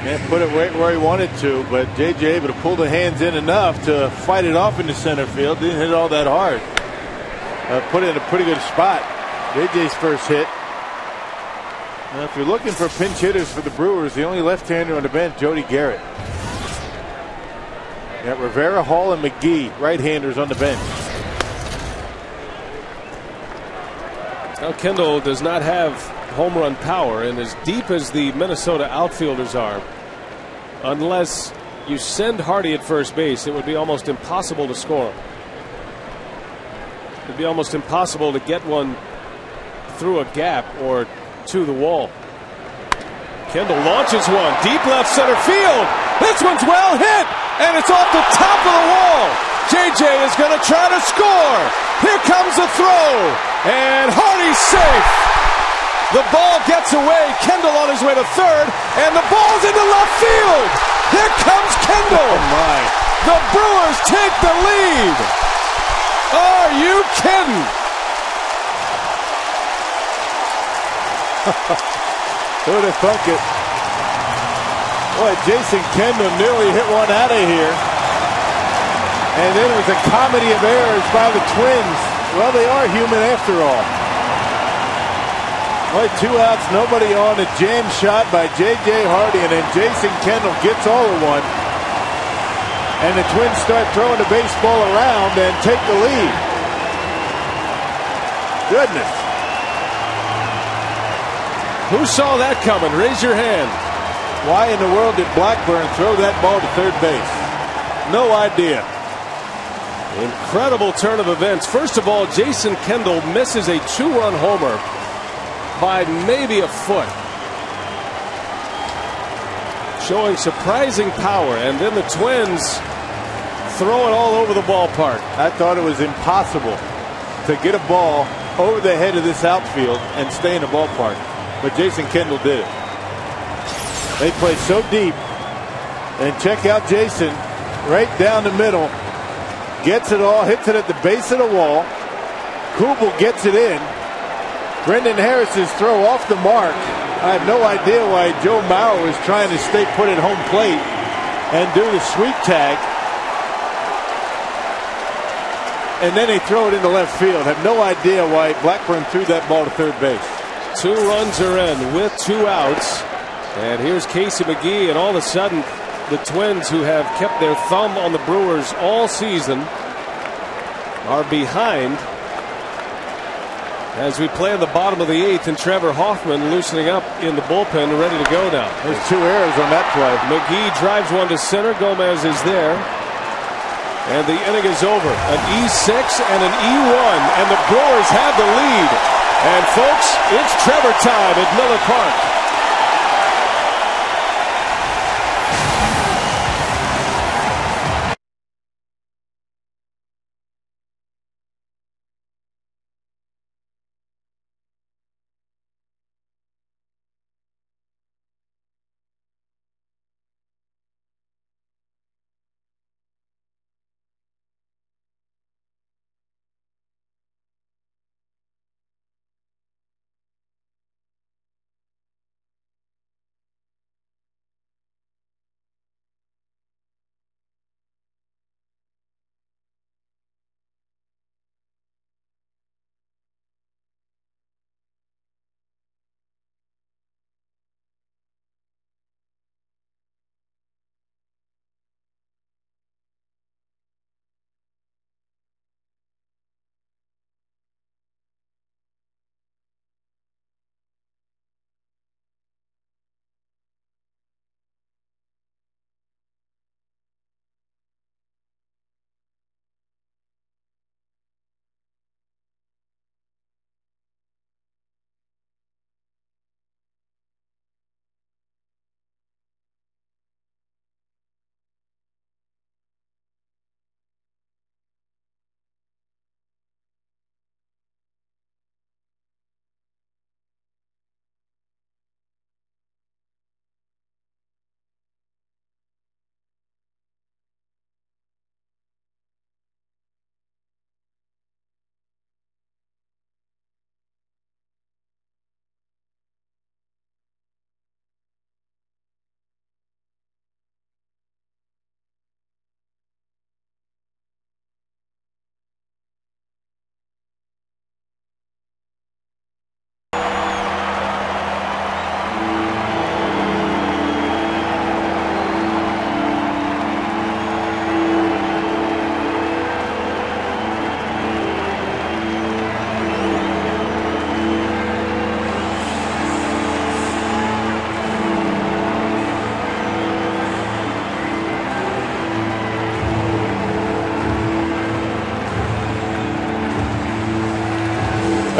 Can't put it right where he wanted to, but J.J. able to pull the hands in enough to fight it off into center field. Didn't hit it all that hard. Put it in a pretty good spot. J.J.'s first hit. Now, if you're looking for pinch hitters for the Brewers, the only left-hander on the bench, Jody Garrett. Got Rivera, Hall, and McGee, right-handers on the bench. Now Kendall does not have home run power, and as deep as the Minnesota outfielders are, unless you send Hardy at first base, it would be almost impossible to score him. It'd be almost impossible to get one through a gap or to the wall. Kendall launches one deep left center field. This one's well hit, and it's off the top of the wall. JJ is going to try to score. Here comes the throw, and Hardy's safe. The ball gets away. Kendall on his way to third, and the ball's into left field. Here comes Kendall. Oh my. The Brewers take the lead. Are you kidding? Who'd have thunk it? Boy, Jason Kendall nearly hit one out of here. And then it was a comedy of errors by the Twins. Well, they are human after all. Boy, 2 outs, nobody on. A jam shot by J.J. Hardy, and then Jason Kendall gets all of one. And the Twins start throwing the baseball around and take the lead. Goodness. Who saw that coming? Raise your hand. Why in the world did Blackburn throw that ball to third base? No idea. Incredible turn of events. First of all, Jason Kendall misses a 2-run homer by maybe a foot, showing surprising power, and then the Twins throw it all over the ballpark. I thought it was impossible to get a ball over the head of this outfield and stay in the ballpark, but Jason Kendall did it. They play so deep, and check out Jason right down the middle. Gets it all, hits it at the base of the wall. Kubel gets it in. Brendan Harris's throw off the mark. I have no idea why Joe Mauer was trying to stay put at home plate and do the sweep tag. And then they throw it into left field. Have no idea why Blackburn threw that ball to third base. 2 runs are in with 2 outs. And here's Casey McGee, and all of a sudden the Twins, who have kept their thumb on the Brewers all season, are behind as we play in the bottom of the 8th, and Trevor Hoffman loosening up in the bullpen, ready to go now. There's 2 errors on that play. McGee drives one to center. Gomez is there. And the inning is over. An E6 and an E1, and the Brewers have the lead. And folks, it's Trevor time at Miller Park.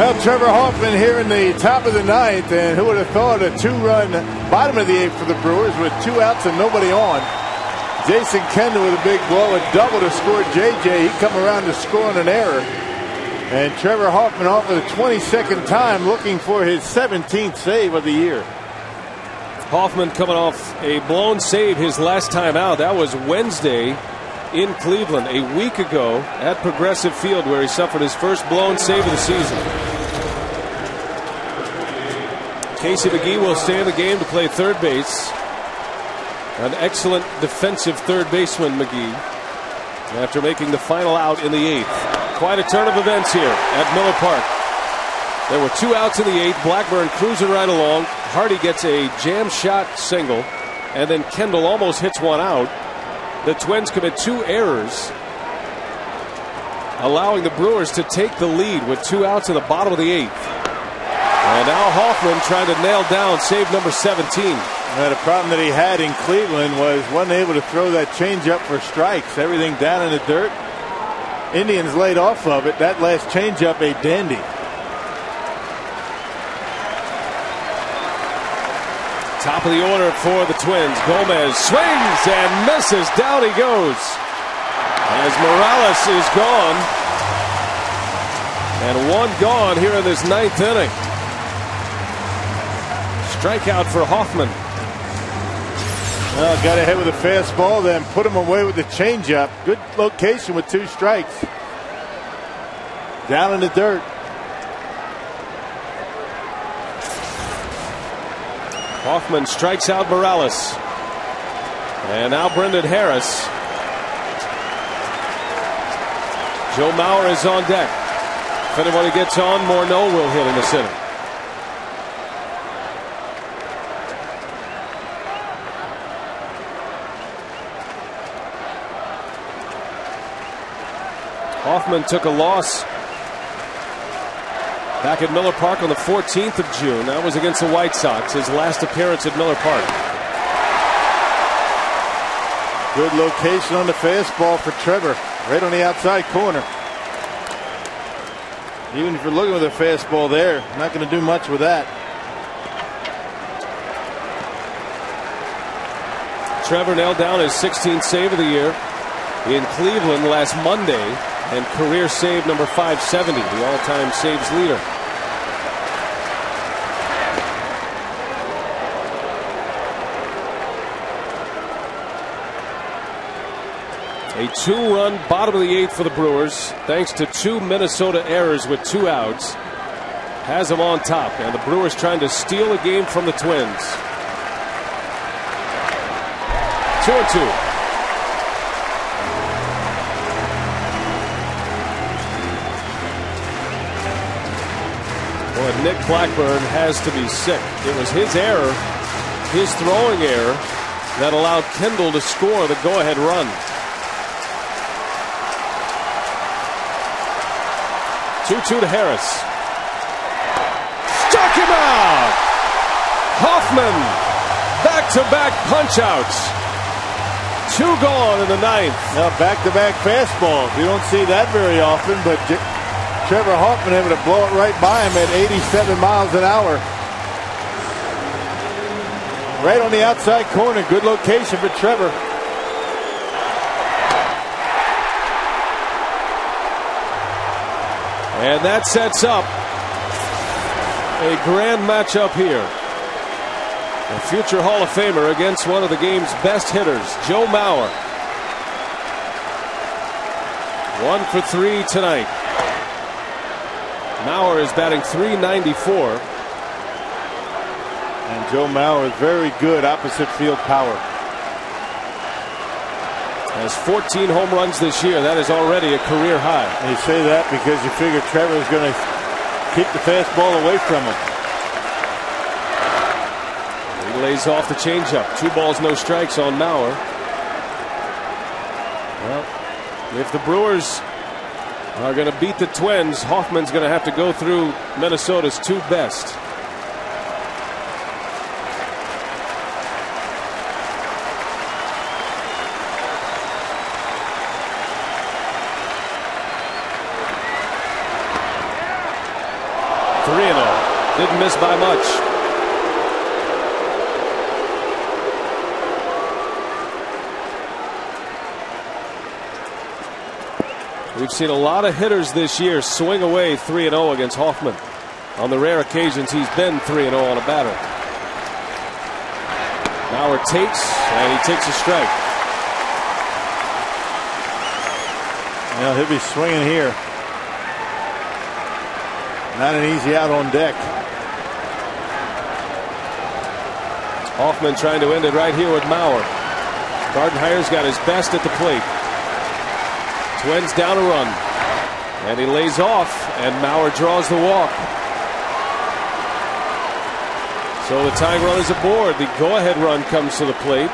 Well, Trevor Hoffman here in the top of the 9th, and who would have thought a 2-run bottom of the 8th for the Brewers with 2 outs and nobody on. Jason Kendall with a big blow, a double to score JJ. He come around to score on an error. And Trevor Hoffman off for the 22nd time, looking for his 17th save of the year. Hoffman coming off a blown save his last time out. That was Wednesday in Cleveland, a week ago at Progressive Field, where he suffered his first blown save of the season. Casey McGee will stay in the game to play third base. An excellent defensive third baseman, McGee, after making the final out in the 8th. Quite a turn of events here at Miller Park. There were 2 outs in the 8th. Blackburn cruising right along. Hardy gets a jam shot single, and then Kendall almost hits one out. The Twins commit 2 errors, allowing the Brewers to take the lead with 2 outs in the bottom of the 8th. And now Hoffman trying to nail down save number 17. The problem that he had in Cleveland was wasn't able to throw that changeup for strikes. Everything down in the dirt. Indians laid off of it. That last changeup, a dandy. Top of the order for the Twins. Gomez swings and misses. Down he goes as Morales is gone. And 1 gone here in this 9th inning. Strikeout for Hoffman. Well, got ahead with a fastball, then put him away with the changeup. Good location with 2 strikes. Down in the dirt. Hoffman strikes out Morales. And now Brendan Harris. Joe Mauer is on deck. If anybody gets on, Morneau will hit in this inning. Hoffman took a loss back at Miller Park on the 14th of June. That was against the White Sox, his last appearance at Miller Park. Good location on the fastball for Trevor, right on the outside corner. Even if you're looking with a fastball there, not going to do much with that. Trevor nailed down his 16th save of the year in Cleveland last Monday, and career save number 570, the all-time saves leader. A 2-run bottom of the 8th for the Brewers, thanks to 2 Minnesota errors with 2 outs. Has them on top, and the Brewers trying to steal a game from the Twins. 2-2. Boy, Nick Blackburn has to be sick. It was his error, his throwing error, that allowed Kendall to score the go-ahead run. 2-2 to Harris. Struck him out! Hoffman, back-to-back punch-outs. 2 gone in the 9th. Now back-to-back fastballs. You don't see that very often, but Trevor Hoffman able to blow it right by him at 87 miles an hour. Right on the outside corner. Good location for Trevor. And that sets up a grand matchup here. A future Hall of Famer against one of the game's best hitters, Joe Mauer. 1 for 3 tonight. Mauer is batting .394. And Joe Mauer is very good opposite field power. Has 14 home runs this year. That is already a career high. And you say that because you figure Trevor is going to keep the fastball away from him. He lays off the changeup. 2 balls, no strikes on Mauer. Well, if the Brewers are going to beat the Twins, Hoffman's going to have to go through Minnesota's 2 best. Didn't miss by much. We've seen a lot of hitters this year swing away 3-0 against Hoffman. On the rare occasions he's been 3-0 on a batter. Mauer takes, and he takes a strike. Now he'll be swinging here. Not an easy out on deck. Hoffman trying to end it right here with Mauer. Gardenhire's got his best at the plate. Twins down a run. And he lays off, and Mauer draws the walk. So the tying run is aboard. The go-ahead run comes to the plate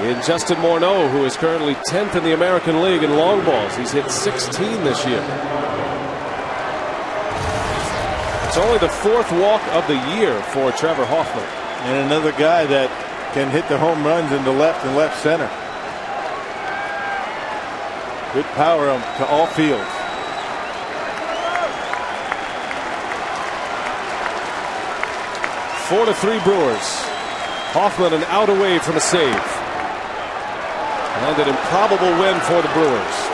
in Justin Morneau, who is currently 10th in the American League in long balls. He's hit 16 this year. It's only the 4th walk of the year for Trevor Hoffman. And another guy that can hit the home runs into left and left center. Good power to all fields. Four to 3 Brewers. Hoffman an out away from a save. And an improbable win for the Brewers.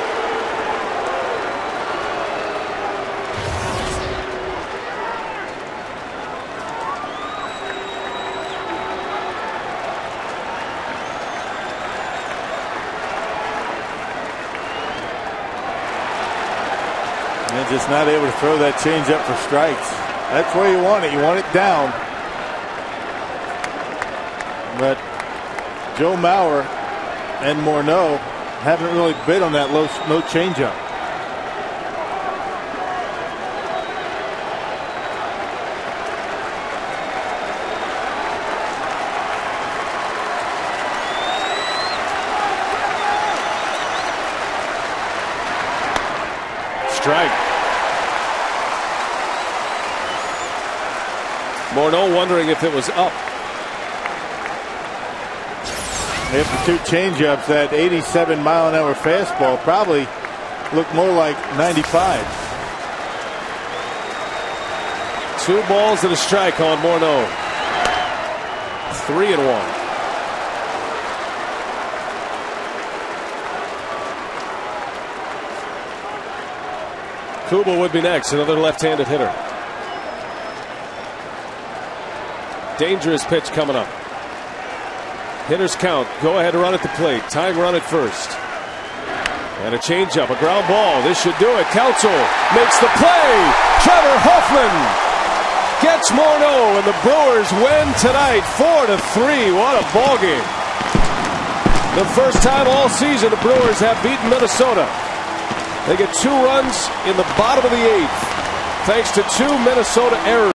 And just not able to throw that changeup for strikes. That's where you want it. You want it down. But Joe Mauer and Morneau haven't really bid on that low changeup. strike. Morneau wondering if it was up. After two changeups, that 87-mile-an-hour fastball probably looked more like 95. 2 balls and a strike on Morneau. 3-1. Kuba would be next, another left-handed hitter. Dangerous pitch coming up. Hitters count. Go ahead, run at the plate. Tying run at first. And a changeup, a ground ball. This should do it. Counsell makes the play. Trevor Hoffman gets Morneau, and the Brewers win tonight 4-3. What a ball game! The first time all season the Brewers have beaten Minnesota. They get 2 runs in the bottom of the 8th, thanks to 2 Minnesota errors.